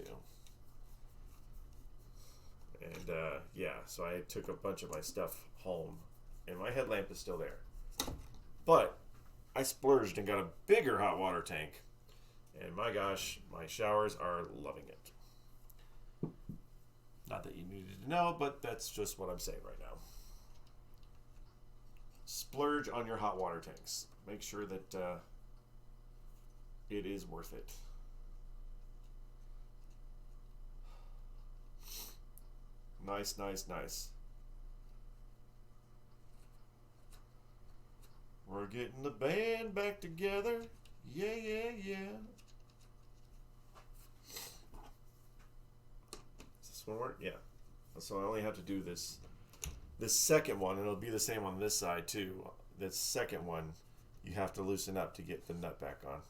And yeah, so I took a bunch of my stuff home, and my headlamp is still there. But I splurged and got a bigger hot water tank, and my gosh, my showers are loving it. Not that you needed to know, but that's just what I'm saying right now. Splurge on your hot water tanks. Make sure that it is worth it. Nice, nice, nice. We're getting the band back together. Yeah, yeah, yeah. Does this one work? Yeah. So I only have to do this second one, and it'll be the same on this side too. This second one, you have to loosen up to get the nut back on.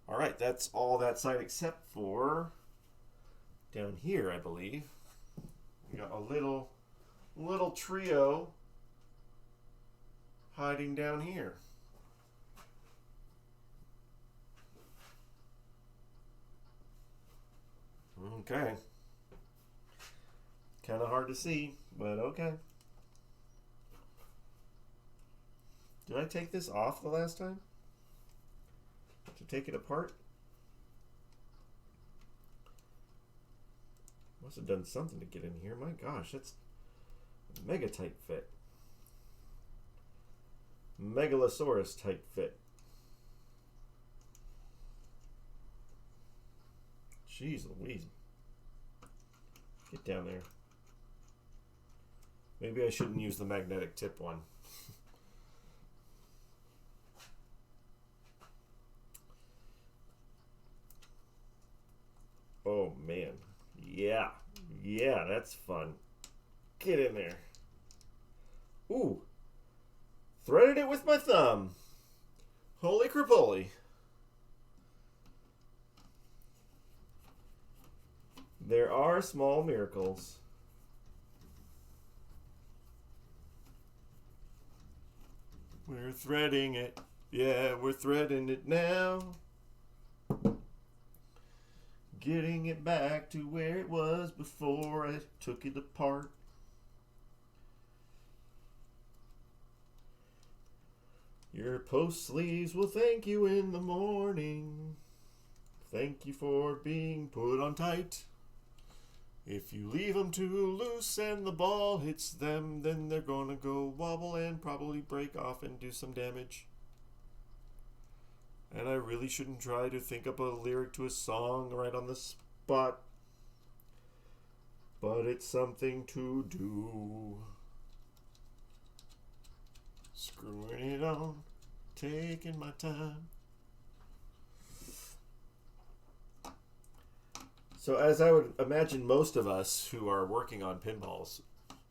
All right, that's all that side except for down here, I believe. We got a little trio hiding down here. Okay. Kind of hard to see, but okay. Did I take this off the last time? To take it apart? Must have done something to get in here. My gosh, that's a mega tight fit. Megalosaurus tight fit. Jeez Louise. Get down there. Maybe I shouldn't use the magnetic tip one. Oh, man. Yeah. Yeah, that's fun. Get in there. Ooh. Threaded it with my thumb. Holy crapoli. There are small miracles. We're threading it. Yeah, we're threading it now. Getting it back to where it was before I took it apart. Your post sleeves will thank you in the morning. Thank you for being put on tight. If you leave them too loose and the ball hits them, then they're gonna go wobble and probably break off and do some damage. And I really shouldn't try to think up a lyric to a song right on the spot. But it's something to do. Screwing it on, taking my time. So as I would imagine most of us who are working on pinballs,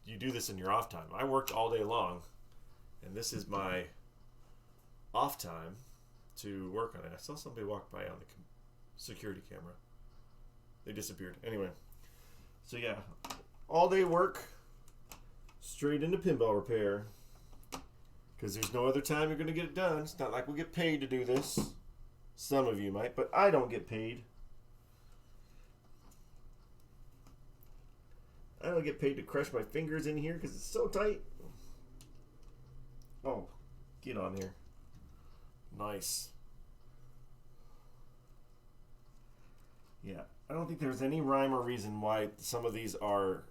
you do this in your off time. I worked all day long, and this is my off time to work on it. I saw somebody walk by on the security camera. They disappeared. Anyway, so yeah, all day work, straight into pinball repair, because there's no other time you're going to get it done. It's not like we get paid to do this. Some of you might, but I don't get paid. I don't get paid to crush my fingers in here because it's so tight. Oh, get on here. Nice. Yeah, I don't think there's any rhyme or reason why some of these are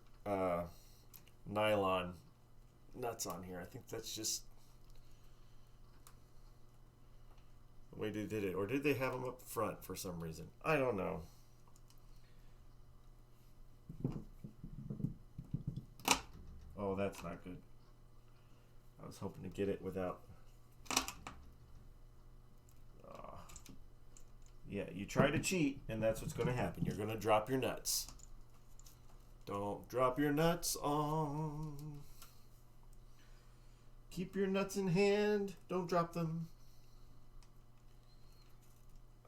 nylon nuts on here. I think that's just the way they did it. Or did they have them up front for some reason? I don't know. Oh, that's not good. I was hoping to get it without... Yeah, you try to cheat, and that's what's going to happen. You're going to drop your nuts. Don't drop your nuts on. Keep your nuts in hand. Don't drop them.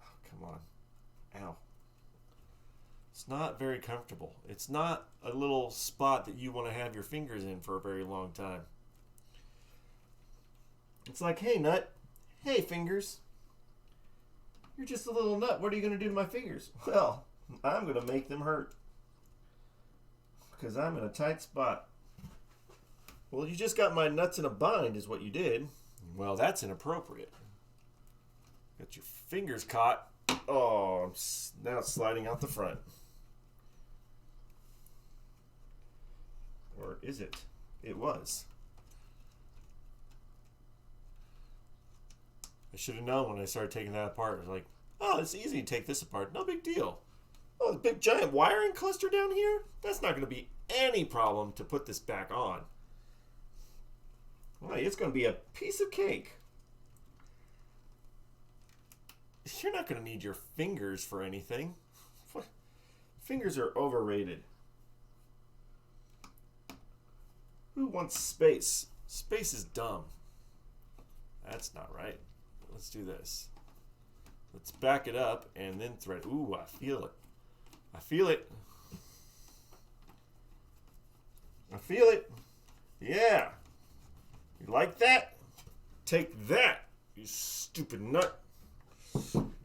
Oh, come on. Ow. It's not very comfortable. It's not a little spot that you want to have your fingers in for a very long time. It's like, hey, nut. Hey, fingers. You're just a little nut. What are you going to do to my fingers? Well, I'm going to make them hurt. Because I'm in a tight spot. Well, you just got my nuts in a bind is what you did. Well, that's inappropriate. Got your fingers caught. Oh, now it's sliding out the front. Or is it? It was. I should have known when I started taking that apart. I was like, oh, it's easy to take this apart. No big deal. Oh, the big giant wiring cluster down here? That's not going to be any problem to put this back on. Well, it's going to be a piece of cake. You're not going to need your fingers for anything. Fingers are overrated. Who wants space? Space is dumb. That's not right. Let's do this. Let's back it up and then thread. Ooh, I feel it. I feel it. I feel it. Yeah. You like that? Take that, you stupid nut.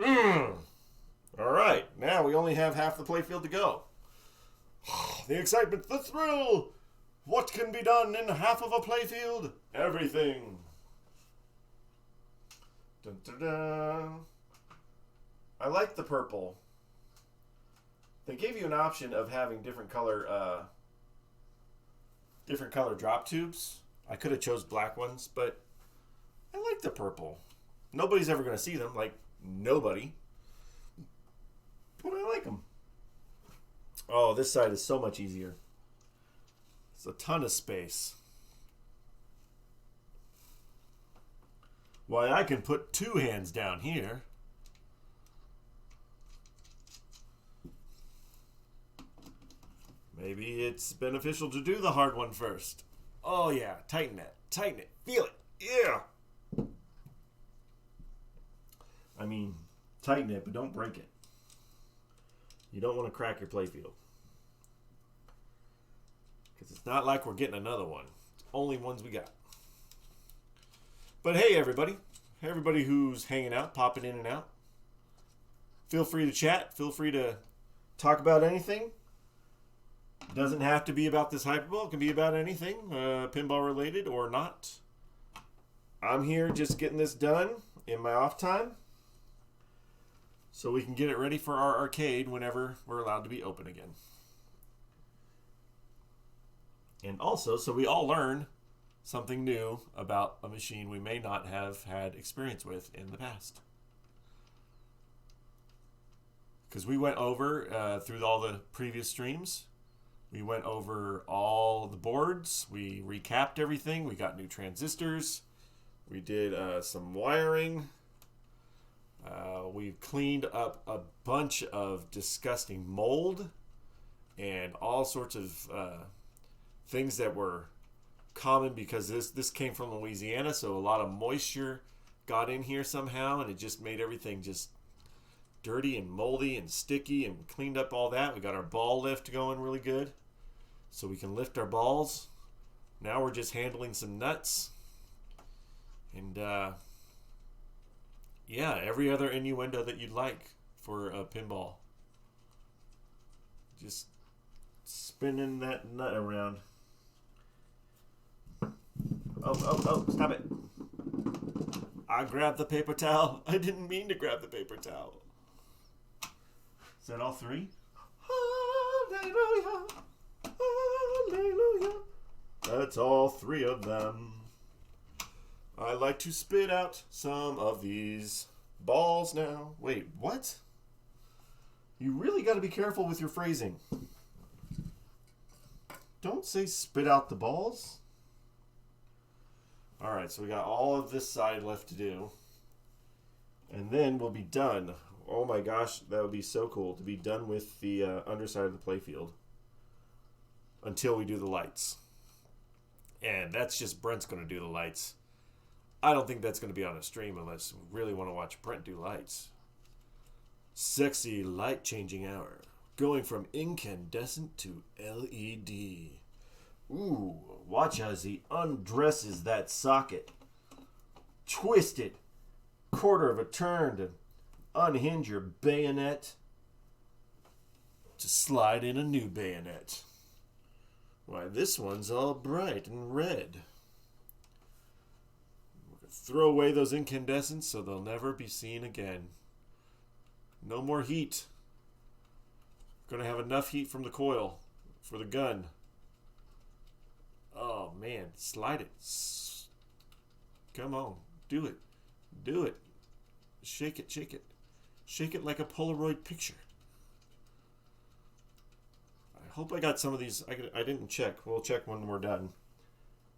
All right. Now we only have half the playfield to go. The excitement, the thrill. What can be done in half of a playfield? Everything. Dun, dun, dun. I like the purple. They gave you an option of having different color drop tubes. I could have chose black ones, but I like the purple. Nobody's ever going to see them, like nobody. But I like them. Oh, this side is so much easier. It's a ton of space. Why, I can put two hands down here. Maybe it's beneficial to do the hard one first. Oh yeah, tighten it, feel it, yeah. I mean, tighten it, but don't break it. You don't want to crack your playfield. Because it's not like we're getting another one. It's only ones we got. But hey, everybody. Hey, everybody who's hanging out, popping in and out. Feel free to chat. Feel free to talk about anything. It doesn't have to be about this Hyperball. It can be about anything, pinball related or not. I'm here just getting this done in my off time, so we can get it ready for our arcade whenever we're allowed to be open again. And also, so we all learn something new about a machine we may not have had experience with in the past. Because we went over, through all the previous streams, we went over all the boards, we recapped everything, we got new transistors, we did some wiring, we cleaned up a bunch of disgusting mold and all sorts of things that were common because this came from Louisiana, so a lot of moisture got in here somehow, and it just made everything just dirty and moldy and sticky, and cleaned up all that. We got our ball lift going really good, so we can lift our balls. Now we're just handling some nuts. And yeah, every other innuendo that you'd like for a pinball. Just spinning that nut around. Oh, stop it. I grabbed the paper towel. I didn't mean to grab the paper towel. Is that all three? Hallelujah. Hallelujah. That's all three of them. I like to spit out some of these balls now. Wait, what? You really got to be careful with your phrasing. Don't say spit out the balls. Alright, so we got all of this side left to do. And then we'll be done. Oh my gosh, that would be so cool to be done with the underside of the playfield until we do the lights. And that's just Brent's going to do the lights. I don't think that's going to be on a stream unless we really want to watch Brent do lights. Sexy light changing hour. Going from incandescent to LED. Ooh, watch as he undresses that socket. Twist it. Quarter of a turn to unhinge your bayonet. To slide in a new bayonet. Why, this one's all bright and red. Throw away those incandescents so they'll never be seen again. No more heat. Gonna have enough heat from the coil for the gun. Oh man, slide it. Come on, do it. Do it. Shake it, shake it. Shake it like a Polaroid picture. I hope I got some of these. I didn't check. We'll check when we're done.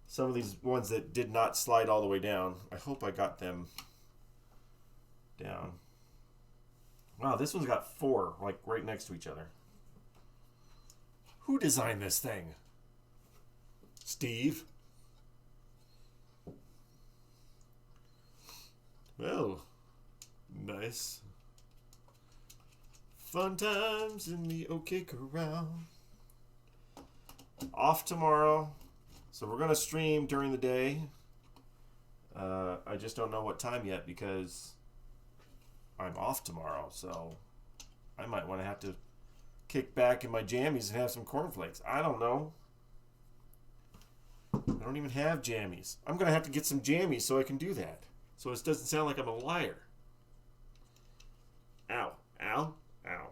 Some of these ones that did not slide all the way down. I hope I got them down. Wow, this one's got 4, like right next to each other. Who designed this thing? Steve? Well, nice. Fun times in the OK Corral. Off tomorrow. So we're going to stream during the day. I just don't know what time yet because I'm off tomorrow. So I might want to have to kick back in my jammies and have some cornflakes. I don't know. I don't even have jammies. I'm going to have to get some jammies so I can do that. So it doesn't sound like I'm a liar. Ow. Ow. Ow.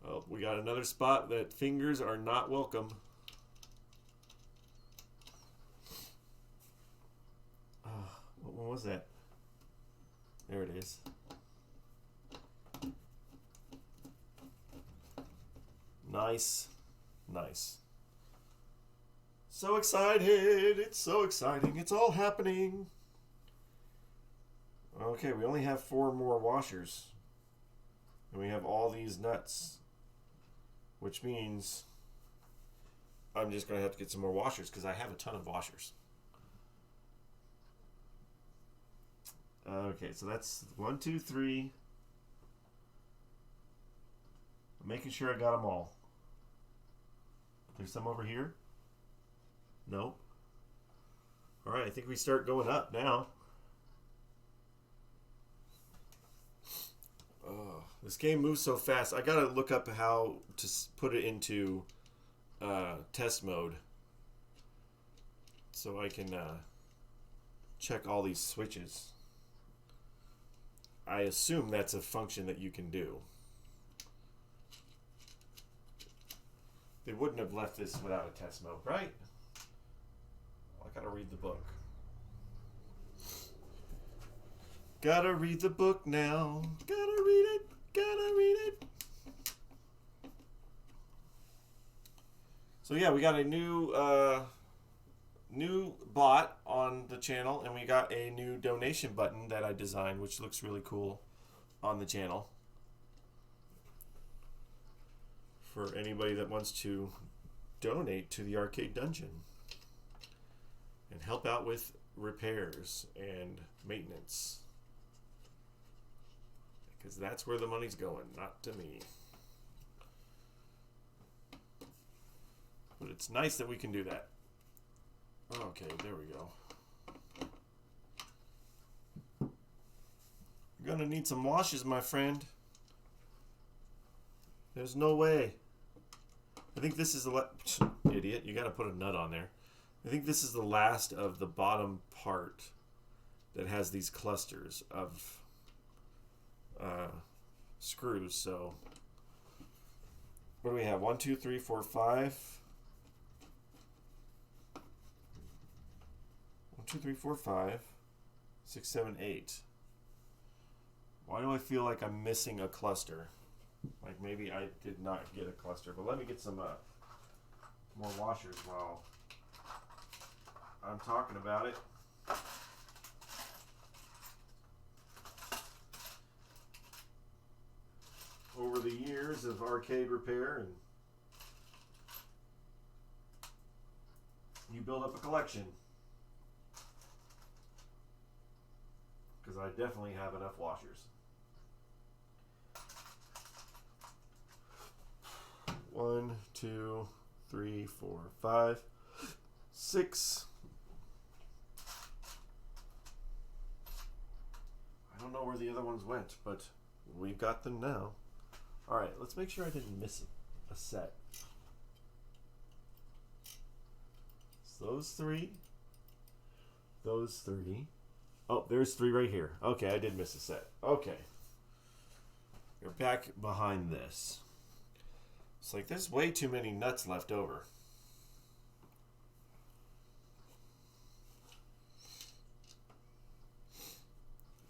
Oh, we got another spot that fingers are not welcome. What one was that? There it is. Nice. Nice. So excited. It's so exciting. It's all happening. Okay, we only have 4 more washers. And we have all these nuts. which means I'm just going to have to get some more washers because I have a ton of washers. Okay, so that's 1, 2, 3. I'm making sure I got them all. There's some over here? No. All right, I think we start going up now. Oh, this game moves so fast. I gotta look up how to put it into test mode so I can check all these switches. I assume that's a function that you can do. They wouldn't have left this without a test mode, right? I gotta read the book. Gotta read the book now. Gotta read it. Gotta read it. So yeah, we got a new bot on the channel, and we got a new donation button that I designed, which looks really cool on the channel. For anybody that wants to donate to the Arcade Dungeon and help out with repairs and maintenance. Because that's where the money's going, not to me. But it's nice that we can do that. Okay, there we go. You're gonna need some washes, my friend. There's no way. I think this is the idiot. You gotta put a nut on there. I think this is the last of the bottom part that has these clusters of screws. So what do we have? 1, 2, 3, 4, 5. 1, 2, 3, 4, 5. 6, 7, 8. Why do I feel like I'm missing a cluster? Like maybe I did not get a cluster, but let me get some more washers while I'm talking about it. Over the years of arcade repair, and you build up a collection. Because I definitely have enough washers. 1, 2, 3, 4, 5, 6. I don't know where the other ones went, but we've got them now. All right, let's make sure I didn't miss a set. So those 3. Those 3. Oh, there's 3 right here. Okay, I did miss a set. Okay. You're back behind this. It's like there's way too many nuts left over.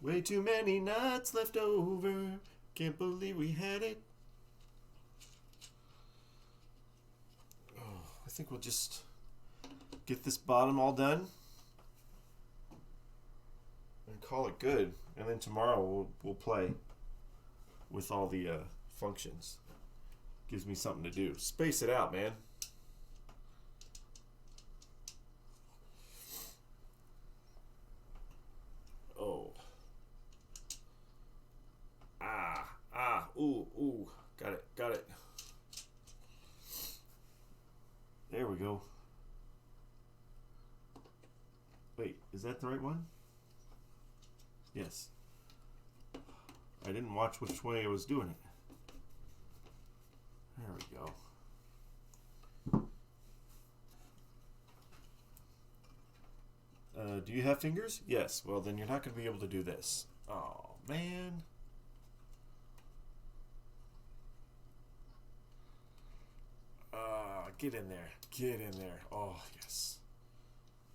Way too many nuts left over. Can't believe we had it. Oh, I think we'll just get this bottom all done and call it good. And then tomorrow we'll play with all the functions. Gives me something to do. Space it out, man. Oh. Ooh. Got it. There we go. Wait, is that the right one? Yes. I didn't watch which way I was doing it. There we go. Do you have fingers? Yes. Well, then you're not going to be able to do this. Oh, man. Get in there. Get in there. Oh, yes.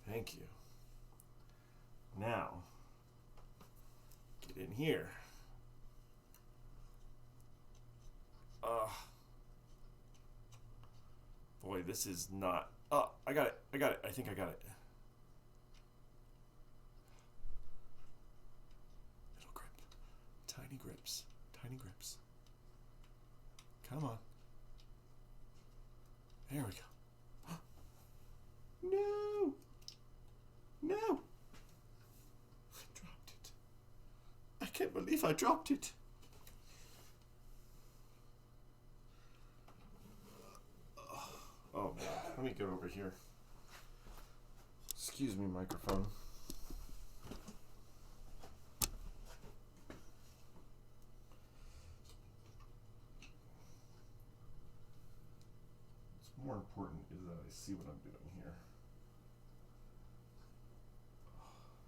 Thank you. Now, get in here. Boy, this is not... Oh, I got it. I think I got it. Little grip. Tiny grips. Come on. There we go. No! No! I dropped it. I can't believe I dropped it. Oh, man. Let me get over here. Excuse me, microphone. What's more important is that I see what I'm doing here.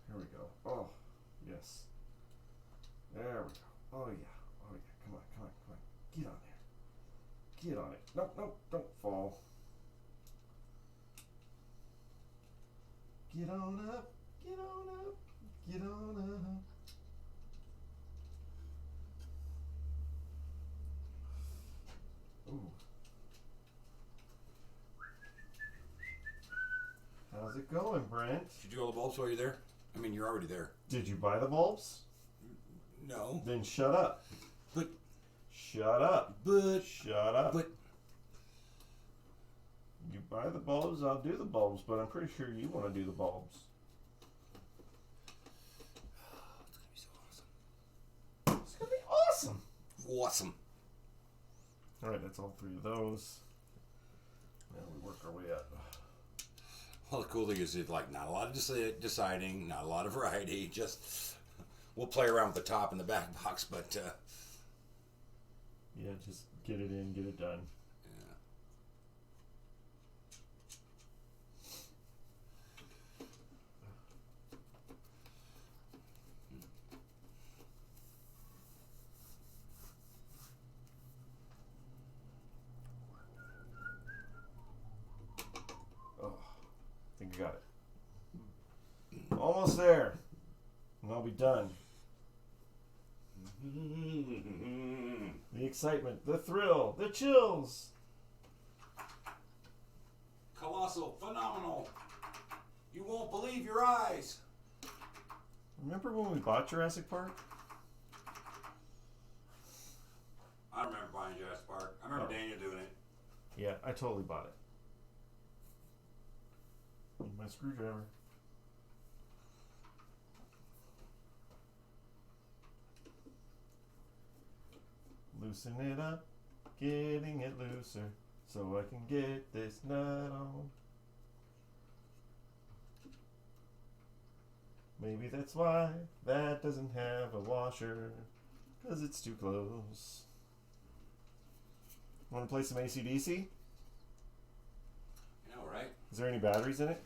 Here we go. Oh, yes. There we go. Oh, yeah. Oh, yeah. Come on, come on, come on. Get on there. Get on it. Nope, nope. Don't fall. Get on up. Get on up. Get on up. Ooh. How's it going, Brent? Did you do all the bulbs while you're there? I mean, you're already there. Did you buy the bulbs? No. Then shut up. But. Shut up. But. Shut up. But. You buy the bulbs, I'll do the bulbs, but I'm pretty sure you want to do the bulbs. It's going to be awesome. Awesome. Alright, that's all three of those. Now we work our way up. Well, the cool thing is, like, not a lot of deciding, not a lot of variety. Just we'll play around with the top and the back box, but yeah, just get it in, get it done. yeah. Oh, I think I got it. Almost there. And I'll be done. The excitement, the thrill, the chills. Colossal, phenomenal. You won't believe your eyes. Remember when we bought Jurassic Park? I remember buying Jurassic Park. I remember Daniel doing it. Yeah, I totally bought it. Need my screwdriver. Loosen it up, getting it looser, so I can get this nut on. Maybe that's why that doesn't have a washer, 'cause it's too close. Want to play some AC/DC? You know, right? Is there any batteries in it?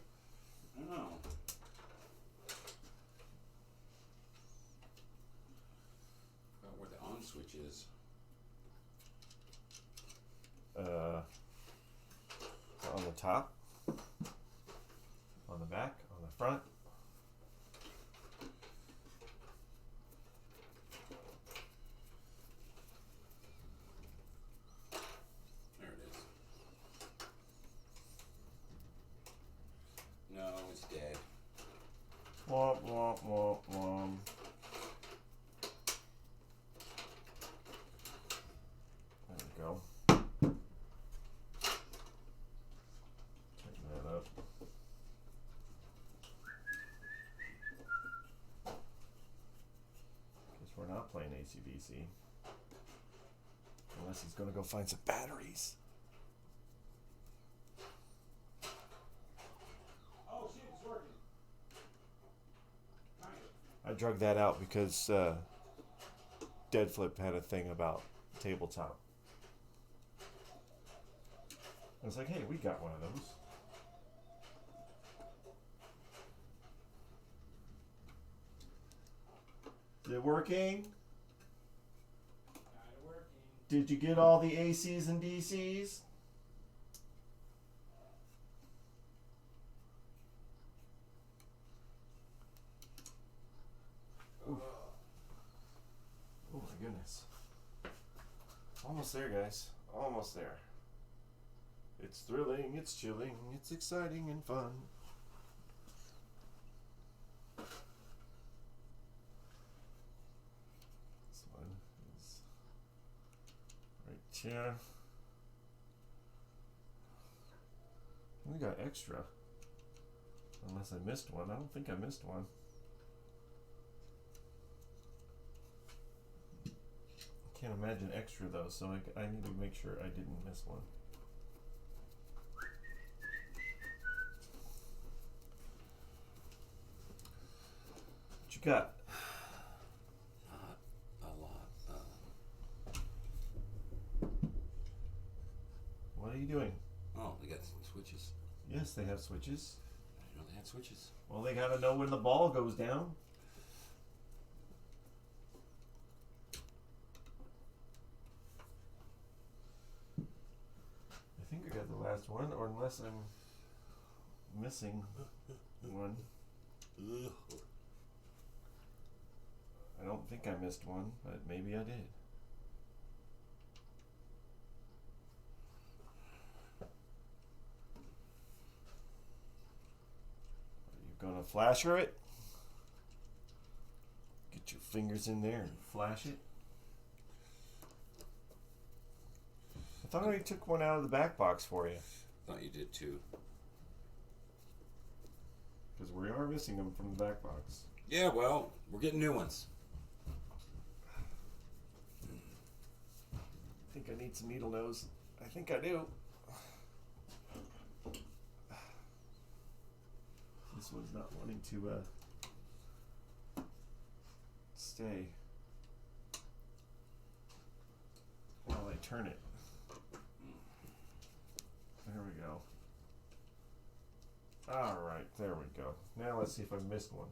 I don't know. About where the on switch is. On the top, on the back, on the front. There it is. No, it's dead. Womp, womp, womp, womp. There we go. Tighten that up. Guess we're not playing AC/DC. Unless he's gonna go find some batteries. Oh shit, it's working. Nice. I drug that out because Dead Flip had a thing about tabletop. I was like, hey, we got one of those. Is it working? Kinda working. Did you get all the ACs and DCs? Oh my goodness. Almost there, guys. Almost there. It's thrilling, it's chilling, it's exciting and fun. This one is right here. We got extra. Unless I missed one. I don't think I missed one. I can't imagine extra though, so I need to make sure I didn't miss one. What you got? Not a lot. What are you doing? Oh, they got switches. Yes, they have switches. I didn't know they had switches. Well, they gotta know when the ball goes down. I think I got the last one, or unless I'm missing one. I don't think I missed one, but maybe I did. Are you gonna flasher it? Get your fingers in there and flash it. I thought I already took one out of the back box for you. Thought you did too. Because we are missing them from the back box. Yeah, well, we're getting new ones. I think I need some needle nose. I think I do. This one's not wanting to stay while I turn it. There we go. Alright, there we go. Now let's see if I missed one.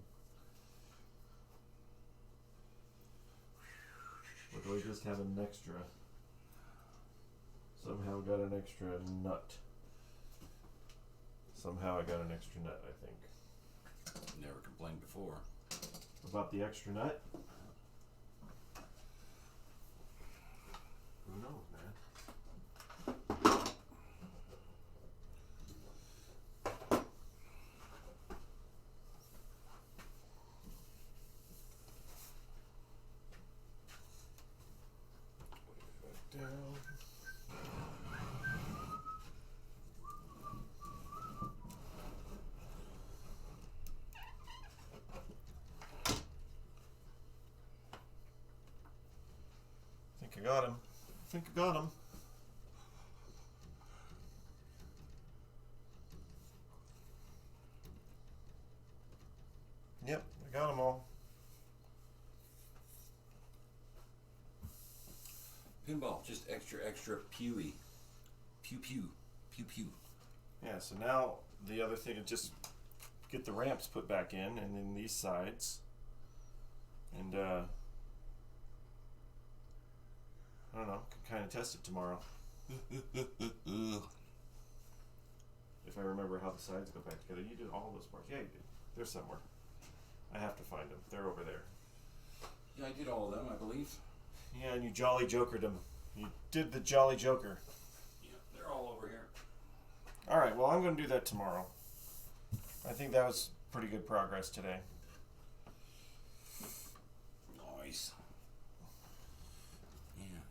Or do I just have an extra? Somehow got an extra nut. Somehow I got an extra nut, I think. Never complained before. About the extra nut? Who knows, man? Down. I got him. I think I got him. Yep, I got them all. Pinball, just extra pewy. Pew pew. Pew pew. Yeah, so now the other thing is just get the ramps put back in and then these sides. And I don't know, can kind of test it tomorrow. If I remember how the sides go back together. You did all those parts. Yeah, you did. They're somewhere. I have to find them. They're over there. Yeah, I did all of them, I believe. Yeah, and you Jolly Jokered them. You did the Jolly Joker. Yeah, they're all over here. Alright, well, I'm going to do that tomorrow. I think that was pretty good progress today. Nice. Yeah.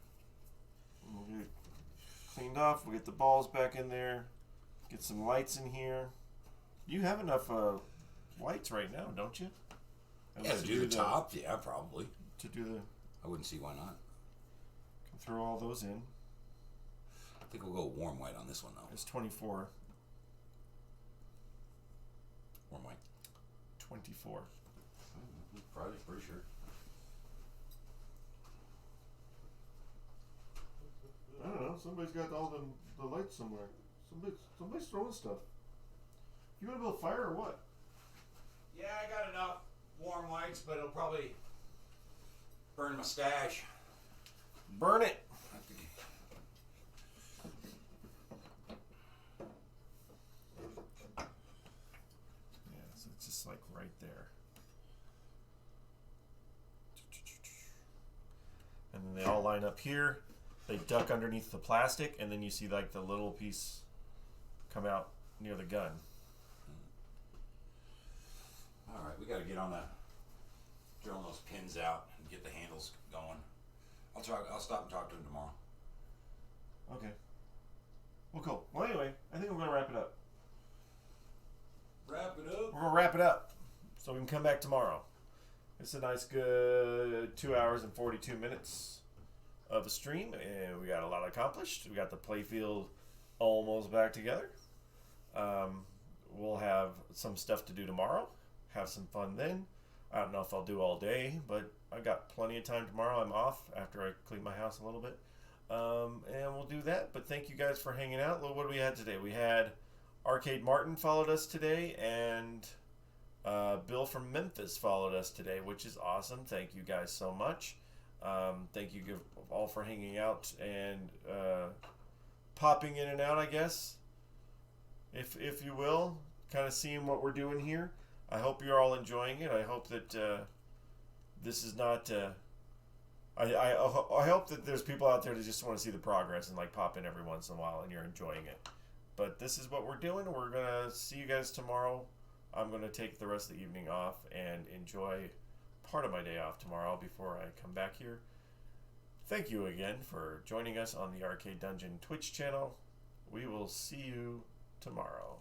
We'll get it cleaned off. We'll get the balls back in there. Get some lights in here. You have enough lights right now, don't you? Yeah, to do the top, yeah, probably. To do the... I wouldn't see why not. Can throw all those in. I think we'll go warm white on this one, though. It's 24. Warm white. 24. Probably, pretty sure. I don't know. Somebody's got all the lights somewhere. Somebody's throwing stuff. You want to build a fire or what? Yeah, I got enough warm whites, but it'll probably burn my stash. Burn it! Yeah, so it's just like right there. And then they all line up here. They duck underneath the plastic, and then you see like the little piece come out near the gun. All right, we got to get on that, drilling those pins out and get the handles going. I'll stop and talk to him tomorrow. Okay. Well, cool. Well, anyway, I think I'm going to wrap it up. it up so we can come back tomorrow. It's a nice, good 2 hours and 42 minutes of a stream, and we got a lot accomplished. We got the playfield almost back together. We'll have some stuff to do tomorrow. Have some fun then. I don't know if I'll do all day, but I got plenty of time tomorrow. I'm off after I clean my house a little bit. And we'll do that. But thank you guys for hanging out. Look what we had today. We had Arcade Martin followed us today, and Bill from Memphis followed us today, which is awesome. Thank you guys so much. Thank you all for hanging out and popping in and out, I guess, if you will, kind of seeing what we're doing here. I hope you're all enjoying it. I hope that this is not. I hope that there's people out there that just want to see the progress and like pop in every once in a while and you're enjoying it. But this is what we're doing. We're gonna see you guys tomorrow. I'm gonna take the rest of the evening off and enjoy part of my day off tomorrow before I come back here. Thank you again for joining us on the Arcade Dungeon Twitch channel. We will see you tomorrow.